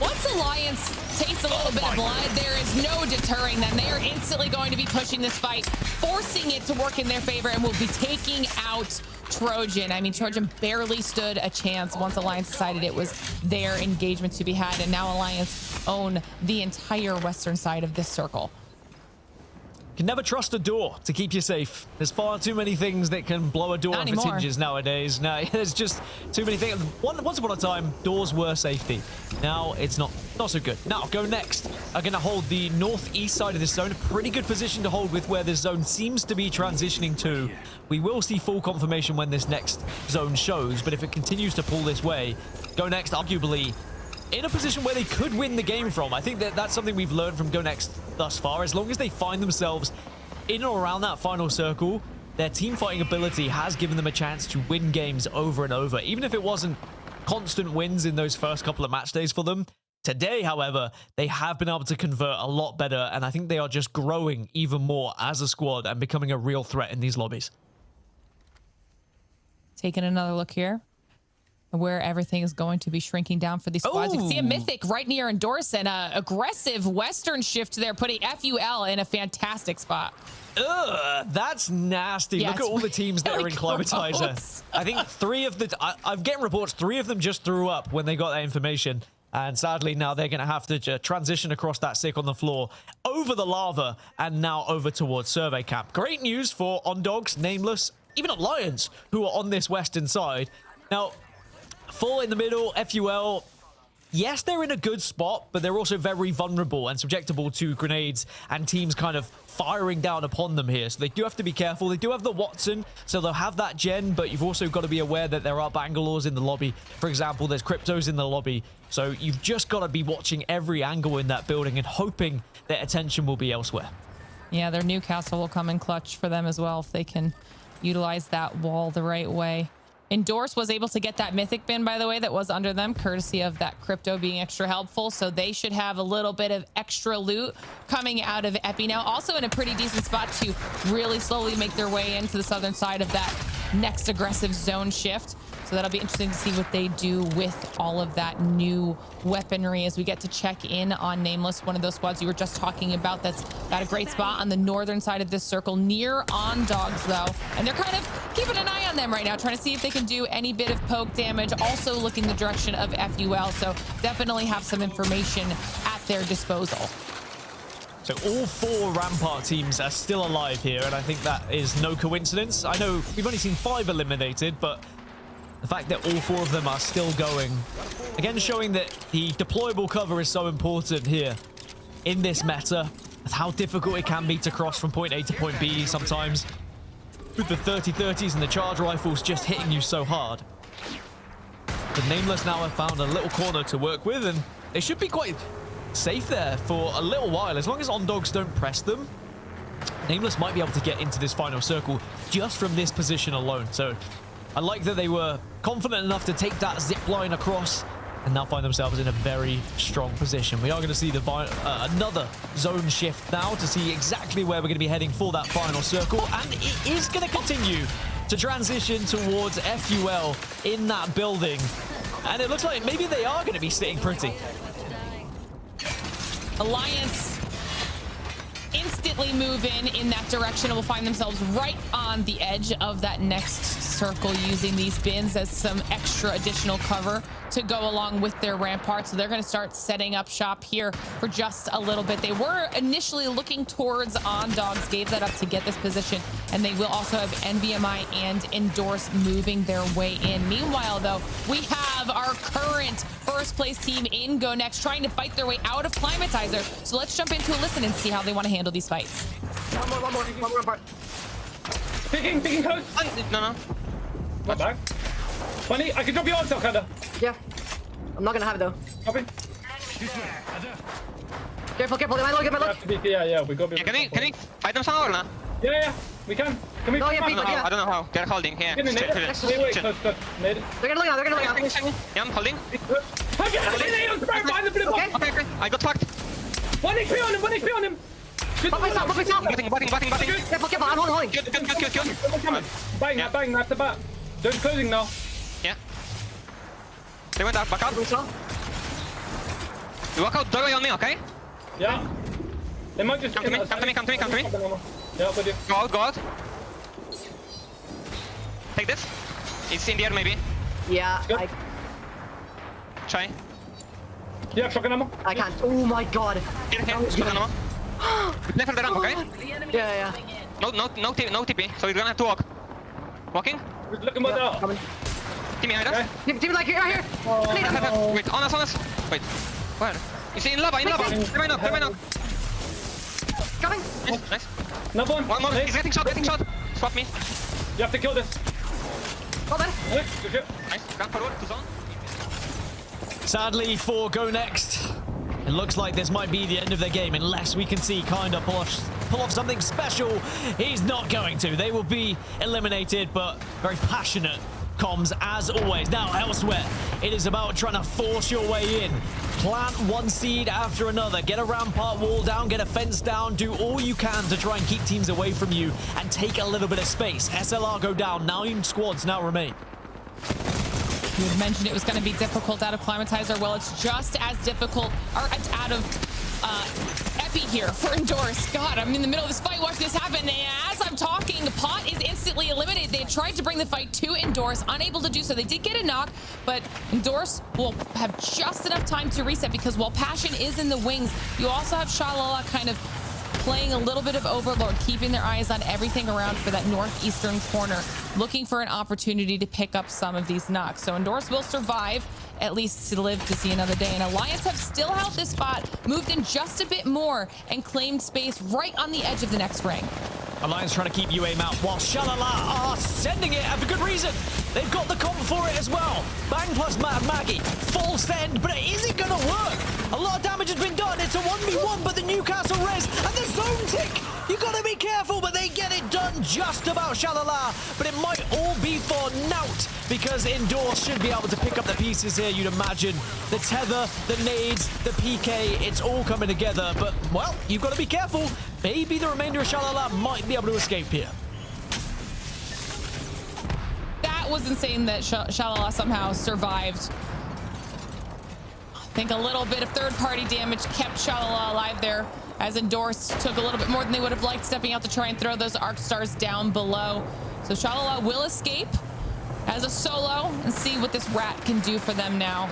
Once Alliance takes a little bit of blood, there is no deterring them. They are instantly going to be pushing this fight, forcing it to work in their favor, and will be taking out Trojan. I mean, Trojan barely stood a chance once Alliance decided it was their engagement to be had, and now Alliance own the entire western side of this circle. Can never trust a door to keep you safe. There's far too many things that can blow a door off its hinges nowadays. No, there's just too many things. Once upon a time, doors were safety. Now it's not so good. Now, GoNext are going to hold the northeast side of this zone. A pretty good position to hold with where this zone seems to be transitioning to. We will see full confirmation when this next zone shows, but if it continues to pull this way, GoNext arguably in a position where they could win the game from. I think that that's something we've learned from GoNext thus far. As long as they find themselves in or around that final circle, their team fighting ability has given them a chance to win games over and over. Even if it wasn't constant wins in those first couple of match days for them. Today, however, they have been able to convert a lot better, and I think they are just growing even more as a squad and becoming a real threat in these lobbies. Taking another look here, where everything is going to be shrinking down for these squads. You can see a Mythic right near Endorse and an aggressive Western shift there, putting FUL in a fantastic spot. Ugh, that's nasty. Yeah, look at all the teams that are in Climatizer. I think I'm getting reports, 3 of them just threw up when they got that information. And sadly, now they're going to have to transition across that sick on the floor, over the lava, and now over towards Survey Camp. Great news for Ondogs, Nameless, even Alliance, who are on this western side. Now, 4 in the middle, FUL, yes, they're in a good spot, but they're also very vulnerable and subjectable to grenades and teams kind of firing down upon them here. So they do have to be careful. They do have the Watson, so they'll have that gen, but you've also got to be aware that there are Bangalores in the lobby. For example, there's Cryptos in the lobby. So you've just got to be watching every angle in that building and hoping that attention will be elsewhere. Yeah, their Newcastle will come in clutch for them as well if they can utilize that wall the right way. Endorse was able to get that Mythic bin, by the way, that was under them, courtesy of that Crypto being extra helpful. So they should have a little bit of extra loot coming out of Epi now. Also in a pretty decent spot to really slowly make their way into the southern side of that next aggressive zone shift. So that'll be interesting to see what they do with all of that new weaponry as we get to check in on Nameless, one of those squads you were just talking about that's got a great spot on the northern side of this circle, near Ondogs though. And they're kind of keeping an eye on them right now, trying to see if they can do any bit of poke damage, also looking the direction of FUL. So definitely have some information at their disposal. So all 4 Rampart teams are still alive here, and I think that is no coincidence. I know we've only seen 5 eliminated, but the fact that all 4 of them are still going, again, showing that the deployable cover is so important here in this meta, with how difficult it can be to cross from point A to point B sometimes, with the 30-30s and the charge rifles just hitting you so hard. The Nameless now have found a little corner to work with, and they should be quite safe there for a little while. As long as Ondogs don't press them, Nameless might be able to get into this final circle just from this position alone. So I like that they were confident enough to take that zip line across and now find themselves in a very strong position. We are going to see another zone shift now to see exactly where we're going to be heading for that final circle. And it is going to continue to transition towards FUL in that building. And it looks like maybe they are going to be sitting pretty. Alliance instantly move in that direction and will find themselves right on the edge of that next circle, using these bins as some extra additional cover to go along with their rampart. So they're going to start setting up shop here for just a little bit. They were initially looking towards Ondogs, gave that up to get this position, and they will also have NVMI and Endorse moving their way in. Meanwhile, though, we have our current first place team in GoNext trying to fight their way out of Climatizer. So let's jump into a listen and see how they want to handle these fights. One more part. Picking close. No. Not back. Funny, I can drop you on, Kinda. Yeah. I'm not gonna have it though. Copy. Careful. Get my look. Yeah, we got. Can we fight them somehow or not? Yeah, we can. Can we? No, yeah, I don't know how. They're holding here. Wait, close. Nade. They're gonna look now. Yeah, I'm holding. Okay. I got fucked. 1 HP on him. Pop myself. Botting. Careful. I'm holding. Good. Bang, that's the bat. They're closing now. Yeah. They went out, back up. You walk out doorway on me, okay? Yeah. They might just... Come to me. Yeah, with you. Go out. Take this. It's in the air, maybe. Yeah, Try. Yeah, shotgun ammo. I can't. Oh my god. Here. Shotgun ammo. Left for the ramp, okay? Yeah. No TP, so you're gonna have to walk. Walking? Looking what out. Team behind us. Team like here. Wait, on us. Wait. Where? You see in lava. Never knock. Coming. Nice. Another one. One more. He's getting shot. Swap me. You have to kill this. Hold on. Good shit. Nice. Run forward to zone. Sadly for GoNext, it looks like this might be the end of their game unless we can see Kinda pull off something special. He's not going to. They will be eliminated, but very passionate comms as always. Now elsewhere, it is about trying to force your way in. Plant one seed after another. Get a rampart wall down, get a fence down. Do all you can to try and keep teams away from you and take a little bit of space. SLR go down. 9 squads now remain. You had mentioned it was going to be difficult out of Climatizer. Well, it's just as difficult, or it's out of Epi here for Endorse. God, I'm in the middle of this fight watching this happen. And as I'm talking, Pot is instantly eliminated. They had tried to bring the fight to Endorse, unable to do so. They did get a knock, but Endorse will have just enough time to reset because while Passion is in the wings, you also have SHALALA kind of playing a little bit of Overlord, keeping their eyes on everything around for that northeastern corner, looking for an opportunity to pick up some of these knocks. So Endorse will survive, at least to live to see another day. And Alliance have still held this spot, moved in just a bit more, and claimed space right on the edge of the next ring. Alliance trying to keep UAIM out while SHALALA are sending it and for good reason. They've got the comp for it as well. Bang plus Mad Maggie. Full send, but it isn't going to work. A lot of damage has been done. It's a 1v1, but the Newcastle res and the zone tick. You got to be careful, but they get it done just about SHALALA. But it might all be for Naut because Endorse should be able to pick up the pieces here, you'd imagine. The tether, the nades, the PK, it's all coming together. But, well, you've got to be careful. Maybe the remainder of SHALALA might be able to escape here. That was insane that SHALALA somehow survived. I think a little bit of third-party damage kept SHALALA alive there as Endorse took a little bit more than they would have liked, stepping out to try and throw those arc stars down below. So SHALALA will escape as a solo and see what this rat can do for them now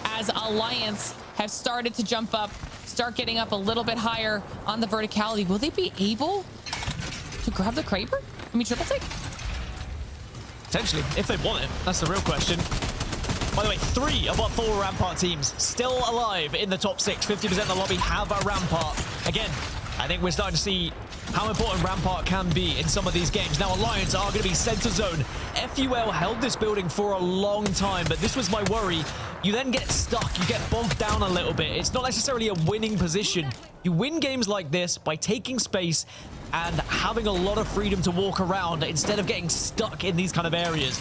as Alliance have started to jump up, start getting up a little bit higher on the verticality. Will they be able to grab the Kraber? I mean, triple take? Potentially, if they want it. That's the real question. By the way, 3 of our 4 Rampart teams still alive in the top 6. 50% of the lobby have a Rampart. Again, I think we're starting to see how important Rampart can be in some of these games. Now, Alliance are going to be center zone. FUL held this building for a long time, but this was my worry. You then get stuck. You get bogged down a little bit. It's not necessarily a winning position. You win games like this by taking space and having a lot of freedom to walk around instead of getting stuck in these kind of areas.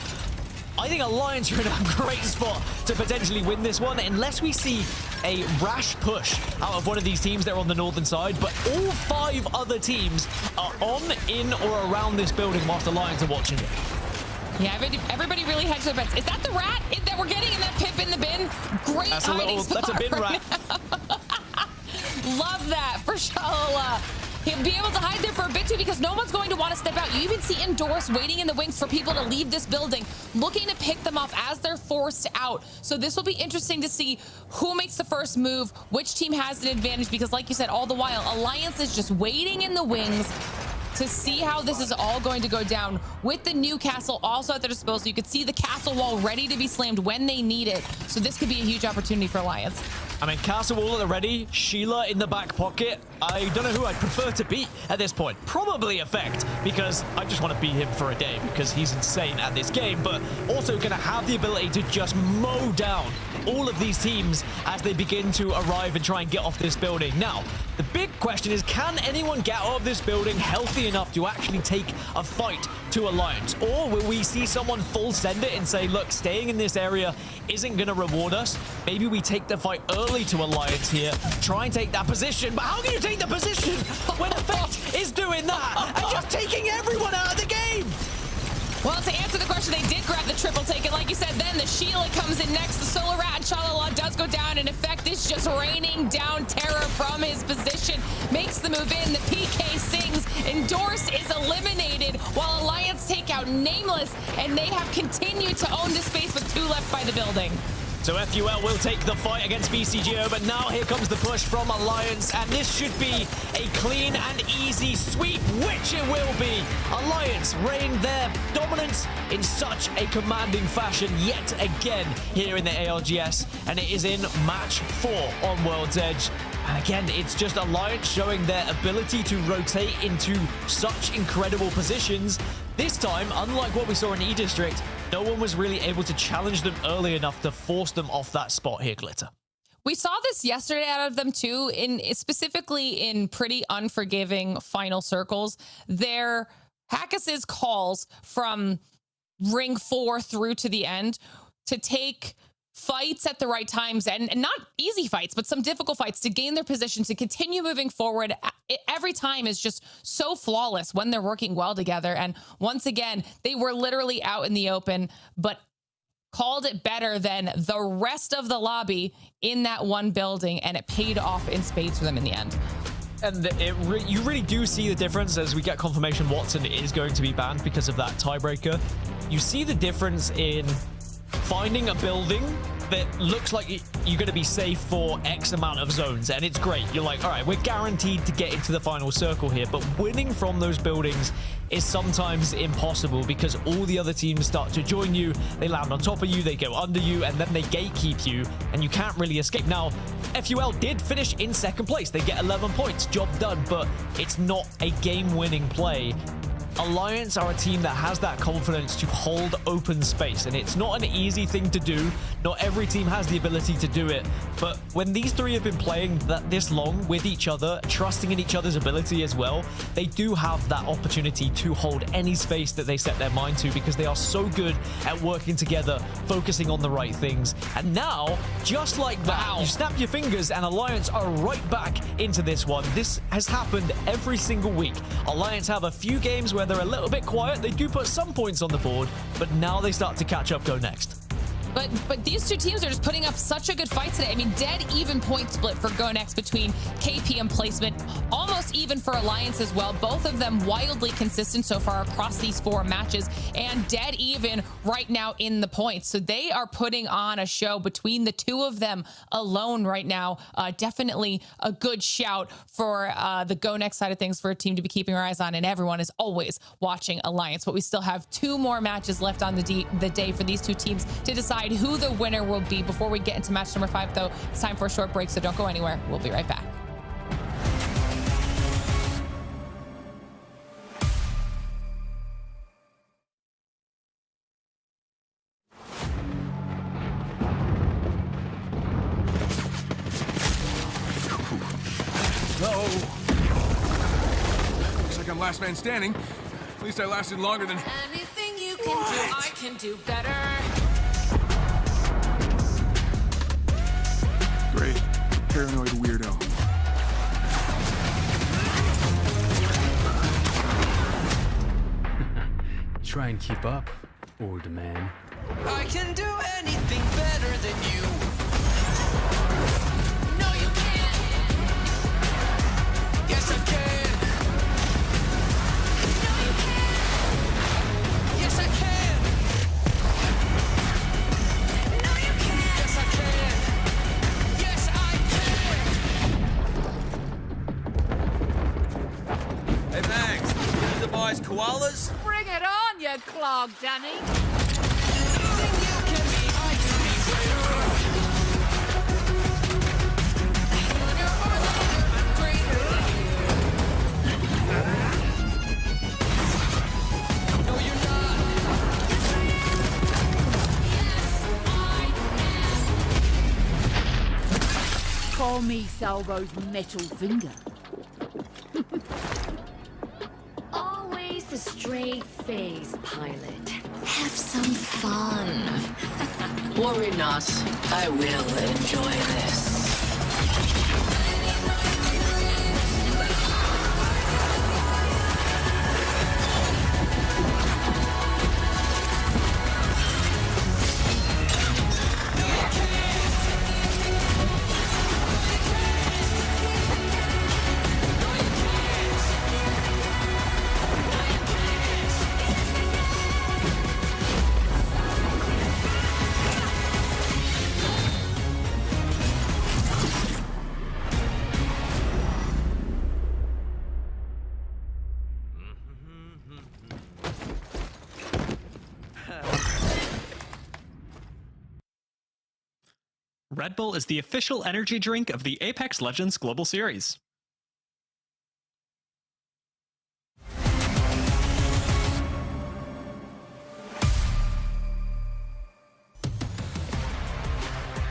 I think Alliance are in a great spot to potentially win this one unless we see a rash push out of one of these teams that are on the northern side. But all 5 other teams are on, in, or around this building whilst Alliance are watching it. Yeah, everybody really hedged their bets. Is that the rat that we're getting in that pip in the bin? Great hiding spot. That's a bin rat. Love that for SHALALA. He'll be able to hide there for a bit too because no one's going to want to step out. You even see Endorse waiting in the wings for people to leave this building, looking to pick them off as they're forced out. So this will be interesting to see who makes the first move, which team has an advantage, because like you said, all the while, Alliance is just waiting in the wings to see how this is all going to go down. With the Newcastle also at their disposal, you could see the castle wall ready to be slammed when they need it. So this could be a huge opportunity for Alliance. I mean, castle wall at the ready, Sheila in the back pocket. I don't know who I'd prefer to beat at this point. Probably Effect, because I just want to beat him for a day because he's insane at this game, but also going to have the ability to just mow down all of these teams as they begin to arrive and try and get off this building. Now, the big question is, can anyone get out of this building healthy enough to actually take a fight to Alliance? Or will we see someone full send it and say, look, staying in this area isn't going to reward us. Maybe we take the fight early to Alliance here, try and take that position. But how can you take the position when Effect is doing that and just taking everyone out of the game? Well, to answer the question, they did grab the triple take, and like you said, then the Sheila comes in next. The Solar Rat and SHALALA does go down, and Effect is just raining down terror from his position. Makes the move in, the PK sings. Endorse is eliminated, while Alliance take out Nameless, and they have continued to own this space with 2 left by the building. So FUL will take the fight against BCGO, but now here comes the push from Alliance, and this should be a clean and easy sweep, which it will be. Alliance reign their dominance in such a commanding fashion yet again here in the ALGS, and it is in match 4 on World's Edge. And again, it's just Alliance showing their ability to rotate into such incredible positions. This time, unlike what we saw in E-District, no one was really able to challenge them early enough to force them off that spot here, Glitter. We saw this yesterday out of them too, specifically in pretty unforgiving final circles. Their Hackas's calls from ring 4 through to the end to take fights at the right times, and not easy fights, but some difficult fights to gain their position, to continue moving forward. Every time is just so flawless when they're working well together. And once again, they were literally out in the open, but called it better than the rest of the lobby in that one building, and it paid off in spades for them in the end. And you really do see the difference as we get confirmation Watson is going to be banned because of that tiebreaker. You see the difference in finding a building that looks like you're going to be safe for X amount of zones, and it's great. You're like, all right, we're guaranteed to get into the final circle here, but winning from those buildings is sometimes impossible because all the other teams start to join you, they land on top of you, they go under you, and then they gatekeep you, and you can't really escape. Now, FUL did finish in second place. They get 11 points, job done, but it's not a game-winning play. Alliance are a team that has that confidence to hold open space, and it's not an easy thing to do. Not every team has the ability to do it, but when these three have been playing this long with each other, trusting in each other's ability as well, they do have that opportunity to hold any space that they set their mind to because they are so good at working together, focusing on the right things. And now, just like that, you snap your fingers and Alliance are right back into this one. This has happened every single week. Alliance have a few games where they're a little bit quiet. They do put some points on the board, but now they start to catch up, GoNext. But these two teams are just putting up such a good fight today. I mean, dead even point split for GoNext between KP and Placement. Almost even for Alliance as well. Both of them wildly consistent so far across these 4 matches, and dead even right now in the points. So they are putting on a show between the two of them alone right now. Definitely a good shout for the GoNext side of things, for a team to be keeping our eyes on, and everyone is always watching Alliance. But we still have 2 more matches left on the day for these two teams to decide who the winner will be. Before we get into match number 5, though, it's time for a short break, so don't go anywhere. We'll be right back. No. Looks like I'm last man standing. At least I lasted longer than... Anything you can do, I can do better. Great. Paranoid weirdo. Try and keep up, old man. I can do anything better than you. No, you can't. Yes, I can. No, you can't. Yes, I can. No, you can't. Yes, I can. Yes, I can. Hey, Max, you the boys koalas? Bring it on, you clog, Danny. Call me Salvo's metal finger. Always the straight FaZe pilot. Have some fun. Worry not, I will enjoy this. Red Bull is the official energy drink of the Apex Legends Global Series.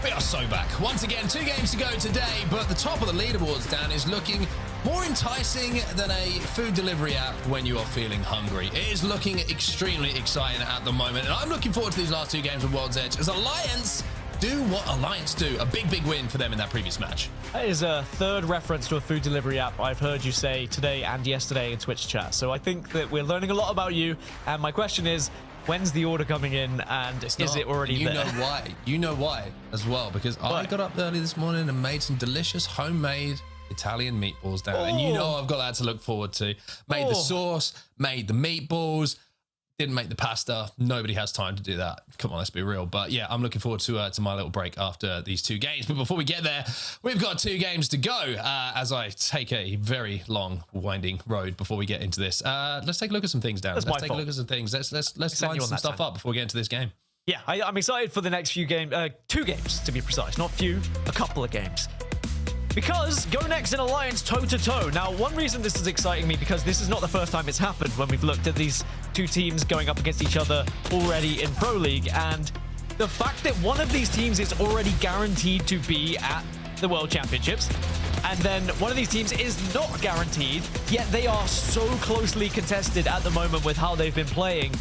We are so back. Once again, 2 games to go today, but the top of the leaderboards, Dan, is looking more enticing than a food delivery app when you are feeling hungry. It is looking extremely exciting at the moment, and I'm looking forward to these last 2 games of World's Edge as Alliance do what Alliance do. A big, big win for them in that previous match. That is a third reference to a food delivery app I've heard you say today and yesterday in Twitch chat. So I think that we're learning a lot about you, and my question is, when's the order coming in, and is it already there? You know why. You know why as well, because I got up early this morning and made some delicious homemade Italian meatballs down. And you know I've got that to look forward to. Made the sauce, made the meatballs, didn't make the pasta. Nobody has time to do that. Come on, let's be real. But yeah, I'm looking forward to my little break after these 2 games. But before we get there, we've got 2 games to go as I take a very long, winding road before we get into this. Let's take a look at some things, Dan. Let's take a look at some things. Let's line some stuff up before we get into this game. Yeah, I'm excited for the next few games. 2 games, to be precise. Not few, a couple of games. Because GoNext and Alliance toe-to-toe. Now, one reason this is exciting me, because this is not the first time it's happened when we've looked at these 2 teams going up against each other already in Pro League. And the fact that one of these teams is already guaranteed to be at the World Championships, and then one of these teams is not guaranteed, yet they are so closely contested at the moment with how they've been playing,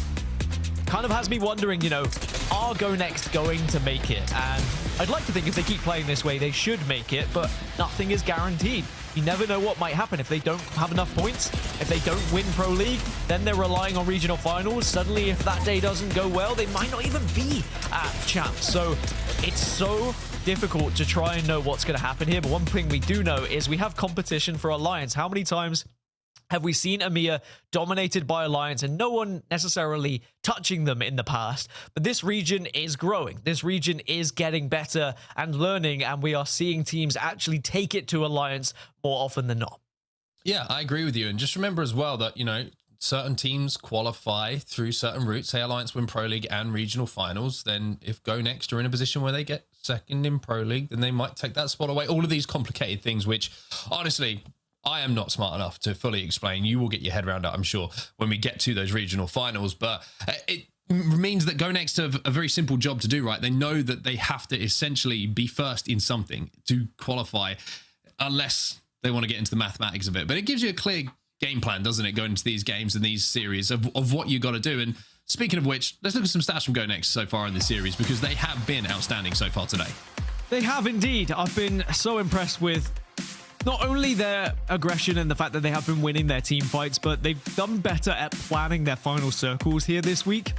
kind of has me wondering, you know, are GoNext going to make it? And I'd like to think if they keep playing this way, they should make it, but nothing is guaranteed. You never know what might happen if they don't have enough points. If they don't win Pro League, then they're relying on regional finals. Suddenly, if that day doesn't go well, they might not even be at champs. So it's so difficult to try and know what's going to happen here. But one thing we do know is we have competition for Alliance. How many times have we seen EMEA dominated by Alliance and no one necessarily touching them in the past? But this region is growing. This region is getting better and learning, and we are seeing teams actually take it to Alliance more often than not. Yeah, I agree with you. And just remember as well that, you know, certain teams qualify through certain routes. Say Alliance win Pro League and regional finals. Then if GoNext are in a position where they get second in Pro League, then they might take that spot away. All of these complicated things, which honestly, I am not smart enough to fully explain. You will get your head around it, I'm sure, when we get to those regional finals. But it means that GoNext have a very simple job to do, right? They know that they have to essentially be first in something to qualify, unless they want to get into the mathematics of it. But it gives you a clear game plan, doesn't it, going into these games and these series of what you got to do. And speaking of which, let's look at some stats from GoNext so far in this series, because they have been outstanding so far today. They have indeed. I've been so impressed with not only their aggression and the fact that they have been winning their team fights, but they've done better at planning their final circles here this week.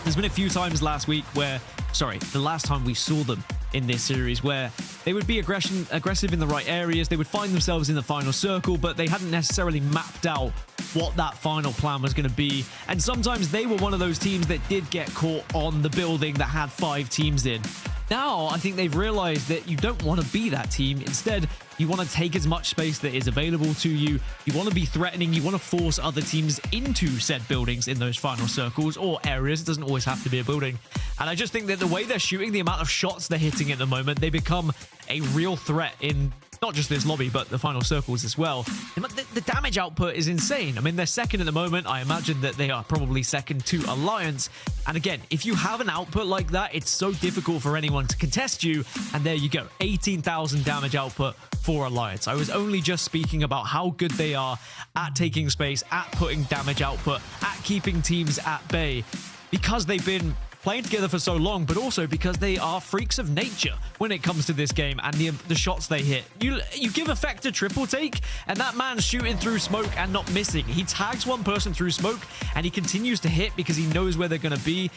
There's been a few times last week where, the last time we saw them in this series, where they would be aggressive in the right areas, they would find themselves in the final circle, but they hadn't necessarily mapped out what that final plan was going to be. And sometimes they were one of those teams that did get caught on the building that had 5 teams in. Now, I think they've realized that you don't want to be that team. Instead, you want to take as much space that is available to you. You want to be threatening. You want to force other teams into said buildings in those final circles or areas. It doesn't always have to be a building. And I just think that the way they're shooting, the amount of shots they're hitting at the moment, they become a real threat in not just this lobby, but the final circles as well. The damage output is insane. I mean, they're second at the moment. I imagine that they are probably second to Alliance. And again, if you have an output like that, it's so difficult for anyone to contest you. And there you go, 18,000 damage output for Alliance. I was only just speaking about how good they are at taking space, at putting damage output, at keeping teams at bay, because they've been playing together for so long, but also because they are freaks of nature when it comes to this game and the shots they hit. You give Effect a triple take, and that man's shooting through smoke and not missing. He tags one person through smoke, and he continues to hit because he knows where they're going to be.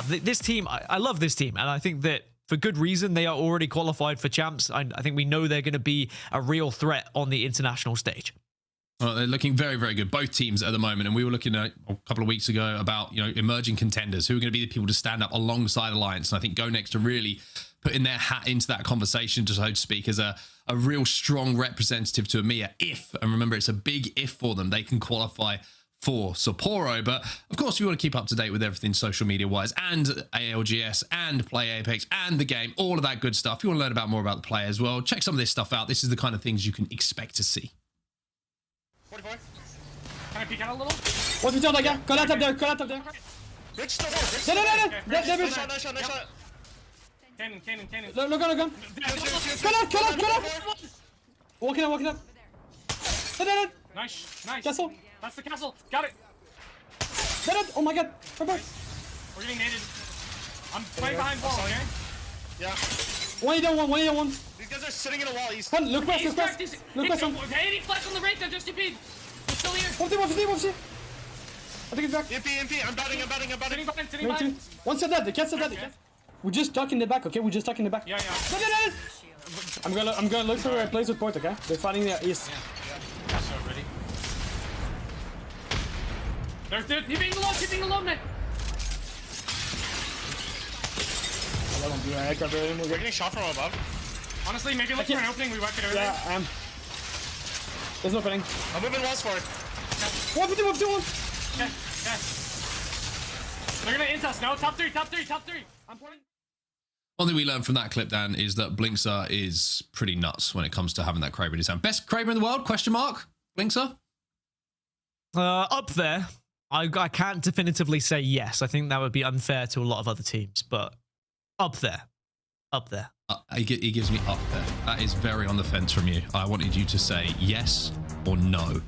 This team, I love this team, and I think that for good reason. They are already qualified for champs. I think we know they're going to be a real threat on the international stage. Well, they're looking very, very good, both teams at the moment. And we were looking at a couple of weeks ago about, emerging contenders who are going to be the people to stand up alongside Alliance. And I think GoNext are really putting their hat into that conversation, so to speak, as a real strong representative to EMEA. And remember, it's a big if for them, they can qualify for Sapporo. But of course, we want to keep up to date with everything social media wise, and ALGS and Play Apex and the game, all of that good stuff. If you want to learn more about the play as well, check some of this stuff out. This is the kind of things you can expect to see. 44. Can I peek out a little? What's the job, like, yeah? Call out up there, call out up there. Rich still there. No. Nice shot. Cannon. Look on. Call out. Walking up. No. Nice. Castle. That's the castle. Got it. No. Oh my god. We're getting naded. I'm playing behind wall, okay? Yeah. One you don't want. These guys are sitting in a wall. East. Look west. Look west. Hey, flash on the right there, just TP'd. He's still here. 50. I think it's back. MP. I'm batting. Sitting behind. One set dead. The cat's dead. We're just stuck in the back, okay? Yeah. No. I'm gonna look for a place with port, okay? They're fighting the east. Yeah, so ready. There's dude. Keeping the low, man. We're getting shot from above. Honestly, maybe look for an opening. We whack it earlier. Yeah, there's no opening. I'm moving walls for it. What? Okay. They're gonna int us, no? Top three. I'm pointing. One thing we learned from that clip, Dan, is that Blinkzer is pretty nuts when it comes to having that Kraber in his hand. Best Kraber in the world? Question mark? Blinkzer? Up there. I can't definitively say yes. I think that would be unfair to a lot of other teams, but up there. He gives me up there. That is very on the fence from you. I wanted you to say yes or no.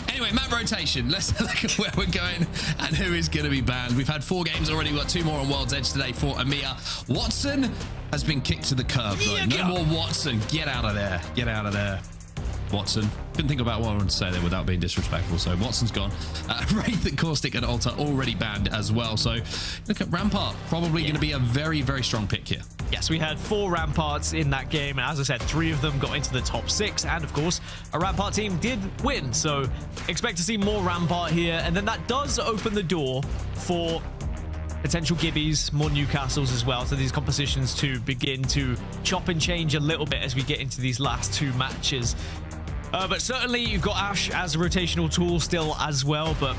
Anyway, map rotation. Let's look at where we're going and who is going to be banned. We've had 4 games already. We've got 2 more on World's Edge today for EMEA. Watson has been kicked to the curb, though. No more Watson. Get out of there. Watson. Couldn't think about what I wanted to say there without being disrespectful. So Watson's gone. Wraith and Caustic and Alta already banned as well. So look at Rampart. Probably going to be a very, very strong pick here. Yes, we had 4 Ramparts in that game, and as I said, 3 of them got into the top 6, and of course, a Rampart team did win, so expect to see more Rampart here, and then that does open the door for potential Gibbies, more Newcastles as well, so these compositions to begin to chop and change a little bit as we get into these last 2 matches. But certainly, you've got Ash as a rotational tool still as well, but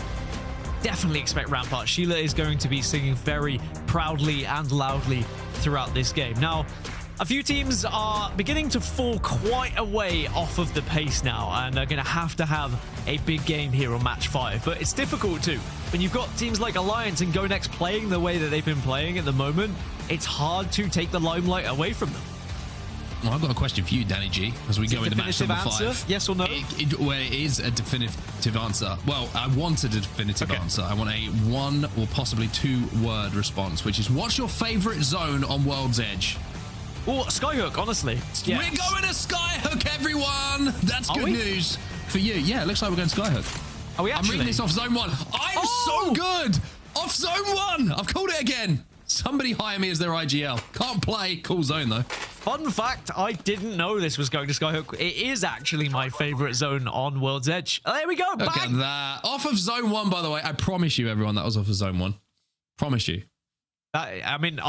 definitely expect Rampart. Sheila is going to be singing very proudly and loudly throughout this game. Now, a few teams are beginning to fall quite a way off of the pace now and are going to have a big game here on match 5. But it's difficult too. When you've got teams like Alliance and GoNext playing the way that they've been playing at the moment, it's hard to take the limelight away from them. Well, I've got a question for you, Danny G, as we go into match number 5. Yes or no? Well, it is a definitive answer. Well, I want a definitive answer. I want a 1 or possibly 2-word response, which is, what's your favorite zone on World's Edge? Oh, Skyhook, honestly. Yes. We're going to Skyhook, everyone. That's good news for you. Yeah, it looks like we're going to Skyhook. Are we actually? I'm reading this off zone 1. I'm so good. Off zone 1. I've called it again. Somebody hire me as their IGL. Can't play. Cool zone, though. Fun fact, I didn't know this was going to Skyhook. It is actually my favorite zone on World's Edge. Oh, there we go. Look at that. Off of zone 1, by the way. I promise you, everyone, that was off of zone 1. Promise you. I mean,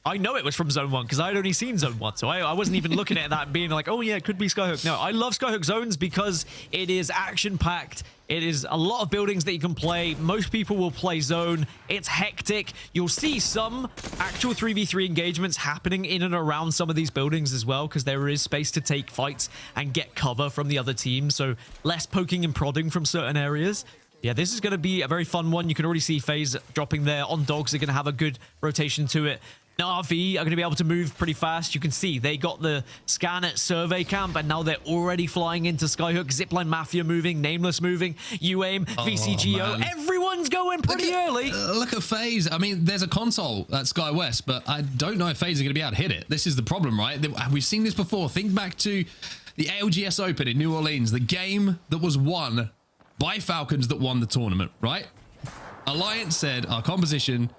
I know it was from zone 1 because I had only seen zone 1, so I wasn't even looking at that and being like, oh yeah, it could be Skyhook. No, I love Skyhook zones because it is action-packed. It is a lot of buildings that you can play. Most people will play zone. It's hectic. You'll see some actual 3v3 engagements happening in and around some of these buildings as well, because there is space to take fights and get cover from the other team, so less poking and prodding from certain areas. Yeah, this is going to be a very fun one. You can already see FaZe dropping there. On Dogs are going to have a good rotation to it. Na'Vi are going to be able to move pretty fast. You can see they got the scan at Survey Camp, and now they're already flying into Skyhook. ZiPLina Mafia moving, Nameless moving, UAIM, VCGO. Everyone's going pretty early. Look at FaZe. I mean, there's a console at Sky West, but I don't know if FaZe are going to be able to hit it. This is the problem, right? We've seen this before. Think back to the ALGS Open in New Orleans, the game that was won by Falcons that won the tournament, right? Alliance said our composition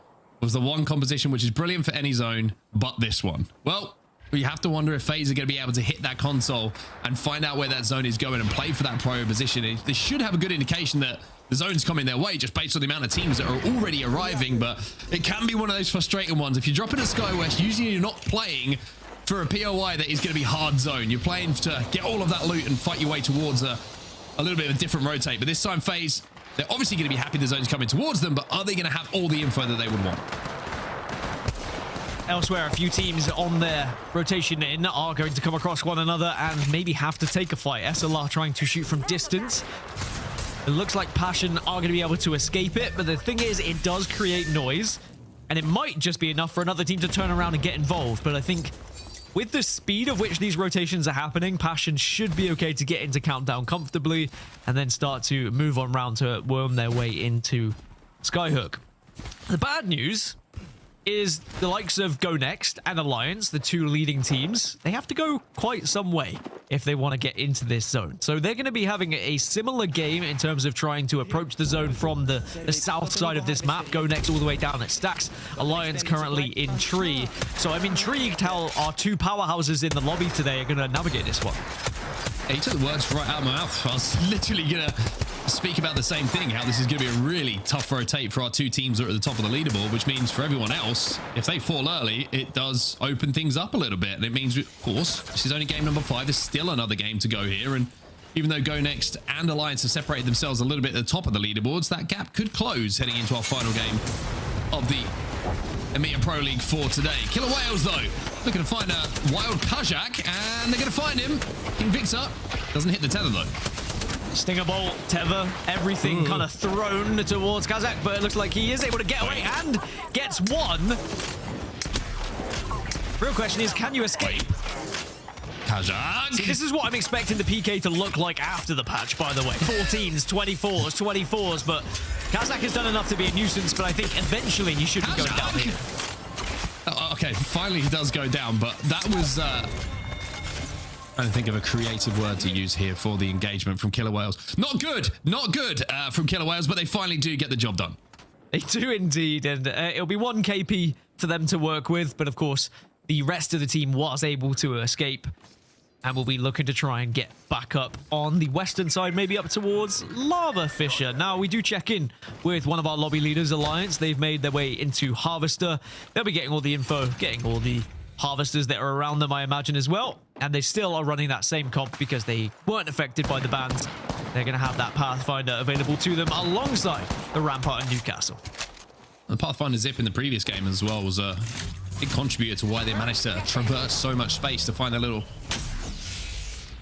was the one composition which is brilliant for any zone, but this one. Well, you have to wonder if FaZe are going to be able to hit that console and find out where that zone is going and play for that pro position. They should have a good indication that the zone's coming their way just based on the amount of teams that are already arriving, but it can be one of those frustrating ones. If you're dropping at Sky West, usually you're not playing for a POI that is going to be hard zone. You're playing to get all of that loot and fight your way towards a little bit of a different rotate, but this time FaZe They're obviously going to be happy the zone's coming towards them, but are they going to have all the info that they would want? Elsewhere, a few teams on their rotation in are going to come across one another and maybe have to take a fight. SLR trying to shoot from distance. It looks like Passion are going to be able to escape it, but the thing is, it does create noise, and it might just be enough for another team to turn around and get involved. But I think with the speed of which these rotations are happening, Passion should be okay to get into Countdown comfortably and then start to move on round to worm their way into Skyhook. The bad news is the likes of GoNext and Alliance, the two leading teams, they have to go quite some way if they want to get into this zone. So they're going to be having a similar game in terms of trying to approach the zone from the south side of this map. GoNext all the way down at Stacks. Alliance currently in Tree. So I'm intrigued how our two powerhouses in the lobby today are going to navigate this one. Hey, you took the words right out of my mouth. I was literally going to speak about the same thing, how this is going to be a really tough rotate for our two teams that are at the top of the leaderboard, which means for everyone else, if they fall early, it does open things up a little bit. And it means, of course, this is only game number 5. There's still another game to go here. And even though GoNext and Alliance have separated themselves a little bit at the top of the leaderboards, that gap could close heading into our final game of the EMEA Pro League for today. Killer Whales, though, looking to find a wild Kajak, and they're going to find him. King Victor doesn't hit the tether, though. Stinger Bolt, Tether, everything kind of thrown towards Kazakh, but it looks like he is able to get away and gets one. Real question is, can you escape? Kazakh. See, this is what I'm expecting the PK to look like after the patch, by the way. 14s, 24s, 24s, but Kazakh has done enough to be a nuisance, but I think eventually he should be going down here. Okay, finally he does go down, but that was... I don't think of a creative word to use here for the engagement from Killer Whales. Not good from Killer Whales, but they finally do get the job done. They do indeed, and it'll be 1 KP for them to work with, but of course, the rest of the team was able to escape, and will be looking to try and get back up on the western side, maybe up towards Lava Fisher. Now, we do check in with one of our lobby leaders, Alliance. They've made their way into Harvester. They'll be getting all the info, getting all the Harvesters that are around them, I imagine, as well. And they still are running that same comp because they weren't affected by the bans. They're going to have that Pathfinder available to them alongside the Rampart and Newcastle. The Pathfinder Zip in the previous game as well was a big contributor to why they managed to traverse so much space to find a little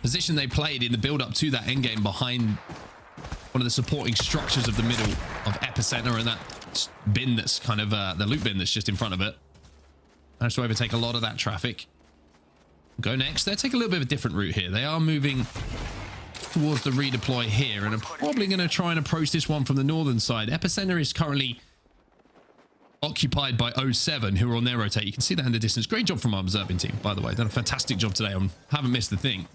position they played in the build-up to that endgame behind one of the supporting structures of the middle of Epicenter and that bin that's kind of the loot bin that's just in front of it. Managed to overtake a lot of that traffic. GoNext, they're taking a little bit of a different route here. They are moving towards the redeploy here and are probably going to try and approach this one from the northern side. Epicenter is currently occupied by 07, who are on their rotate. You can see that in the distance. Great job from our observing team, by the way. Done a fantastic job today. Haven't missed a thing.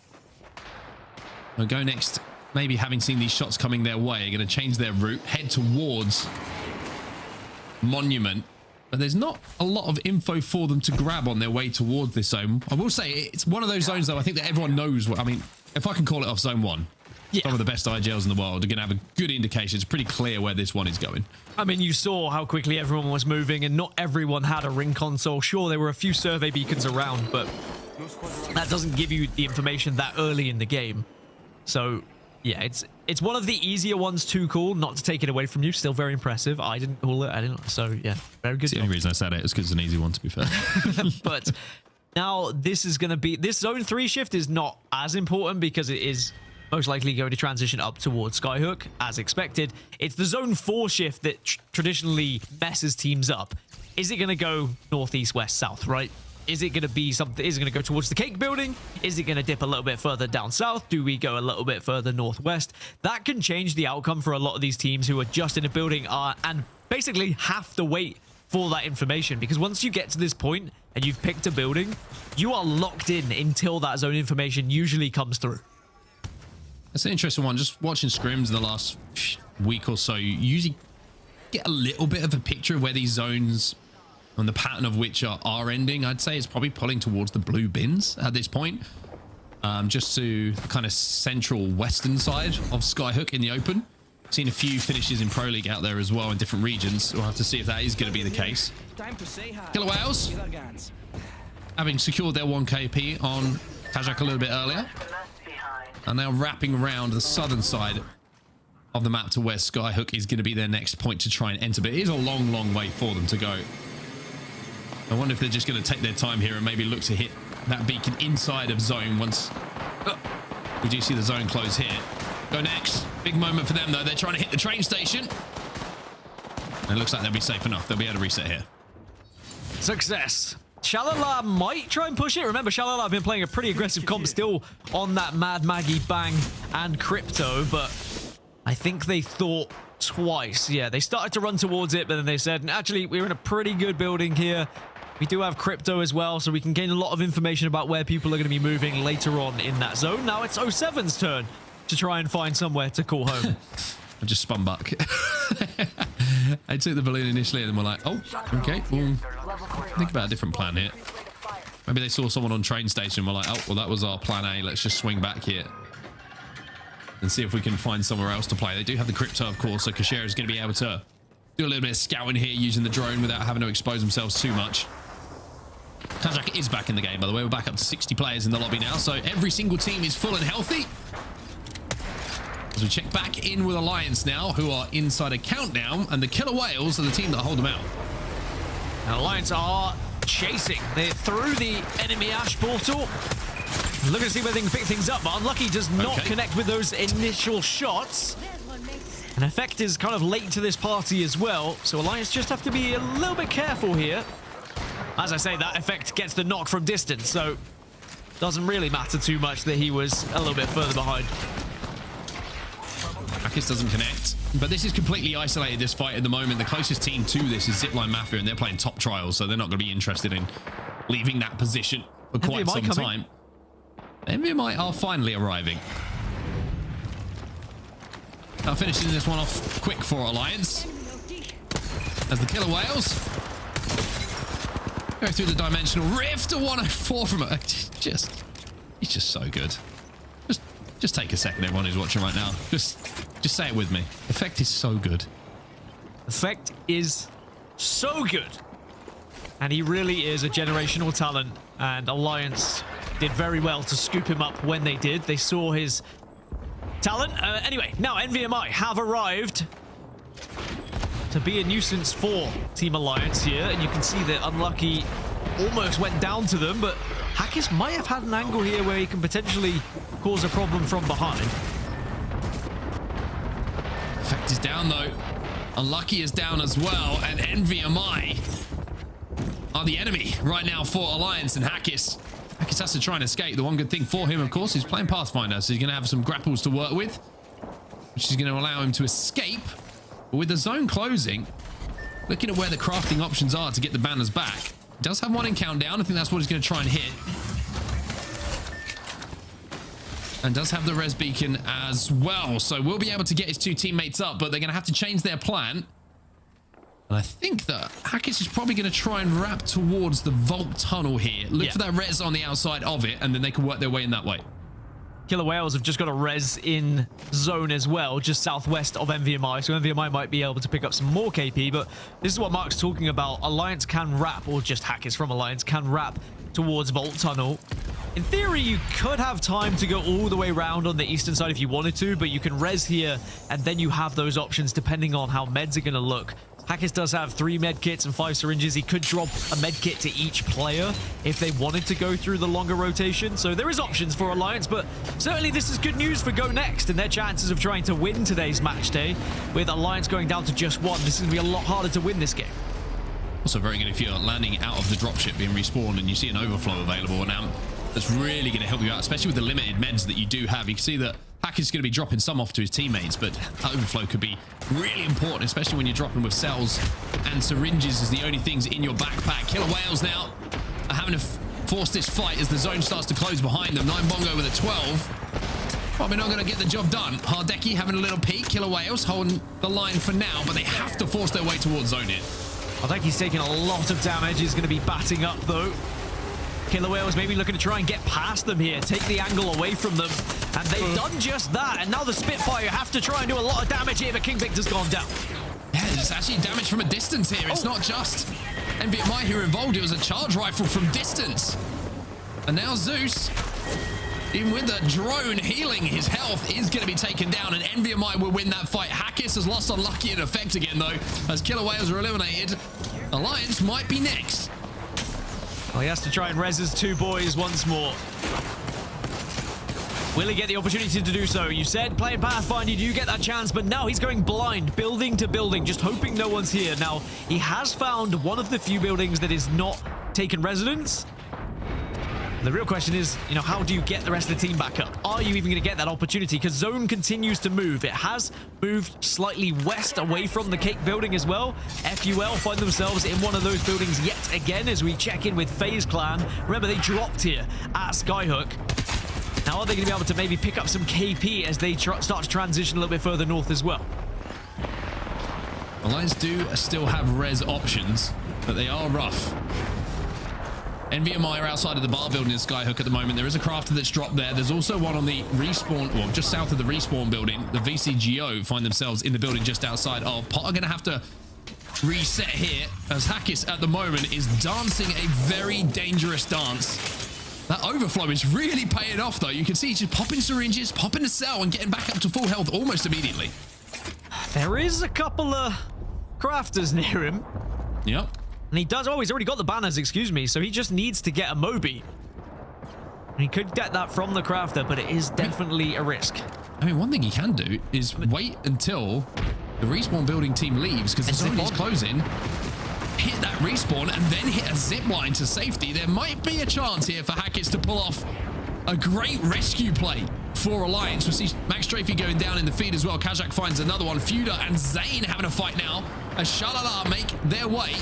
Now, GoNext, maybe having seen these shots coming their way, are going to change their route, head towards Monument. But there's not a lot of info for them to grab on their way towards this zone. I will say it's one of those zones, though, I think that everyone knows what... I mean, if I can call it off zone 1, some of the best IGLs in the world are going to have a good indication. It's pretty clear where this one is going. I mean, you saw how quickly everyone was moving, and not everyone had a ring console. Sure, there were a few survey beacons around, but that doesn't give you the information that early in the game. So, yeah, it's one of the easier ones to call, not to take it away from you. Still very impressive. I didn't call it. So, yeah, very good. The only reason I said it is because it's an easy one, to be fair. But now this is going to be... This zone 3 shift is not as important because it is most likely going to transition up towards Skyhook, as expected. It's the zone 4 shift that traditionally messes teams up. Is it going to go northeast, west, south, right? Is it going to be something? Is it going to go towards the cake building? Is it going to dip a little bit further down south? Do we go a little bit further northwest? That can change the outcome for a lot of these teams who are just in a building and basically have to wait for that information, because once you get to this point and you've picked a building, you are locked in until that zone information usually comes through. That's an interesting one. Just watching scrims in the last week or so, you usually get a little bit of a picture of where these zones and the pattern of which are ending. I'd say it's probably pulling towards the blue bins at this point, just to the kind of central western side of Skyhook in the open. Seen a few finishes in Pro League out there as well in different regions. We'll have to see if that is going to be the case. Killer Whales, having secured their 1 KP on Kajak a little bit earlier, are now wrapping around the southern side of the map to where Skyhook is going to be their next point to try and enter. But it is a long, long way for them to go. I wonder if they're just going to take their time here and maybe look to hit that beacon inside of zone once... we do see the zone close here. GoNext. Big moment for them, though. They're trying to hit the train station. And it looks like they'll be safe enough. They'll be able to reset here. Success. SHALALA might try and push it. Remember, SHALALA have been playing a pretty aggressive comp still on that Mad Maggie, Bang, and Crypto, but I think they thought twice. Yeah, they started to run towards it, but then they said, actually, we're in a pretty good building here. We do have Crypto as well, so we can gain a lot of information about where people are going to be moving later on in that zone. Now it's 07's turn to try and find somewhere to call home. I just spun back. I took the balloon initially and then we're like, oh, okay, well, think about a different plan here. Maybe they saw someone on train station and we're like, oh, well, that was our plan A. Let's just swing back here and see if we can find somewhere else to play. They do have the Crypto, of course, so Kashera is going to be able to do a little bit of scouting here using the drone without having to expose themselves too much. Kazakh is back in the game, by the way. We're back up to 60 players in the lobby now, so every single team is full and healthy. As we check back in with Alliance now, who are inside a countdown, and the Killer Whales are the team that hold them out. Now, Alliance are chasing. They're through the enemy Ash portal. Looking to see where they can pick things up, but Unlucky does not connect with those initial shots. And Effect is kind of late to this party as well, so Alliance just have to be a little bit careful here. As I say, that Effect gets the knock from distance, so doesn't really matter too much that he was a little bit further behind. Akis doesn't connect, but this is completely isolated, this fight at the moment. The closest team to this is ZiPLina Mafia, and they're playing top trials, so they're not going to be interested in leaving that position for quite some time. NVMI are finally arriving. Now finishing this one off quick for Alliance. As the Killer Whales go through the dimensional rift, a 104 from it. He's just so good. Just take a second, everyone who's watching right now. Just say it with me. Effect is so good. Effect is so good. And he really is a generational talent. And Alliance did very well to scoop him up when they did. They saw his talent. Anyway, now NVMI have arrived to be a nuisance for Team Alliance here. And you can see that Unlucky almost went down to them, but Hackis might have had an angle here where he can potentially cause a problem from behind. Effect is down though. Unlucky is down as well, and NVMI are the enemy right now for Alliance, and Hackis has to try and escape. The one good thing for him, of course, he's playing Pathfinder, so he's going to have some grapples to work with, which is going to allow him to escape. But with the zone closing, looking at where the crafting options are to get the banners back, he does have one in countdown. I think that's what he's going to try and hit. And does have the res beacon as well. So we'll be able to get his two teammates up, but they're going to have to change their plan. And I think that Hackis is probably going to try and wrap towards the vault tunnel here. Look for that res on the outside of it, and then they can work their way in that way. Killer Whales have just got a res in zone as well, just southwest of NVMI. So NVMI might be able to pick up some more KP, but this is what Mark's talking about. Alliance can wrap, or just Hackis from Alliance can wrap towards Vault Tunnel. In theory, you could have time to go all the way around on the eastern side if you wanted to, but you can res here, and then you have those options depending on how meds are going to look. Hackis does have 3 med kits and 5 syringes. He could drop a med kit to each player if they wanted to go through the longer rotation. So there is options for Alliance, but certainly this is good news for GoNext and their chances of trying to win today's match day. With Alliance going down to just 1, this is going to be a lot harder to win this game. Also very good if you're landing out of the dropship being respawned and you see an overflow available now. That's really going to help you out, especially with the limited meds that you do have. You can see that Hack is going to be dropping some off to his teammates, but overflow could be really important, especially when you're dropping with cells and syringes as the only things in your backpack. Killer Whales now are having to force this fight as the zone starts to close behind them. 9 Bongo with a 12. Probably not going to get the job done. Hardeki having a little peek. Killer Whales holding the line for now, but they have to force their way towards zone here. Hardeki's taking a lot of damage. He's going to be batting up, though. Killer Whales maybe looking to try and get past them here, take the angle away from them, and they've done just that. And now the Spitfire have to try and do a lot of damage here, but King Victor's gone down. Yeah, it's actually damage from a distance here. It's not just NVMI who are involved. It was a charge rifle from distance. And now Zeus Even with the drone healing, his health is going to be taken down, and NVMI will win that fight. Hackis has lost Unlucky in effect again, though, as Killer Whales are eliminated. Alliance might be next. Well, he has to try and res his two boys once more. Will he get the opportunity to do so? You said playing Pathfinder, you do get that chance, but now he's going blind, building to building, just hoping no one's here. Now, he has found one of the few buildings that is not taken residence. The real question is, you know, how do you get the rest of the team back up? Are you even going to get that opportunity? Because zone continues to move. It has moved slightly west away from the cake building as well. FUL find themselves in one of those buildings yet again as we check in with FaZe Clan. Remember, they dropped here at Skyhook. Now, are they going to be able to maybe pick up some KP as they start to transition a little bit further north as well? Alliance do still have res options, but they are rough. NVMI are outside of the bar building in Skyhook at the moment. There is a crafter that's dropped there. There's also one on the respawn, well, just south of the respawn building. The VCGO find themselves in the building just outside of. Pot are going to have to reset here as Hackis at the moment is dancing a very dangerous dance. That overflow is really paying off, though. You can see he's just popping syringes, popping a cell, and getting back up to full health almost immediately. There is a couple of crafters near him. Yep. And he does, oh, he's already got the banners, excuse me, so he just needs to get a Moby. And he could get that from the crafter, but it is definitely a risk. I mean, one thing he can do is wait until the respawn building team leaves, because the zone is closing, hit that respawn, and then hit a zip line to safety. There might be a chance here for Hackis to pull off a great rescue play for Alliance. We see Max Strafey going down in the feed as well. Kazak finds another one. Fuda and Zane having a fight now as SHALALA make their way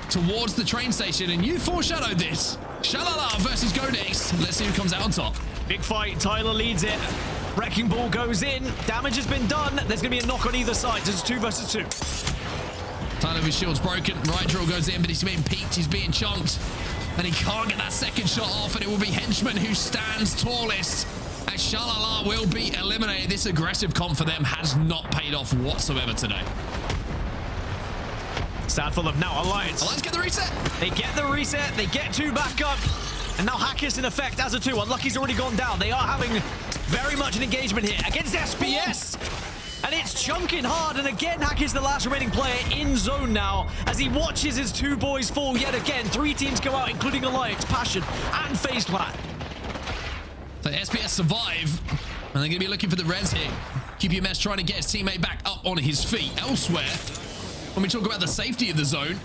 towards the train station, and you foreshadowed this. SHALALA versus GoNext. Let's see who comes out on top. Big fight. Tyler leads it. Wrecking Ball goes in. Damage has been done. There's going to be a knock on either side. So it's 2 versus 2. Tyler, his shield's broken. Right drill goes in, but he's being peeked. He's being chunked, and he can't get that second shot off, and it will be Henchman who stands tallest as SHALALA will be eliminated. This aggressive comp for them has not paid off whatsoever today. Sad for them. Now Alliance. Alliance get the reset. They get the reset. They get 2 back up. And now Hackis in effect as a 2. Unlucky's already gone down. They are having very much an engagement here against SPS. And it's chunking hard. And again, Hackis the last remaining player in zone now as he watches his 2 boys fall yet again. 3 teams go out, including Alliance, Passion, and FaZe Clan. So SPS survive. And they're going to be looking for the res here. QPMS trying to get his teammate back up on his feet. Elsewhere, when we talk about the safety of the zone,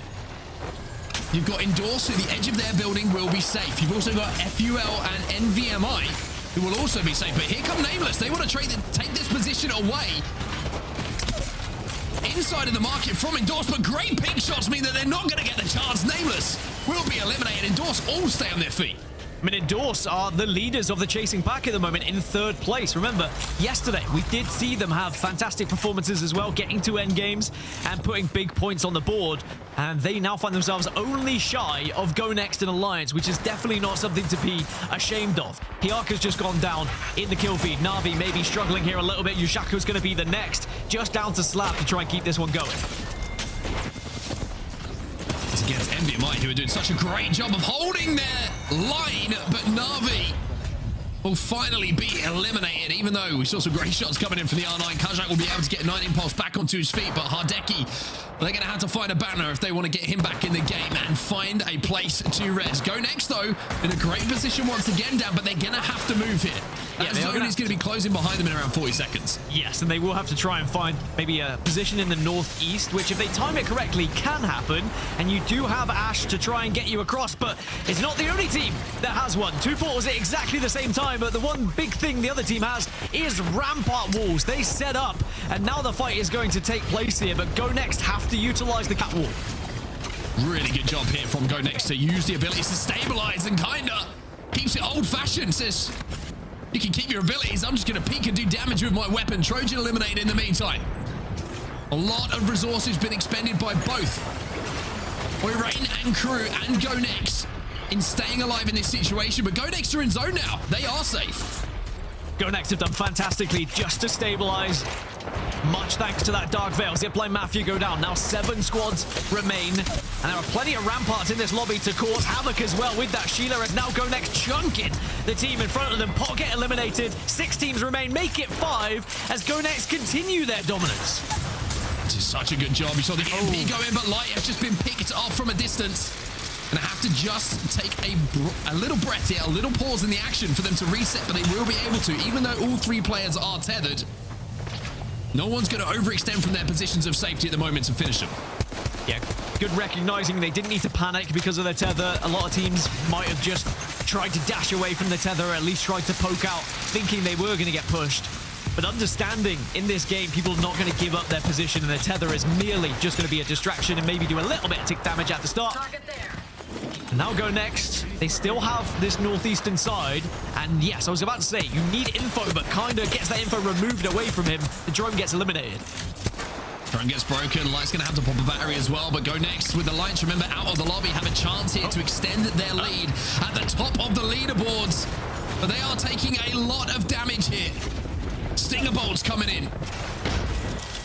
you've got Endorse, who the edge of their building will be safe. You've also got FUL and NVMI, who will also be safe. But here come Nameless. They want to take this position away inside of the market from Endorse, but great ping shots mean that they're not going to get the chance. Nameless will be eliminated. Endorse all stay on their feet. I mean, Endorse are the leaders of the chasing pack at the moment in 3rd place. Remember, yesterday we did see them have fantastic performances as well, getting to end games and putting big points on the board. And they now find themselves only shy of GoNext and Alliance, which is definitely not something to be ashamed of. Hiaka's just gone down in the kill feed. Na'Vi may be struggling here a little bit. Yushaku's going to be the next, just down to Slap to try and keep this one going. Against NVMI, who are doing such a great job of holding their line, but Na'Vi will finally be eliminated, even though we saw some great shots coming in from the R9. Kazak will be able to get 9 impulse back onto his feet, but Hardeki, they're going to have to find a banner if they want to get him back in the game and find a place to res. GoNext, though, in a great position once again down, but they're going to have to move here. That zone is going to be closing behind them in around 40 seconds. Yes, and they will have to try and find maybe a position in the northeast, which if they time it correctly can happen. And you do have Ash to try and get you across, but it's not the only team that has one. 2 portals at exactly the same time, but the one big thing the other team has is rampart walls. They set up, and now the fight is going to take place here, but GoNext have to utilize the cat wall. Really good job here from GoNext to use the abilities to stabilize and kinda keeps it old-fashioned. Says, you can keep your abilities. I'm just going to peek and do damage with my weapon. Trojan eliminated in the meantime. A lot of resources been expended by both UAIM and crew and GoNext in staying alive in this situation. But GoNext are in zone now. They are safe. GoNext have done fantastically just to stabilize. much thanks to that Dark Veil. ZiPLina Mafia go down. Now 7 squads remain. And there are plenty of ramparts in this lobby to cause havoc as well with that SHALALA as now GoNext chunking the team in front of them. Pot get eliminated. 6 teams remain. Make it 5 as GoNext continue their dominance. This is such a good job. You saw the MP go in, but Light has just been picked off from a distance. And I have to just take a little breath here, a little pause in the action for them to reset, but they will be able to, even though all 3 players are tethered. No one's going to overextend from their positions of safety at the moment to finish them. Yeah, good recognizing they didn't need to panic because of their tether. A lot of teams might have just tried to dash away from the tether, or at least tried to poke out, thinking they were going to get pushed. But understanding in this game, people are not going to give up their position, and their tether is merely just going to be a distraction and maybe do a little bit of tick damage at the start. And now GoNext, they still have this northeastern side. And yes, I was about to say, you need info, but kind of gets that info removed away from him. The drone gets eliminated. Drone gets broken. Light's going to have to pop a battery as well. But GoNext with the Lights, remember, out of the lobby, have a chance here to extend their lead at the top of the leaderboards. But they are taking a lot of damage here. Stinger bolts coming in.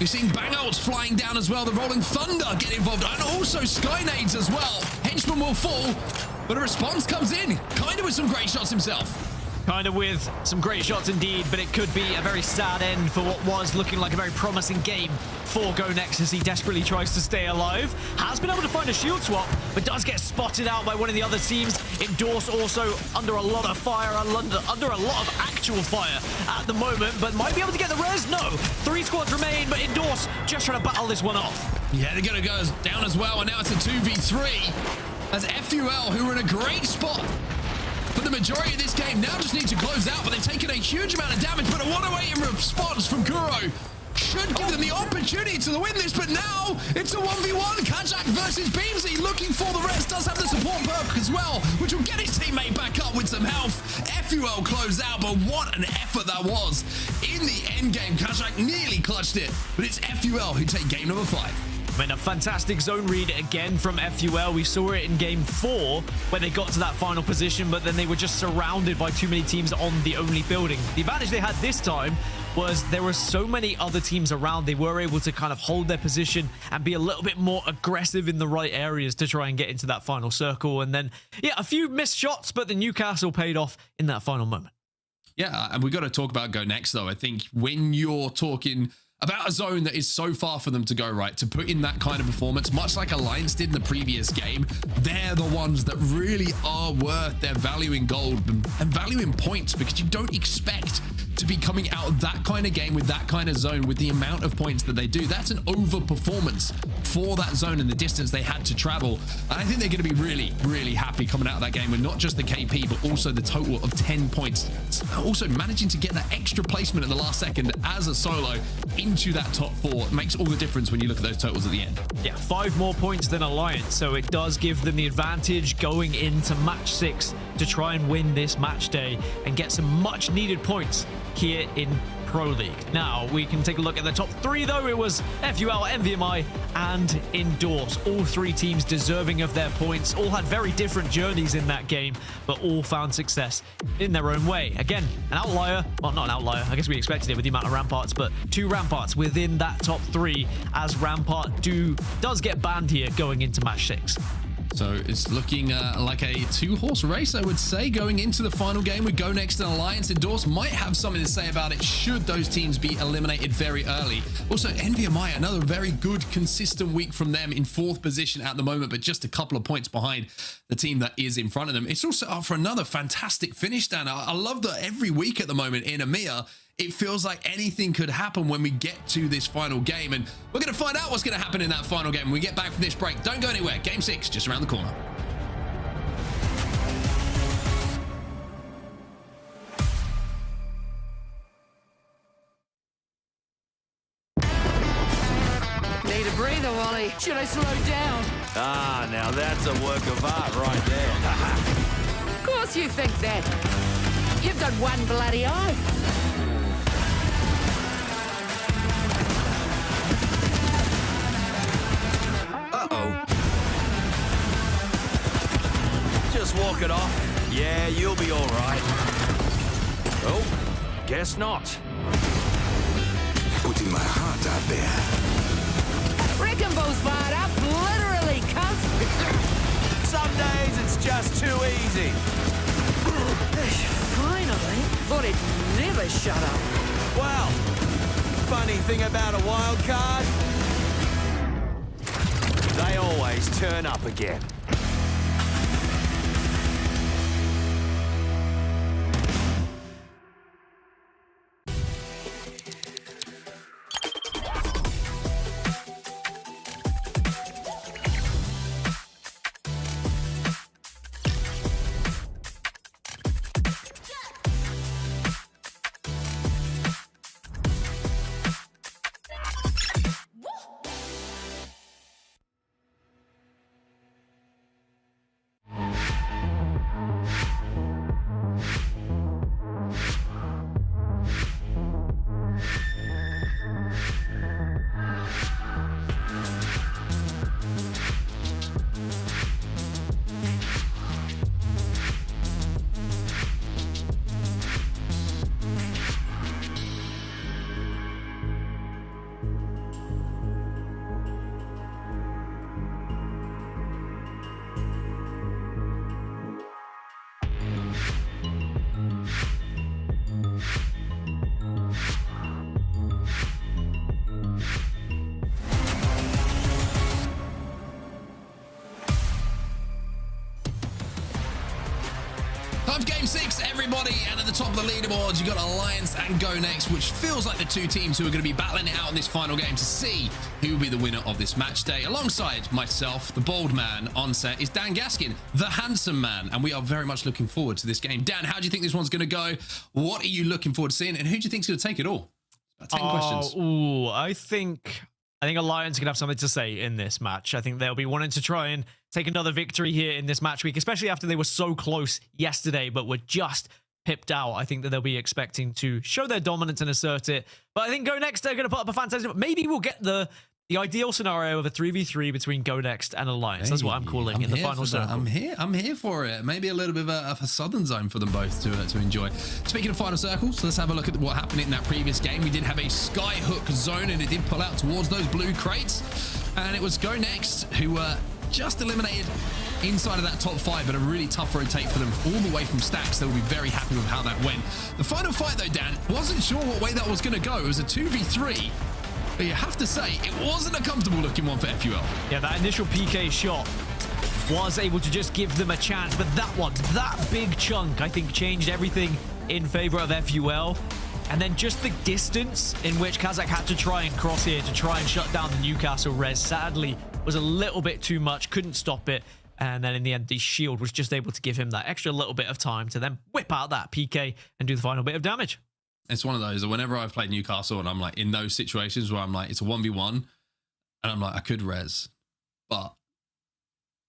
We've seen bang ults flying down as well. The Rolling Thunder get involved, and also Skynades as well. Henchman will fall, but a response comes in, kind of with some great shots himself. Kind of with some great shots indeed, but it could be a very sad end for what was looking like a very promising game for GoNext as he desperately tries to stay alive. Has been able to find a shield swap, but does get spotted out by one of the other teams. Endorse also under a lot of fire, under a lot of actual fire at the moment, but might be able to get the res. No, 3 squads remain, but Endorse just trying to battle this one off. Yeah, they're going to go down as well, and now it's a 2v3 as FUL, who are in a great spot for the majority of this game, now just need to close out, but they've taken a huge amount of damage, but a 108 in response from Kuro should give them the opportunity to win this, but now it's a 1v1. Kajak versus Beamsy, looking for the rest, does have the support perk as well, which will get his teammate back up with some health. FUL closed out, but what an effort that was. In the end game, Kajak nearly clutched it, but it's FUL who take game number 5. I mean, a fantastic zone read again from FUL. We saw it in game 4 when they got to that final position, but then they were just surrounded by too many teams on the only building. The advantage they had this time was there were so many other teams around. They were able to kind of hold their position and be a little bit more aggressive in the right areas to try and get into that final circle. And then, yeah, a few missed shots, but the Newcastle paid off in that final moment. Yeah, and we've got to talk about GoNext, though. I think when you're talking about a zone that is so far for them to go, right, to put in that kind of performance, much like Alliance did in the previous game, they're the ones that really are worth their value in gold and value in points, because you don't expect to be coming out of that kind of game with that kind of zone with the amount of points that they do. That's an overperformance for that zone and the distance they had to travel. And I think they're going to be really, really happy coming out of that game with not just the KP, but also the total of 10 points. Also managing to get that extra placement at the last second as a solo into that top 4 makes all the difference when you look at those totals at the end. Yeah, 5 more points than Alliance, so it does give them the advantage going into match 6 to try and win this match day and get some much needed points here in Pro League. Now, we can take a look at the top 3, though. It was FUL, NVMI, and Endorse. All 3 teams deserving of their points. All had very different journeys in that game, but all found success in their own way. Again, an outlier. Well, not an outlier. I guess we expected it with the amount of ramparts, but 2 ramparts within that top 3 as Rampart does get banned here going into match 6. So it's looking like a 2-horse race, I would say, going into the final game with GoNext and Alliance. Endorse might have something to say about it should those teams be eliminated very early. Also, NVMI, another very good, consistent week from them in 4th position at the moment, but just a couple of points behind the team that is in front of them. It's also up for another fantastic finish, Dan. I love that every week at the moment in EMEA, it feels like anything could happen when we get to this final game, and we're going to find out what's going to happen in that final game when we get back from this break. Don't go anywhere. Game 6 just around the corner. Need a breather, Wally. Should I slow down? Ah, now that's a work of art right there. Of course you think that. You've got one bloody eye. Uh-oh. Just walk it off. Yeah, you'll be all right. Oh, guess not. Putting my heart out there. Rick and Bo's fired up, literally, cuz. Some days it's just too easy. Finally, thought it'd never shut up. Well, funny thing about a wild card, they always turn up again. Time for Game 6, everybody, and at the top of the leaderboards, you've got Alliance and GoNext, which feels like the two teams who are going to be battling it out in this final game to see who will be the winner of this match day. Alongside myself, the bald man on set, is Dan Gaskin, the handsome man, and we are very much looking forward to this game. Dan, how do you think this one's going to go? What are you looking forward to seeing, and who do you think is going to take it all? About 10 questions. Ooh, I think Alliance can have something to say in this match. I think they'll be wanting to try and take another victory here in this match week, especially after they were so close yesterday, but were just pipped out. I think that they'll be expecting to show their dominance and assert it. But I think GoNext are going to put up a fantastic... Maybe we'll get the ideal scenario of a 3v3 between GoNext and Alliance. That's what I'm calling in the final circle. I'm here for it. Maybe a little bit of a southern zone for them both to enjoy. Speaking of final circles, let's have a look at what happened in that previous game. We did have a skyhook zone, and it did pull out towards those blue crates. And it was GoNext who were just eliminated inside of that top 5, but a really tough rotate for them all the way from stacks. They will be very happy with how that went. The final fight, though, Dan, wasn't sure what way that was going to go. It was a 2v3. But you have to say, it wasn't a comfortable looking one for FUL. Yeah, that initial PK shot was able to just give them a chance. But that one, that big chunk, I think changed everything in favor of FUL. And then just the distance in which Kazakh had to try and cross here to try and shut down the Newcastle res, sadly, was a little bit too much, couldn't stop it. And then in the end, the shield was just able to give him that extra little bit of time to then whip out that PK and do the final bit of damage. It's one of those that whenever I've played Newcastle and I'm like in those situations where I'm like, it's a 1v1 and I'm like, I could res, but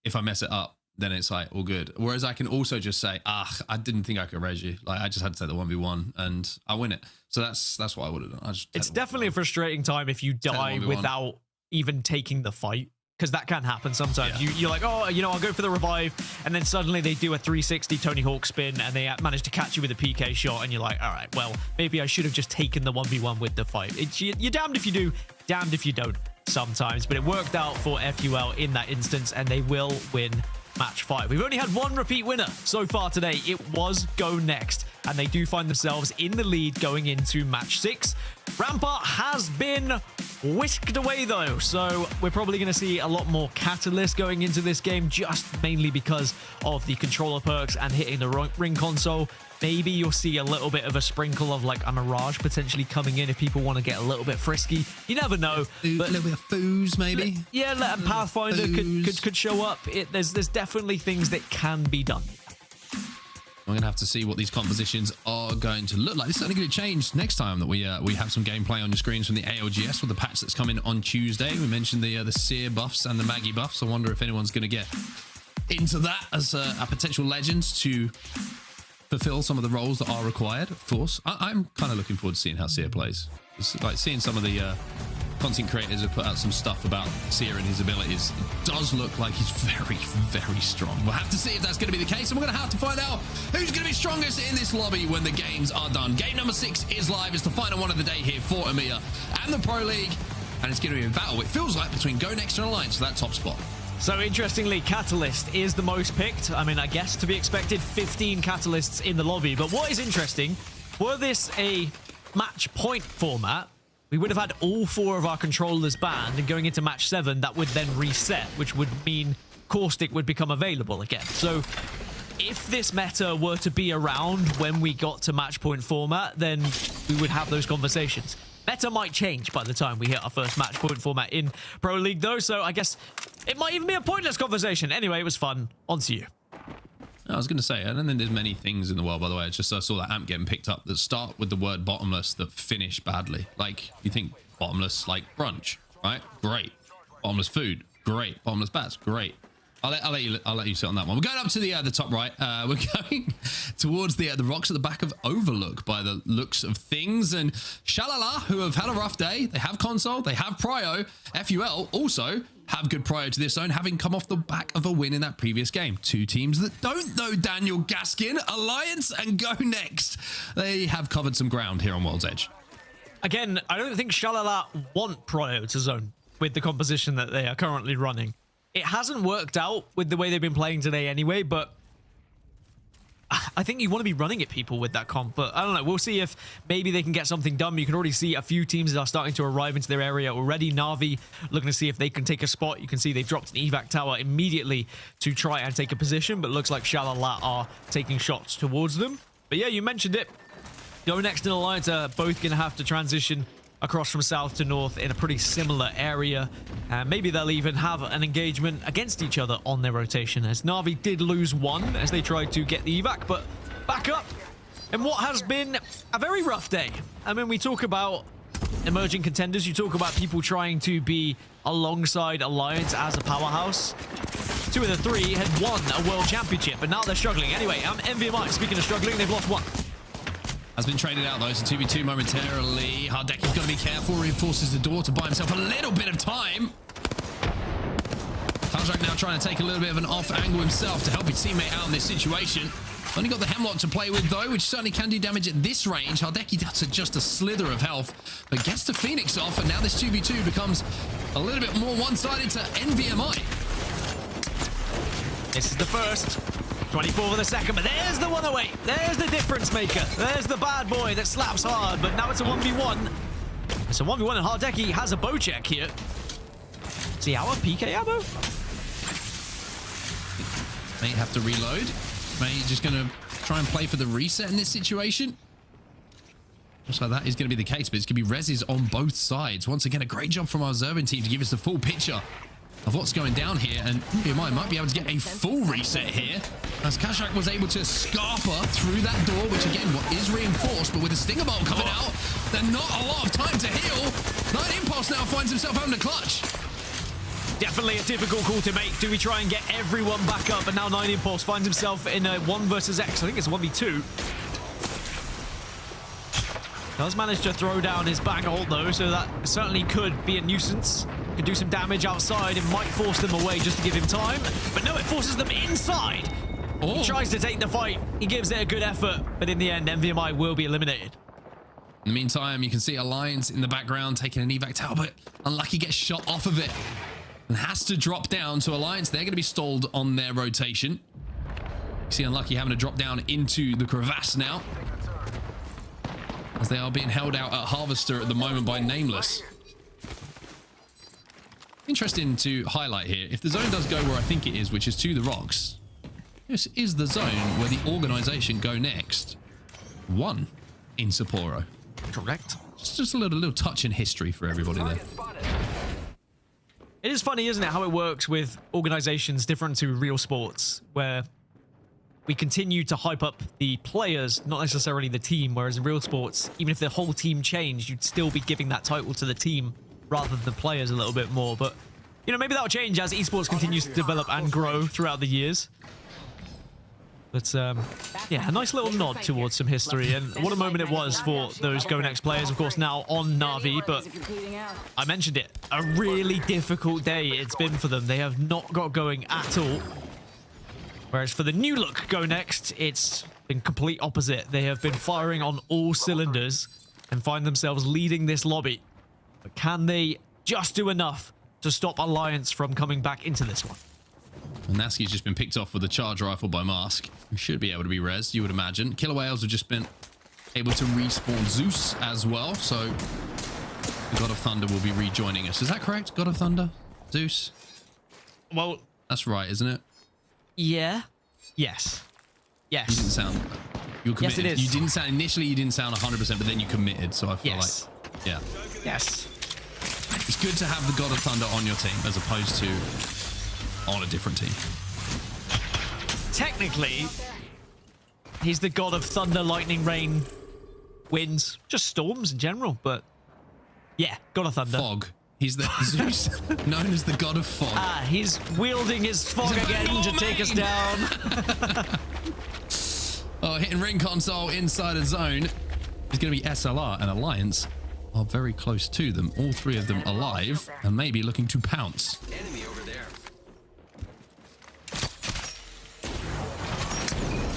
if I mess it up, then it's like all good. Whereas I can also just say, I didn't think I could res you. Like I just had to take the 1v1 and I win it. So that's what I would have done. It's definitely a frustrating time if you die without even taking the fight. Because that can happen sometimes. Yeah. You're like, oh, you know, I'll go for the revive. And then suddenly they do a 360 Tony Hawk spin and they manage to catch you with a PK shot. And you're like, all right, well, maybe I should have just taken the 1v1 with the fight. You're damned if you do, damned if you don't sometimes. But it worked out for FUL in that instance and they will win match 5. We've only had one repeat winner so far today. It was GoNext. And they do find themselves in the lead going into match 6. Rampart has been whisked away though, so we're probably going to see a lot more Catalyst going into this game, just mainly because of the controller perks and hitting the ring console. Maybe you'll see a little bit of a sprinkle of like a Mirage potentially coming in if people want to get a little bit frisky. You never know. But a little bit of foos maybe. Yeah, Pathfinder could show up. There's definitely things that can be done. We're going to have to see what these compositions are going to look like. This is only going to change next time that we have some gameplay on your screens from the ALGS with the patch that's coming on Tuesday. We mentioned the Seer buffs and the Maggie buffs. I wonder if anyone's going to get into that as a potential legend to fulfill some of the roles that are required, of course. I'm kind of looking forward to seeing how Seer plays. It's like seeing some of the content creators have put out some stuff about Seer and his abilities. It does look like he's very, very strong. We'll have to see if that's going to be the case, and we're going to have to find out who's going to be strongest in this lobby when the games are done. Game number 6 is live. It's the final one of the day here for EMEA and the Pro League. and it's going to be a battle, it feels like, between GoNext and Alliance for that top spot. So interestingly, Catalyst is the most picked. I mean, I guess to be expected, 15 Catalysts in the lobby. But what is interesting, were this a match point format, we would have had all 4 of our controllers banned, and going into match 7, that would then reset, which would mean Caustic would become available again. So if this meta were to be around when we got to match point format, then we would have those conversations. Meta might change by the time we hit our first match point format in Pro League, though, so I guess it might even be a pointless conversation. Anyway, it was fun. On to you. I was going to say, I don't think there's many things in the world, by the way. It's just I saw that amp getting picked up that start with the word bottomless that finish badly. Like, you think bottomless, like brunch, right? Great. Bottomless food, great. Bottomless bats, great. I'll let you sit on that one. We're going up to the top right. We're going towards the rocks at the back of Overlook by the looks of things. And SHALALA, who have had a rough day, they have console, they have prio. FUL also have good prio to this zone, having come off the back of a win in that previous game. 2 teams that don't know Daniel Gaskin, Alliance and GoNext. They have covered some ground here on World's Edge. Again, I don't think SHALALA want prio to zone with the composition that they are currently running. It hasn't worked out with the way they've been playing today anyway, but I think you want to be running at people with that comp. But I don't know. We'll see if maybe they can get something done. You can already see a few teams that are starting to arrive into their area already. Na'Vi looking to see if they can take a spot. You can see they've dropped an evac tower immediately to try and take a position, but it looks like SHALALA are taking shots towards them. But yeah, you mentioned it. GoNext and Alliance are both going to have to transition across from south to north in a pretty similar area. Maybe they'll even have an engagement against each other on their rotation, as Na'Vi did lose 1 as they tried to get the evac, but back up in what has been a very rough day. I mean, we talk about emerging contenders, you talk about people trying to be alongside Alliance as a powerhouse. 2 of the 3 had won a world championship, but now they're struggling. Anyway, NVMI, speaking of struggling, they've lost 1. Has been traded out, though. It's a 2v2 momentarily. Hardeki's got to be careful. Reinforces the door to buy himself a little bit of time. Taljak now trying to take a little bit of an off angle himself to help his teammate out in this situation. Only got the Hemlock to play with, though, which certainly can do damage at this range. Hardeki does just a slither of health, but gets the Phoenix off, and now this 2v2 becomes a little bit more one-sided to NVMI. This is the first. 24 for the second, but there's the one away. There's the difference maker. There's the bad boy that slaps hard, but now it's a 1v1. It's a 1v1, and Hardeki has a bow check here. Is he out of PK ammo? May have to reload. May just going to try and play for the reset in this situation. Looks like that is going to be the case, but it's going to be reses on both sides. Once again, a great job from our observing team to give us the full picture of what's going down here, and NVMI might be able to get a full reset here, as Kashak was able to scarper through that door, which again is reinforced, but with a Stinger Bolt coming out, then not a lot of time to heal. Nine Impulse now finds himself having to clutch. Definitely a difficult call to make. Do we try and get everyone back up? And now 9 Impulse finds himself in a 1 versus X. I think it's 1v2. Does manage to throw down his bang ult though, so that certainly could be a nuisance. Could do some damage outside. It might force them away just to give him time. But no, it forces them inside. Oh. He tries to take the fight. He gives it a good effort. But in the end, NVMI will be eliminated. In the meantime, you can see Alliance in the background taking an evac tower, but Unlucky gets shot off of it and has to drop down. So Alliance, they're going to be stalled on their rotation. You see Unlucky having to drop down into the crevasse now, as they are being held out at Harvester at the moment by Nameless. Interesting to highlight here, if the zone does go where I think it is, which is to the rocks, this is the zone where the organization GoNext won in Sapporo. Correct. Just a little touch in history for everybody there. It is funny, isn't it, how it works with organizations different to real sports, where we continue to hype up the players, not necessarily the team, whereas in real sports, even if the whole team changed, you'd still be giving that title to the team rather than the players a little bit more. But, you know, maybe that'll change as esports continues to develop and grow throughout the years. But, yeah, a nice little nod towards some history, and what a moment it was for those GoNext players, of course, now on Na'Vi, but I mentioned it, a really difficult day it's been for them. They have not got going at all. Whereas for the new look GoNext, it's been complete opposite. They have been firing on all cylinders and find themselves leading this lobby. But can they just do enough to stop Alliance from coming back into this one. And Naski's just been picked off with a charge rifle by Mask. He should be able to be rezzed, you would imagine. Killer Whales have just been able to respawn Zeus as well, so the God of Thunder will be rejoining us. Is that correct? God of Thunder? Zeus? Well, that's right, isn't it? Yeah. Yes. Yes. You didn't sound... You were committed. Yes, it is. You didn't sound... Initially, you didn't sound 100%, but then you committed, so I feel like... Yeah. Yes. It's good to have the God of Thunder on your team as opposed to on a different team. Technically, he's the God of Thunder, Lightning, Rain, Winds, just storms in general, but yeah, God of Thunder. Fog. He's the Zeus, known as the God of Fog. Ah, he's wielding his fog again to take us down. Oh, hitting ring console inside a zone is going to be SLR, and Alliance are very close to them. All three of them alive and maybe looking to pounce. Enemy over there.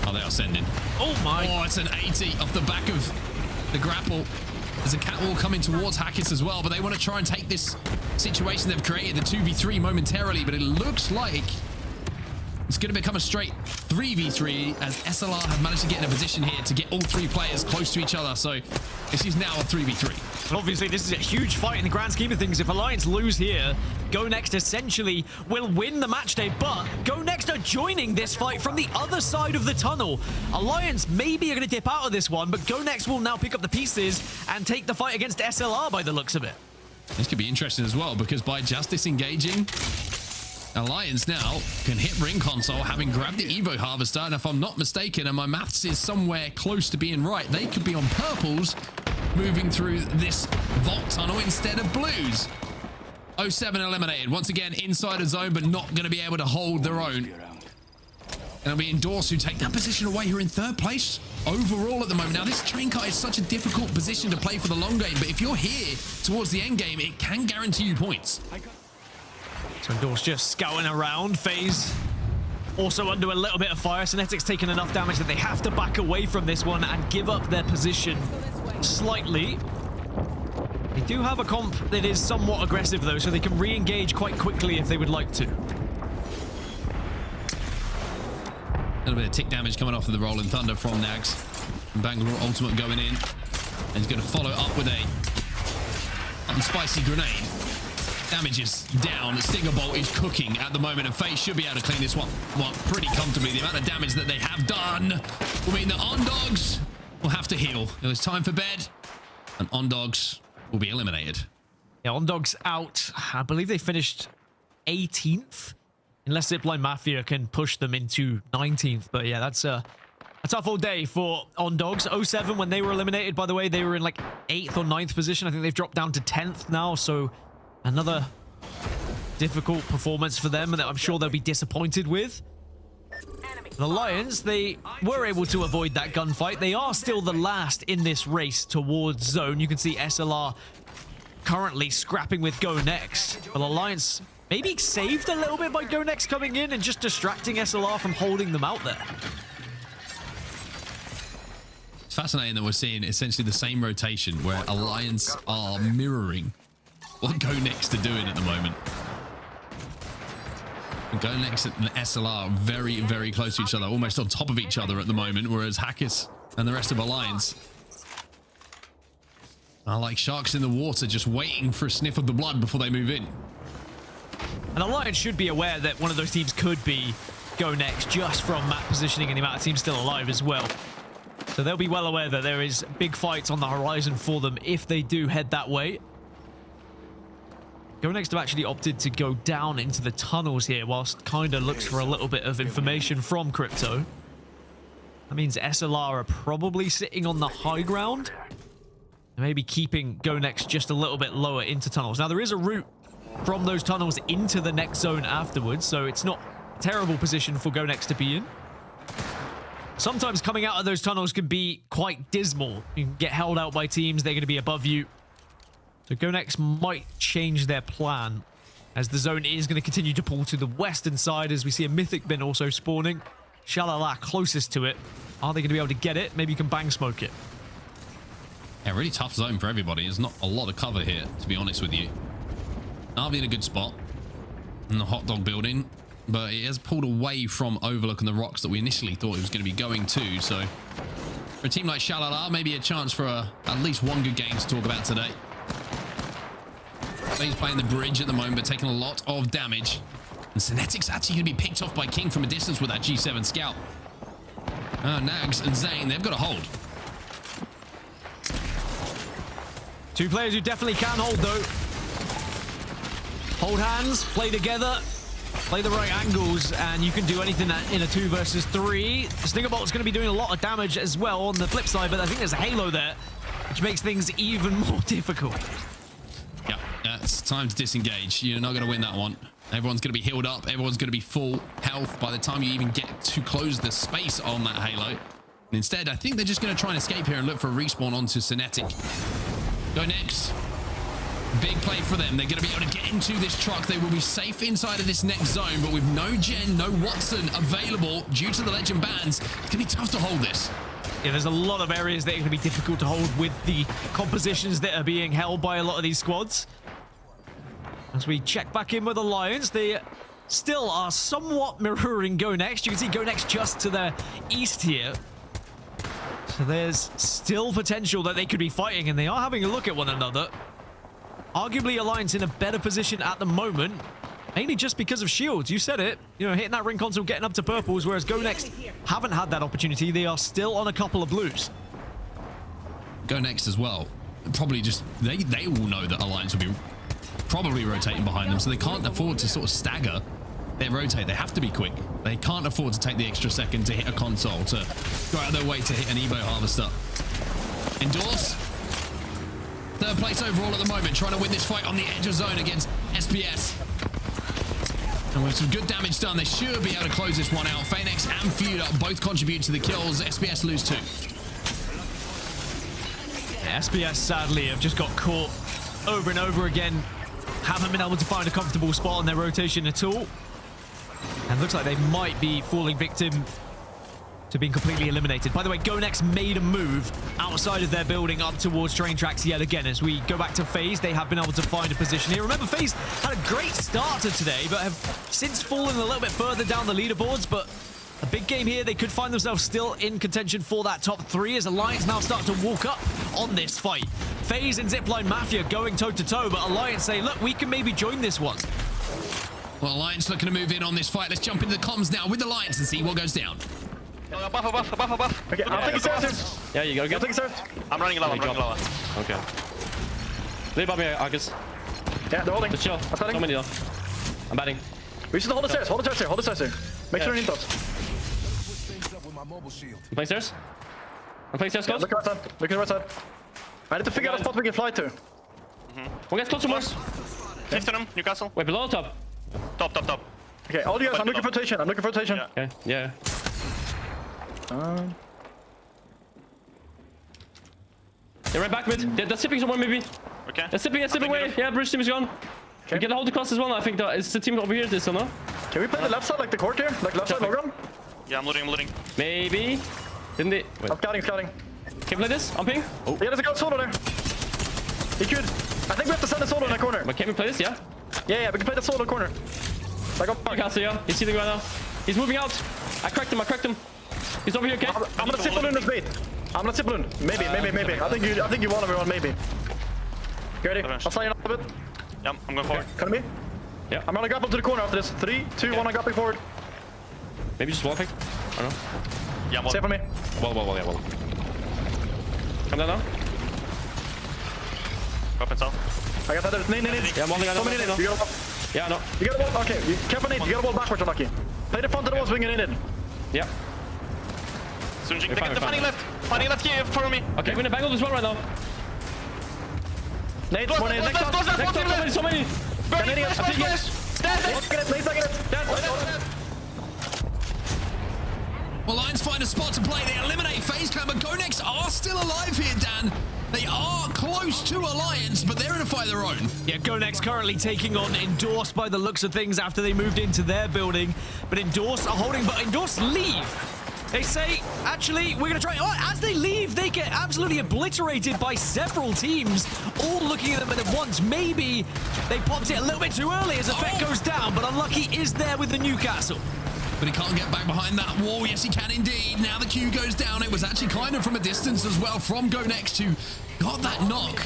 Oh, they are sending. Oh my. Oh, it's an 80 off the back of the grapple. There's a catwalk coming towards Hackett as well, but they want to try and take this situation they've created, the 2v3 momentarily, but it looks like it's going to become a straight 3v3 as SLR have managed to get in a position here to get all three players close to each other. So this is now a 3v3. Obviously, this is a huge fight in the grand scheme of things. If Alliance lose here, GoNext essentially will win the match day, but GoNext are joining this fight from the other side of the tunnel. Alliance maybe are going to dip out of this one, but GoNext will now pick up the pieces and take the fight against SLR by the looks of it. This could be interesting as well, because by just disengaging, Alliance now can hit ring console, having grabbed the Evo Harvester, and if I'm not mistaken, and my maths is somewhere close to being right, they could be on purples moving through this vault tunnel instead of blues. 07 eliminated. Once again, inside a zone, but not going to be able to hold their own. And it'll be Endorse who take that position away. You're in third place overall at the moment. Now, this train car is such a difficult position to play for the long game, but if you're here towards the end game, it can guarantee you points. So Endorse just scouting around. FaZe also under a little bit of fire. Synetic's taken enough damage that they have to back away from this one and give up their position slightly. They do have a comp that is somewhat aggressive though, so they can re-engage quite quickly if they would like to. A little bit of tick damage coming off of the Rolling Thunder from Nags. And Bangalore Ultimate going in. And he's going to follow up with a unspicy grenade. Damage is down. Stinger Bolt is cooking at the moment, and FaZe should be able to clean this one pretty comfortably. The amount of damage that they have done will mean that Ondogs will have to heal. It's time for bed, and Ondogs will be eliminated. Yeah, Ondogs out. I believe they finished 18th, unless ZiPLina Mafia can push them into 19th. But yeah, that's a tough old day for Ondogs. 07, when they were eliminated, by the way, they were in like 8th or 9th position. I think they've dropped down to 10th now, so another difficult performance for them, and that I'm sure they'll be disappointed with. The Lions, they were able to avoid that gunfight. They are still the last in this race towards zone. You can see SLR currently scrapping with GoNext. But Alliance maybe saved a little bit by GoNext coming in and just distracting SLR from holding them out there. It's fascinating that we're seeing essentially the same rotation where Alliance are mirroring what GoNext are doing at the moment. GoNext and SLR are very, very close to each other, almost on top of each other at the moment, whereas Hackett and the rest of Alliance are like sharks in the water, just waiting for a sniff of the blood before they move in. And Alliance should be aware that one of those teams could be GoNext just from map positioning and the amount of teams still alive as well. So they'll be well aware that there is big fights on the horizon for them if they do head that way. GoNext have actually opted to go down into the tunnels here, whilst Kinda looks for a little bit of information from Crypto. That means SLR are probably sitting on the high ground, and maybe keeping GoNext just a little bit lower into tunnels. Now, there is a route from those tunnels into the next zone afterwards, so it's not a terrible position for GoNext to be in. Sometimes coming out of those tunnels can be quite dismal. You can get held out by teams, they're going to be above you. So GoNext might change their plan, as the zone is going to continue to pull to the western side, as we see a Mythic bin also spawning. SHALALA closest to it. Are they going to be able to get it? Maybe you can bang smoke it. Yeah, really tough zone for everybody. There's not a lot of cover here, to be honest with you. Na'Vi in a good spot in the hot dog building, but he has pulled away from Overlook and the rocks that we initially thought he was going to be going to. So for a team like SHALALA, maybe a chance for at least one good game to talk about today. He's playing the bridge at the moment, but taking a lot of damage. And Synetic's actually going to be picked off by King from a distance with that G7 scout. Nags and Zane, they've got a hold. Two players who definitely can hold, though. Hold hands, play together, play the right angles, and you can do anything in a 2 versus 3. Stingerbolt's going to be doing a lot of damage as well on the flip side, but I think there's a halo there, which makes things even more difficult. Yeah, it's time to disengage. You're not going to win that one. Everyone's going to be healed up. Everyone's going to be full health by the time you even get to close the space on that halo. And instead, I think they're just going to try and escape here and look for a respawn onto Synetic. GoNext. Big play for them. They're going to be able to get into this truck. They will be safe inside of this next zone, but with no Gen, no Watson available due to the legend bans, it's going to be tough to hold this. Yeah, there's a lot of areas that are going to be difficult to hold with the compositions that are being held by a lot of these squads. As we check back in with Alliance, they still are somewhat mirroring GoNext. You can see GoNext just to the east here. So there's still potential that they could be fighting, and they are having a look at one another. Arguably, Alliance in a better position at the moment, mainly just because of shields. You said it. You know, hitting that ring console, getting up to purples, whereas GoNext haven't had that opportunity. They are still on a couple of blues. GoNext as well. Probably just, they all know that Alliance will be probably rotating behind them, so they can't afford to sort of stagger their rotate. They have to be quick. They can't afford to take the extra second to hit a console, to go out of their way to hit an Evo harvester. Endorse, third place overall at the moment, trying to win this fight on the edge of zone against SPS. And with some good damage done, they should be able to close this one out. Phoenix and Fuda both contribute to the kills. SPS lose 2. Yeah, SPS sadly have just got caught over and over again. Haven't been able to find a comfortable spot on their rotation at all. And looks like they might be falling victim to being completely eliminated. By the way, GoNext made a move outside of their building up towards train tracks yet again. As we go back to FaZe, they have been able to find a position here. Remember, FaZe had a great start to today, but have since fallen a little bit further down the leaderboards. But a big game here. They could find themselves still in contention for that top 3 as Alliance now start to walk up on this fight. FaZe and ZiPLina Mafia going toe-to-toe, but Alliance say, look, we can maybe join this one. Well, Alliance looking to move in on this fight. Let's jump into the comms now with Alliance and see what goes down. Buff. Okay, I'll take his stairs. Yeah, you gotta go. I'll take his stairs. I'm running low, Okay. They above me, August. Yeah, they're holding. Just chill. So many though. I'm batting. We should hold the stairs. Hold the stairs here. Make sure you're in touch. I'm playing stairs. Close. Look at the right side. I need to figure out a spot we can fly to. One guy's close to Mars. 50 them, Newcastle. Wait, below or top? Top. Okay, all you guys, I'm looking for rotation. Yeah. Okay, yeah. They're right back mid. They're sipping somewhere maybe. Okay. They're sipping away. Yeah, bridge team is gone. Okay. We can hold the cross as well. I think it's the team over here. This or no? Can we play the left side like the court here? Like left side program? Yeah, I'm looting. Maybe. Didn't they? Wait. I'm scouting. Can we play this? I'm ping. Oh. Yeah, there's a guy solo there. He could. I think we have to send a solo in that corner. But can we play this? Yeah. Yeah, we can play the solo corner. Like up. Newcastle, yeah. He's sealing right now. He's moving out. I cracked him. He's over here, okay? I'm gonna zip balloon this bait. Maybe. I think you want everyone, maybe. You ready? I'll slide you a little bit. Yeah, I'm going forward. Come to me? Yeah. I'm gonna grapple to the corner after this. 3, 2, 1, I'm grappling forward. Maybe just wall pick? I don't know. Yeah, wall. Stay for me. Wall. Come down now. Up and south. I got that. Nade. Yeah, I'm walling. You got a wall. Yeah, no. You got a wall. Okay, careful nade. You got a wall backwards, unlucky. Play the front of the wall, swinging in. Yeah. They're finding left here for me. Okay, we're gonna bangle this one right now. Nade, one nade. Next one. So many. Well, Lions find a spot to play. They eliminate FaZe Clan, but GoNext are still alive here, Dan. They are close to Alliance, but they're in a fight of their own. Yeah, GoNext currently taking on Endorse by the looks of things after they moved into their building. But Endorse are holding, but Endorse leave. They say, actually, we're going to try... Oh, as they leave, they get absolutely obliterated by several teams, all looking at them at once. Maybe they popped it a little bit too early as Effect goes down, but Unlucky is there with the Newcastle. But he can't get back behind that wall. Yes, he can indeed. Now the Q goes down. It was actually kind of from a distance as well from GoNext, who got that knock.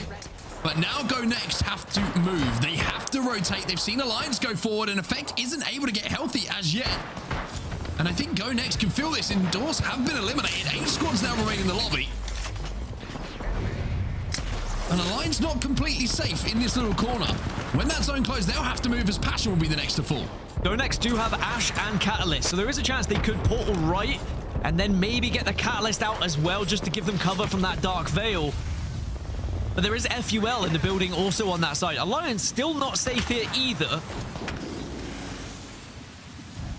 But now GoNext have to move. They have to rotate. They've seen Alliance go forward, and Effect isn't able to get healthy as yet. And I think GoNext can feel this. Endorse have been eliminated. 8 squads now remain in the lobby. And Alliance not completely safe in this little corner. When that zone closes, they'll have to move as Passion will be the next to fall. GoNext do have Ash and Catalyst, so there is a chance they could portal right and then maybe get the Catalyst out as well just to give them cover from that Dark Veil. But there is FUL in the building also on that side. Alliance still not safe here either.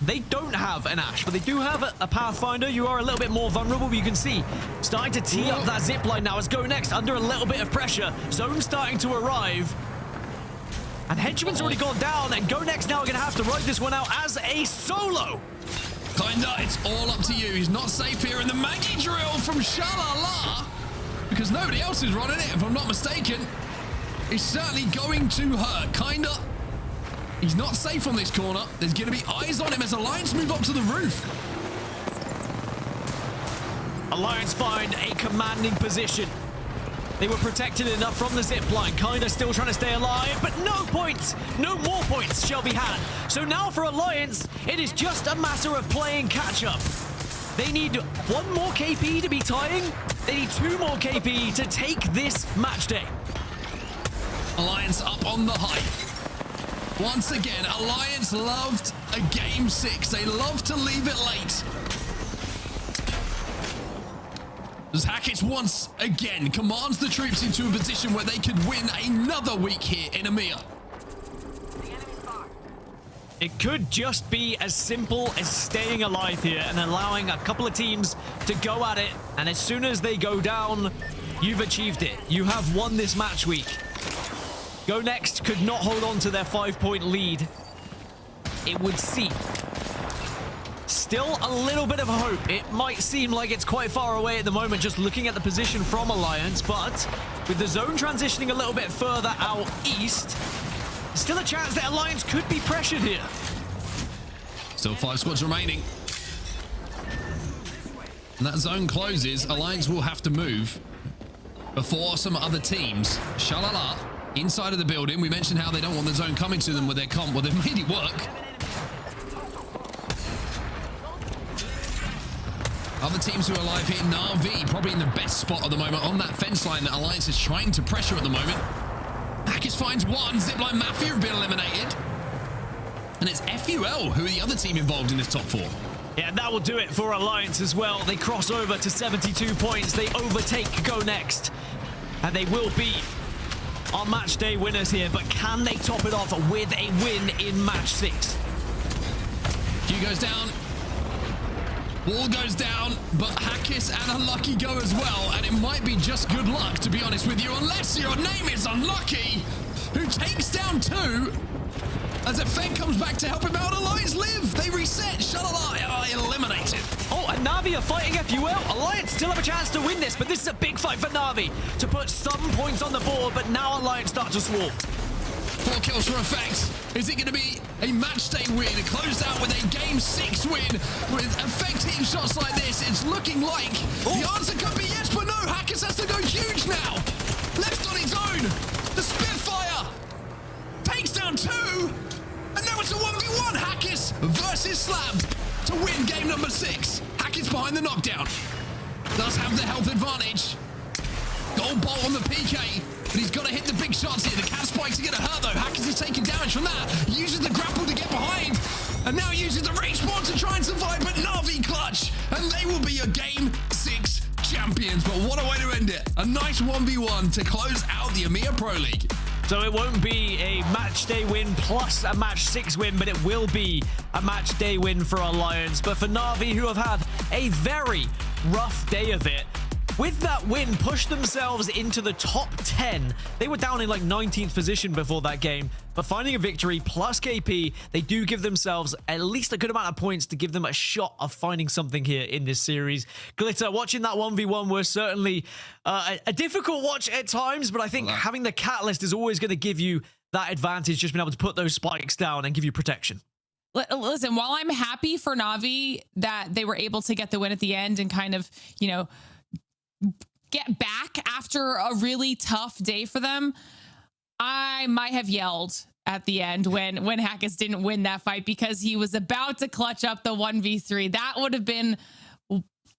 They don't have an Ash, but they do have a Pathfinder. You are a little bit more vulnerable, but you can see starting to tee up that zipline now as GoNext under a little bit of pressure. Zone starting to arrive. And Henchman's already gone down, and GoNext now going to have to ride this one out as a solo. Kinda, it's all up to you. He's not safe here in the Maggie drill from SHALALA because nobody else is running it, if I'm not mistaken. It's certainly going to hurt. Kinda. He's not safe on this corner. There's going to be eyes on him as Alliance move up to the roof. Alliance find a commanding position. They were protected enough from the zipline, kind of still trying to stay alive, but no points, no more points shall be had. So now for Alliance, it is just a matter of playing catch-up. They need 1 more KP to be tying. They need 2 more KP to take this match day. Alliance up on the high. Once again, Alliance loved a game 6. They love to leave it late. As Hackett once again commands the troops into a position where they could win another week here in EMEA. It could just be as simple as staying alive here and allowing a couple of teams to go at it. And as soon as they go down, you've achieved it. You have won this match week. GoNext could not hold on to their 5-point lead, it would seem. Still a little bit of hope. It might seem like it's quite far away at the moment, just looking at the position from Alliance, but with the zone transitioning a little bit further out east, still a chance that Alliance could be pressured here. Still 5 squads remaining. And that zone closes. Alliance will have to move before some other teams. SHALALA inside of the building. We mentioned how they don't want the zone coming to them with their comp. Well, they've made it work. Other teams who are alive here, Na'Vi probably in the best spot at the moment on that fence line that Alliance is trying to pressure at the moment. Hackett finds 1. ZiPLina, Mafia have been eliminated. And it's FUL who are the other team involved in this top 4. Yeah, that will do it for Alliance as well. They cross over to 72 points. They overtake GoNext. And they will be our match day winners here. But can they top it off with a win in match 6? Q goes down. Wall goes down, but Hackett and Unlucky go as well, and it might be just good luck, to be honest with you, unless your name is Unlucky, who takes down 2, as Effect comes back to help him out. Alliance live, they reset, SHALALA eliminated. Oh, and Na'Vi are fighting FUL. Alliance still have a chance to win this, but this is a big fight for Na'Vi to put some points on the board, but now Alliance start to swarm. 4 kills for Effect. Is it going to be a match day win? It closed out with a game 6 win with Effect hitting shots like this. It's looking like the answer could be yes, but no. Hackett has to go huge now. Left on his own. The Spitfire takes down 2. And now it's a 1v1. Hackett versus Slab to win game number 6. Hackett's behind the knockdown. Does have the health advantage. Gold bolt on the PK. But he's got to hit the big shots here. The cat spikes are going to hurt, though. Hackett is taking damage from that. Uses the grapple to get behind. And now uses the respawn to try and survive. But Na'Vi clutch. And they will be your Game 6 champions. But what a way to end it. A nice 1v1 to close out the EMEA Pro League. So it won't be a match day win plus a match 6 win, but it will be a match day win for Alliance. But for Na'Vi, who have had a very rough day of it, with that win, pushed themselves into the top 10. They were down in like 19th position before that game, but finding a victory plus KP, they do give themselves at least a good amount of points to give them a shot of finding something here in this series. Glitter, watching that 1v1 was certainly a difficult watch at times, but I think having the catalyst is always going to give you that advantage, just being able to put those spikes down and give you protection. Listen, while I'm happy for Na'Vi that they were able to get the win at the end and kind of, you know, get back after a really tough day for them, I might have yelled at the end when Hackett didn't win that fight because he was about to clutch up the 1v3. That would have been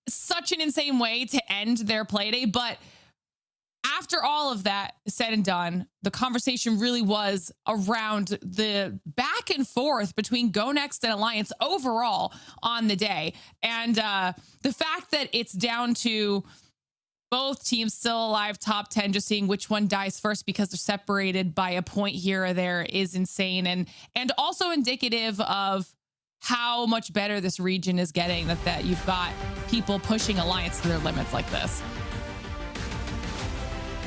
such an insane way to end their playday. But after all of that said and done, the conversation really was around the back and forth between GoNext and Alliance overall on the day. And the fact that it's down to both teams still alive, top 10, just seeing which one dies first because they're separated by a point here or there is insane. And also indicative of how much better this region is getting, that you've got people pushing Alliance to their limits like this.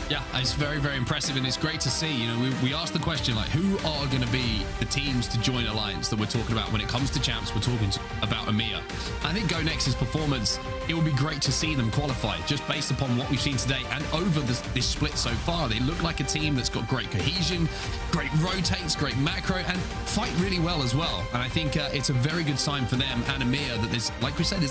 Yeah, it's very, very impressive, and it's great to see. You know, we asked the question, like, who are going to be the teams to join Alliance that we're talking about when it comes to champs? We're talking about EMEA. I think GoNext's performance, it would be great to see them qualify just based upon what we've seen today and over this split so far. They look like a team that's got great cohesion, great rotates, great macro, and fight really well as well. And I think it's a very good sign for them and EMEA that there's, like we said,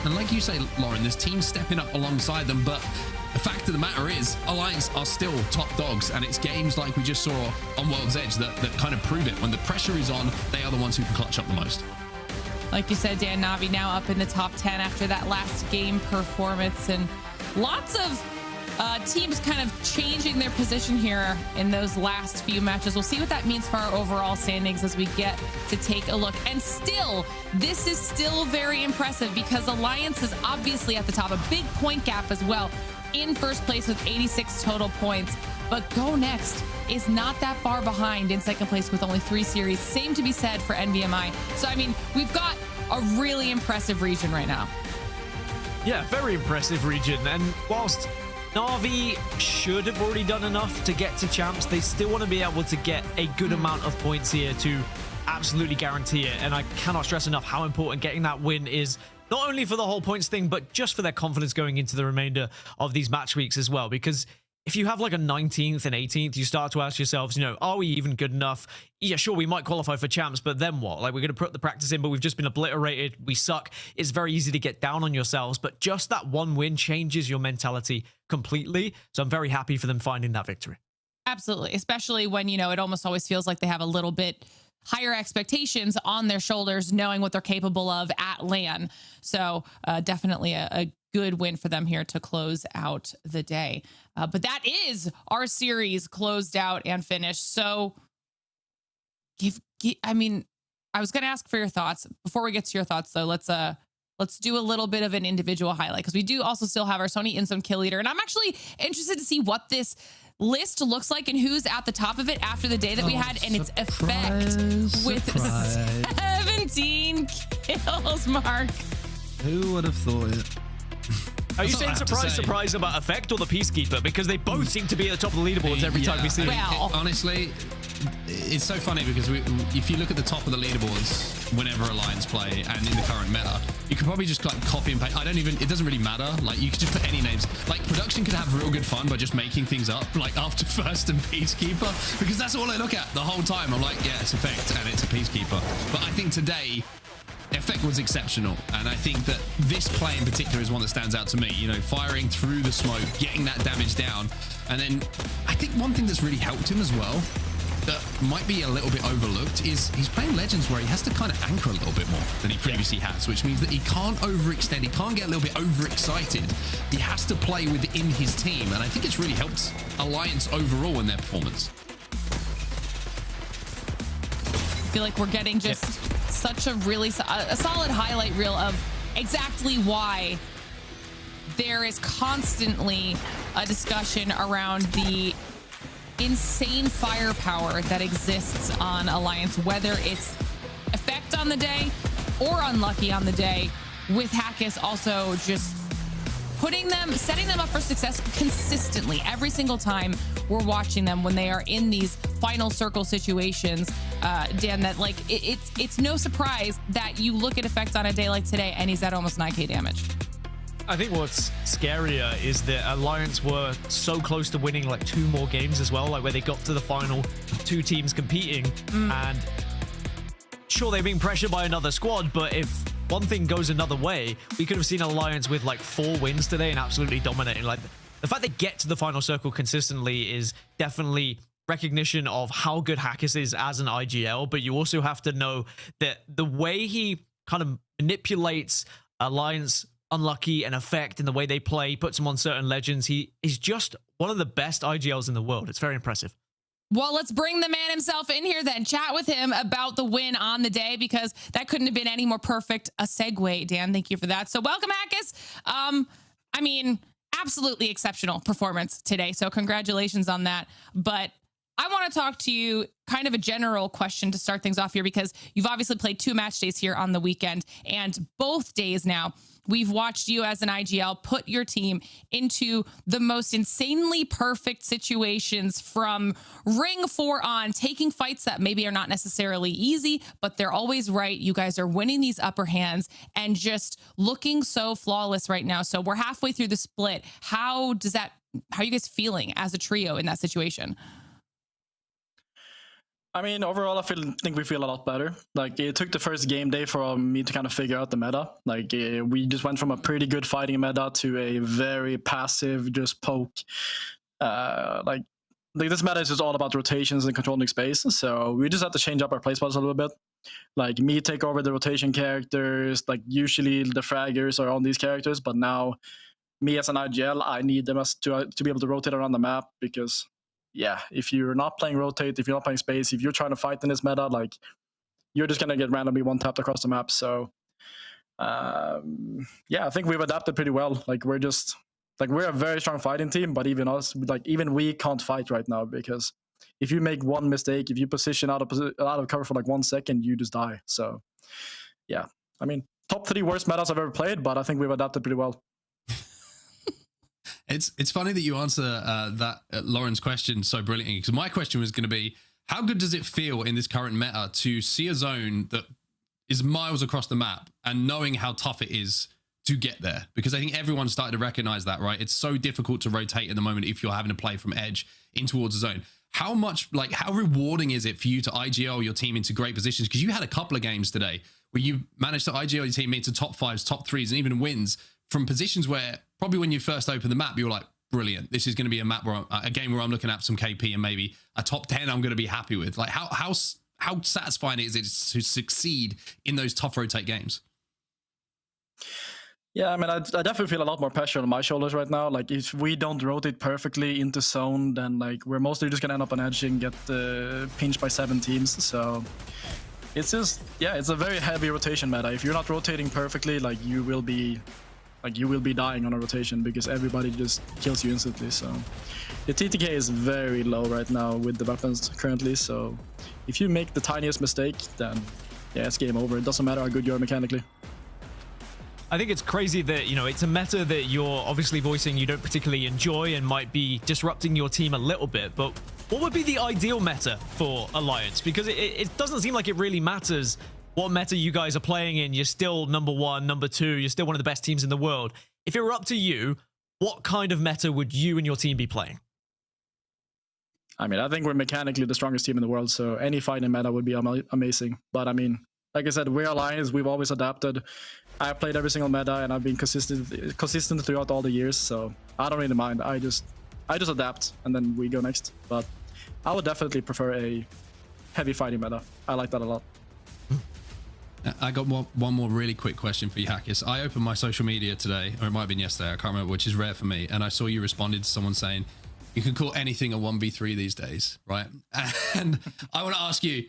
and like you say, Lauren, there's teams stepping up alongside them, but the fact of the matter is, Alliance are still top dogs, and it's games like we just saw on World's Edge that kind of prove it. When the pressure is on, they are the ones who can clutch up the most. Like you said, Dan, Na'Vi now up in the top 10 after that last game performance, and lots of teams kind of changing their position here in those last few matches. We'll see what that means for our overall standings as we get to take a look. And still, this is still very impressive because Alliance is obviously at the top, a big point gap as well, in first place with 86 total points. But GoNext is not that far behind in second place with only 3 series. Same to be said for NVMI. So, I mean, we've got a really impressive region right now. Yeah, very impressive region. And whilst Na'Vi should have already done enough to get to champs, they still want to be able to get a good amount of points here to absolutely guarantee it. And I cannot stress enough how important getting that win is, not only for the whole points thing, but just for their confidence going into the remainder of these match weeks as well. Because if you have like a 19th and 18th, you start to ask yourselves, you know, are we even good enough? Yeah, sure, we might qualify for champs, but then what? Like, we're going to put the practice in, but we've just been obliterated. We suck. It's very easy to get down on yourselves, but just that one win changes your mentality completely. So I'm very happy for them finding that victory. Absolutely, especially when, you know, it almost always feels like they have a little bit higher expectations on their shoulders, knowing what they're capable of at LAN. So definitely a good win for them here to close out the day. But that is our series closed out and finished. So I mean, I was going to ask for your thoughts. Before we get to your thoughts, though, let's do a little bit of an individual highlight, because we do also still have our Sony InZone kill leader. And I'm actually interested to see what this list looks like and who's at the top of it after the day that we had, and its effect with 17 kills, Mark. Who would have thought it? Are you saying surprise about effect or the Peacekeeper? Because they both seem to be at the top of the leaderboards every time we see them. Honestly, it's so funny because if you look at the top of the leaderboards whenever Alliance play and in the current meta, you could probably just like copy and paste. It doesn't really matter. Like, you could just put any names. Like, production could have real good fun by just making things up, like after First and Peacekeeper, because that's all I look at the whole time. I'm like, yeah, it's effect and it's a Peacekeeper. But I think today, effect was exceptional, and I think that this play in particular is one that stands out to me. You know, firing through the smoke, getting that damage down, and then I think one thing that's really helped him as well, that might be a little bit overlooked, is he's playing Legends where he has to kind of anchor a little bit more than he previously has, which means that he can't overextend, he can't get a little bit overexcited. He has to play within his team, and I think it's really helped Alliance overall in their performance. I feel like we're getting just such a really a solid highlight reel of exactly why there is constantly a discussion around the insane firepower that exists on Alliance, whether it's effect on the day or unlucky on the day, with Hackett also just setting them up for success consistently every single time we're watching them when they are in these final circle situations. Dan, that like it's no surprise that you look at Effect on a day like today and he's at almost 9k damage. I think what's scarier is that Alliance were so close to winning like 2 more games as well, like where they got to the final 2 teams competing, and sure, they're being pressured by another squad, but if one thing goes another way, we could have seen Alliance with like 4 wins today and absolutely dominating. Like the fact they get to the final circle consistently is definitely recognition of how good Hackers is as an IGL, but you also have to know that the way he kind of manipulates Alliance Unlucky and Effect in the way they play, puts him on certain legends. He is just one of the best IGLs in the world. It's very impressive. Well, let's bring the man himself in here then. Chat with him about the win on the day, because that couldn't have been any more perfect a segue, Dan. Thank you for that. So welcome, Hackers. I mean, absolutely exceptional performance today. So congratulations on that. But I want to talk to you kind of a general question to start things off here, because you've obviously played 2 match days here on the weekend, and both days now we've watched you as an IGL put your team into the most insanely perfect situations, from ring 4 on, taking fights that maybe are not necessarily easy, but they're always right. You guys are winning these upper hands and just looking so flawless right now. So we're halfway through the split. How are you guys feeling as a trio in that situation? I mean, overall, I think we feel a lot better. Like, it took the first game day for me to kind of figure out the meta. Like, we just went from a pretty good fighting meta to a very passive, just poke. Like this meta is just all about rotations and controlling space. So we just have to change up our playspots a little bit. Like, me take over the rotation characters. Like, usually the fraggers are on these characters, but now me as an IGL, I need them to be able to rotate around the map, because yeah, if you're not playing rotate, if you're not playing space, if you're trying to fight in this meta, like, you're just gonna get randomly one-tapped across the map. So yeah, I think we've adapted pretty well. Like, we're a very strong fighting team, but even us, like, even we can't fight right now, because if you make one mistake, if you position out of cover for like 1 second, you just die. So yeah, I mean, top 3 worst metas I've ever played, but I think we've adapted pretty well. It's funny that you answer that Lauren's question so brilliantly, because my question was going to be, how good does it feel in this current meta to see a zone that is miles across the map and knowing how tough it is to get there? Because I think everyone's started to recognize that, right? It's so difficult to rotate at the moment if you're having to play from edge in towards a zone. How rewarding is it for you to IGL your team into great positions? Because you had a couple of games today where you managed to IGL your team into top 5s, top 3s, and even wins from positions where probably when you first opened the map, you were like, brilliant, this is going to be a game where I'm looking at some KP and maybe a top 10 I'm going to be happy with. Like, how satisfying is it to succeed in those tough rotate games? Yeah, I mean, I definitely feel a lot more pressure on my shoulders right now. Like, if we don't rotate perfectly into zone, then like we're mostly just gonna end up on edge and get pinched by 7 teams. So it's just, yeah, it's a very heavy rotation meta. If you're not rotating perfectly, like, you will be dying on a rotation, because everybody just kills you instantly. So the TTK is very low right now with the weapons currently. So if you make the tiniest mistake, then yeah, it's game over. It doesn't matter how good you are mechanically. I think it's crazy that, you know, it's a meta that you're obviously voicing you don't particularly enjoy and might be disrupting your team a little bit, but what would be the ideal meta for Alliance? Because it doesn't seem like it really matters what meta you guys are playing in. You're still number 1, number 2. You're still one of the best teams in the world. If it were up to you, what kind of meta would you and your team be playing? I mean, I think we're mechanically the strongest team in the world, so any fighting meta would be amazing. But I mean, like I said, we're Alliance. We've always adapted. I've played every single meta, and I've been consistent throughout all the years, so I don't really mind. I just adapt, and then we go next. But I would definitely prefer a heavy fighting meta. I like that a lot. I got one more really quick question for you, Hackers. I opened my social media today, or it might have been yesterday, I can't remember, which is rare for me, and I saw you responded to someone saying, you can call anything a 1v3 these days, right? And I want to ask you,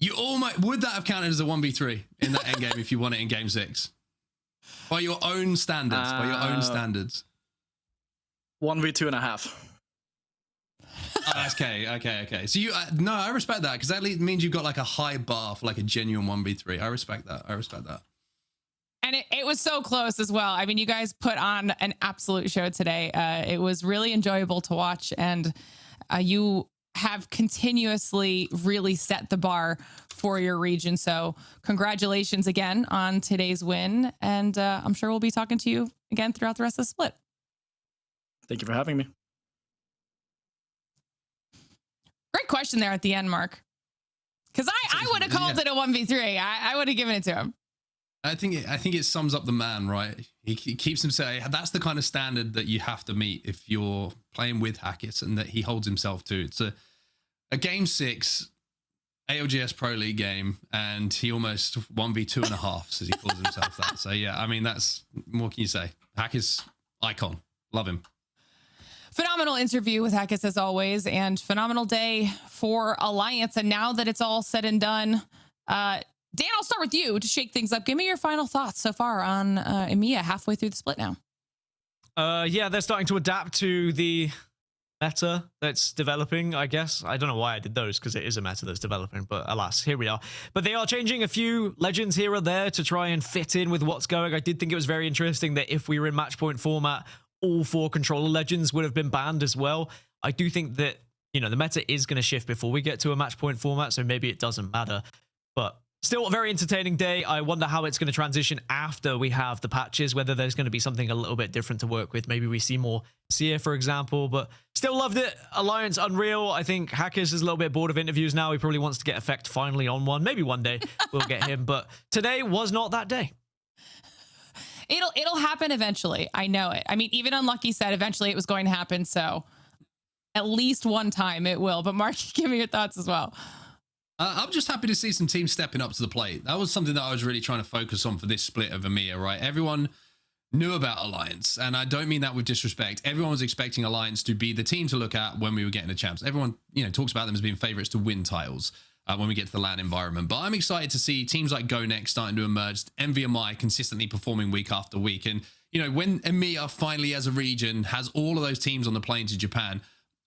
would that have counted as a 1v3 in that endgame if you won it in game 6? By your own standards, 1v2.5. Oh, okay. So no, I respect that, because that means you've got like a high bar for like a genuine 1v3. I respect that. And it was so close as well. I mean, you guys put on an absolute show today. It was really enjoyable to watch, and you have continuously really set the bar for your region. So congratulations again on today's win. And I'm sure we'll be talking to you again throughout the rest of the split. Thank you for having me. Great question there at the end, Mark. Because I would have called it a 1v3. I would have given it to him. I think it sums up the man, right? He keeps himself. That's the kind of standard that you have to meet if you're playing with Hackett, and that he holds himself to. It's a game 6 ALGS Pro League game, and he almost 1v2.5, as he calls himself that. So yeah, I mean, that's, what can you say? Hackett's icon. Love him. Phenomenal interview with Hackett as always, and phenomenal day for Alliance. And now that it's all said and done, Dan, I'll start with you to shake things up. Give me your final thoughts so far on EMEA halfway through the split now. Yeah, they're starting to adapt to the meta that's developing, I guess. I don't know why I did those, because it is a meta that's developing, but alas, here we are. But they are changing a few legends here or there to try and fit in with what's going. I did think it was very interesting that if we were in match point format, all 4 controller legends would have been banned as well. I do think that, you know, the meta is going to shift before we get to a match point format, so maybe it doesn't matter. But still a very entertaining day. I wonder how it's going to transition after we have the patches, whether there's going to be something a little bit different to work with. Maybe we see more Seer, for example, but still loved it. Alliance, unreal. I think Hackers is a little bit bored of interviews now. He probably wants to get Effect finally on one. Maybe one day we'll get him, but today was not that day. It'll happen eventually. I know it. I mean, even Unlucky said eventually it was going to happen, so at least one time it will. But Mark, give me your thoughts as well. I'm just happy to see some teams stepping up to the plate. That was something that I was really trying to focus on for this split of EMEA, right? Everyone knew about Alliance, and I don't mean that with disrespect. Everyone was expecting Alliance to be the team to look at when we were getting the champs. Everyone, you know, talks about them as being favorites to win titles when we get to the LAN environment. But I'm excited to see teams like GoNext starting to emerge, NVMI consistently performing week after week. And, you know, when EMEA finally as a region has all of those teams on the plane to Japan,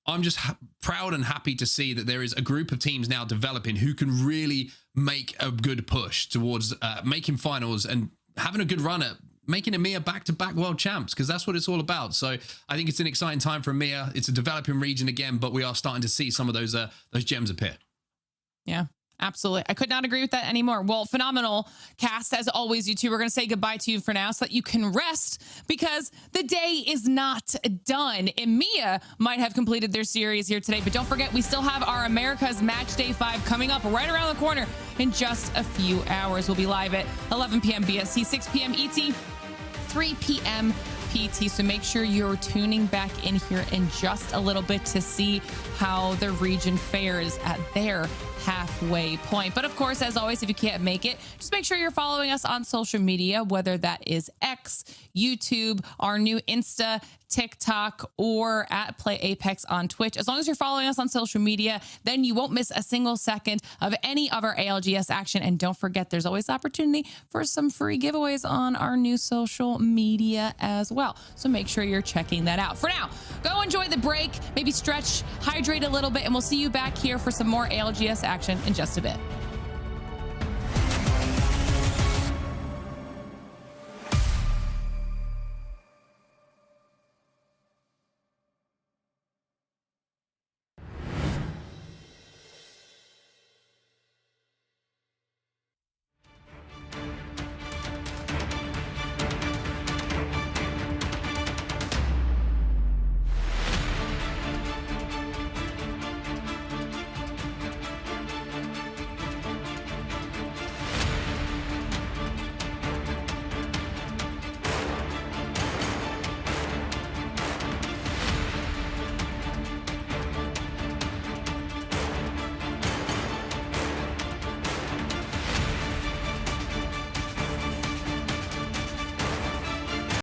I'm just proud and happy to see that there is a group of teams now developing who can really make a good push towards making finals and having a good run at making EMEA back-to-back world champs, because that's what it's all about. So I think it's an exciting time for EMEA. It's a developing region again, but we are starting to see some of those gems appear. Yeah, absolutely. I could not agree with that anymore. Well, phenomenal cast as always, you two. We're going to say goodbye to you for now so that you can rest, because the day is not done. EMEA might have completed their series here today, but don't forget, we still have our America's Match Day 5 coming up right around the corner in just a few hours. We'll be live at 11 p.m. BST, 6 p.m. ET, 3 p.m. PT. So make sure you're tuning back in here in just a little bit to see how the region fares at their halfway point. But of course, as always, if you can't make it, just make sure you're following us on social media, whether that is X, YouTube, our new Insta, TikTok, or at Play Apex on Twitch. As long as you're following us on social media, then you won't miss a single second of any of our ALGS action. And don't forget, there's always opportunity for some free giveaways on our new social media as well. So make sure you're checking that out. For now, go enjoy the break, maybe stretch, hydrate a little bit, and we'll see you back here for some more ALGS action in just a bit.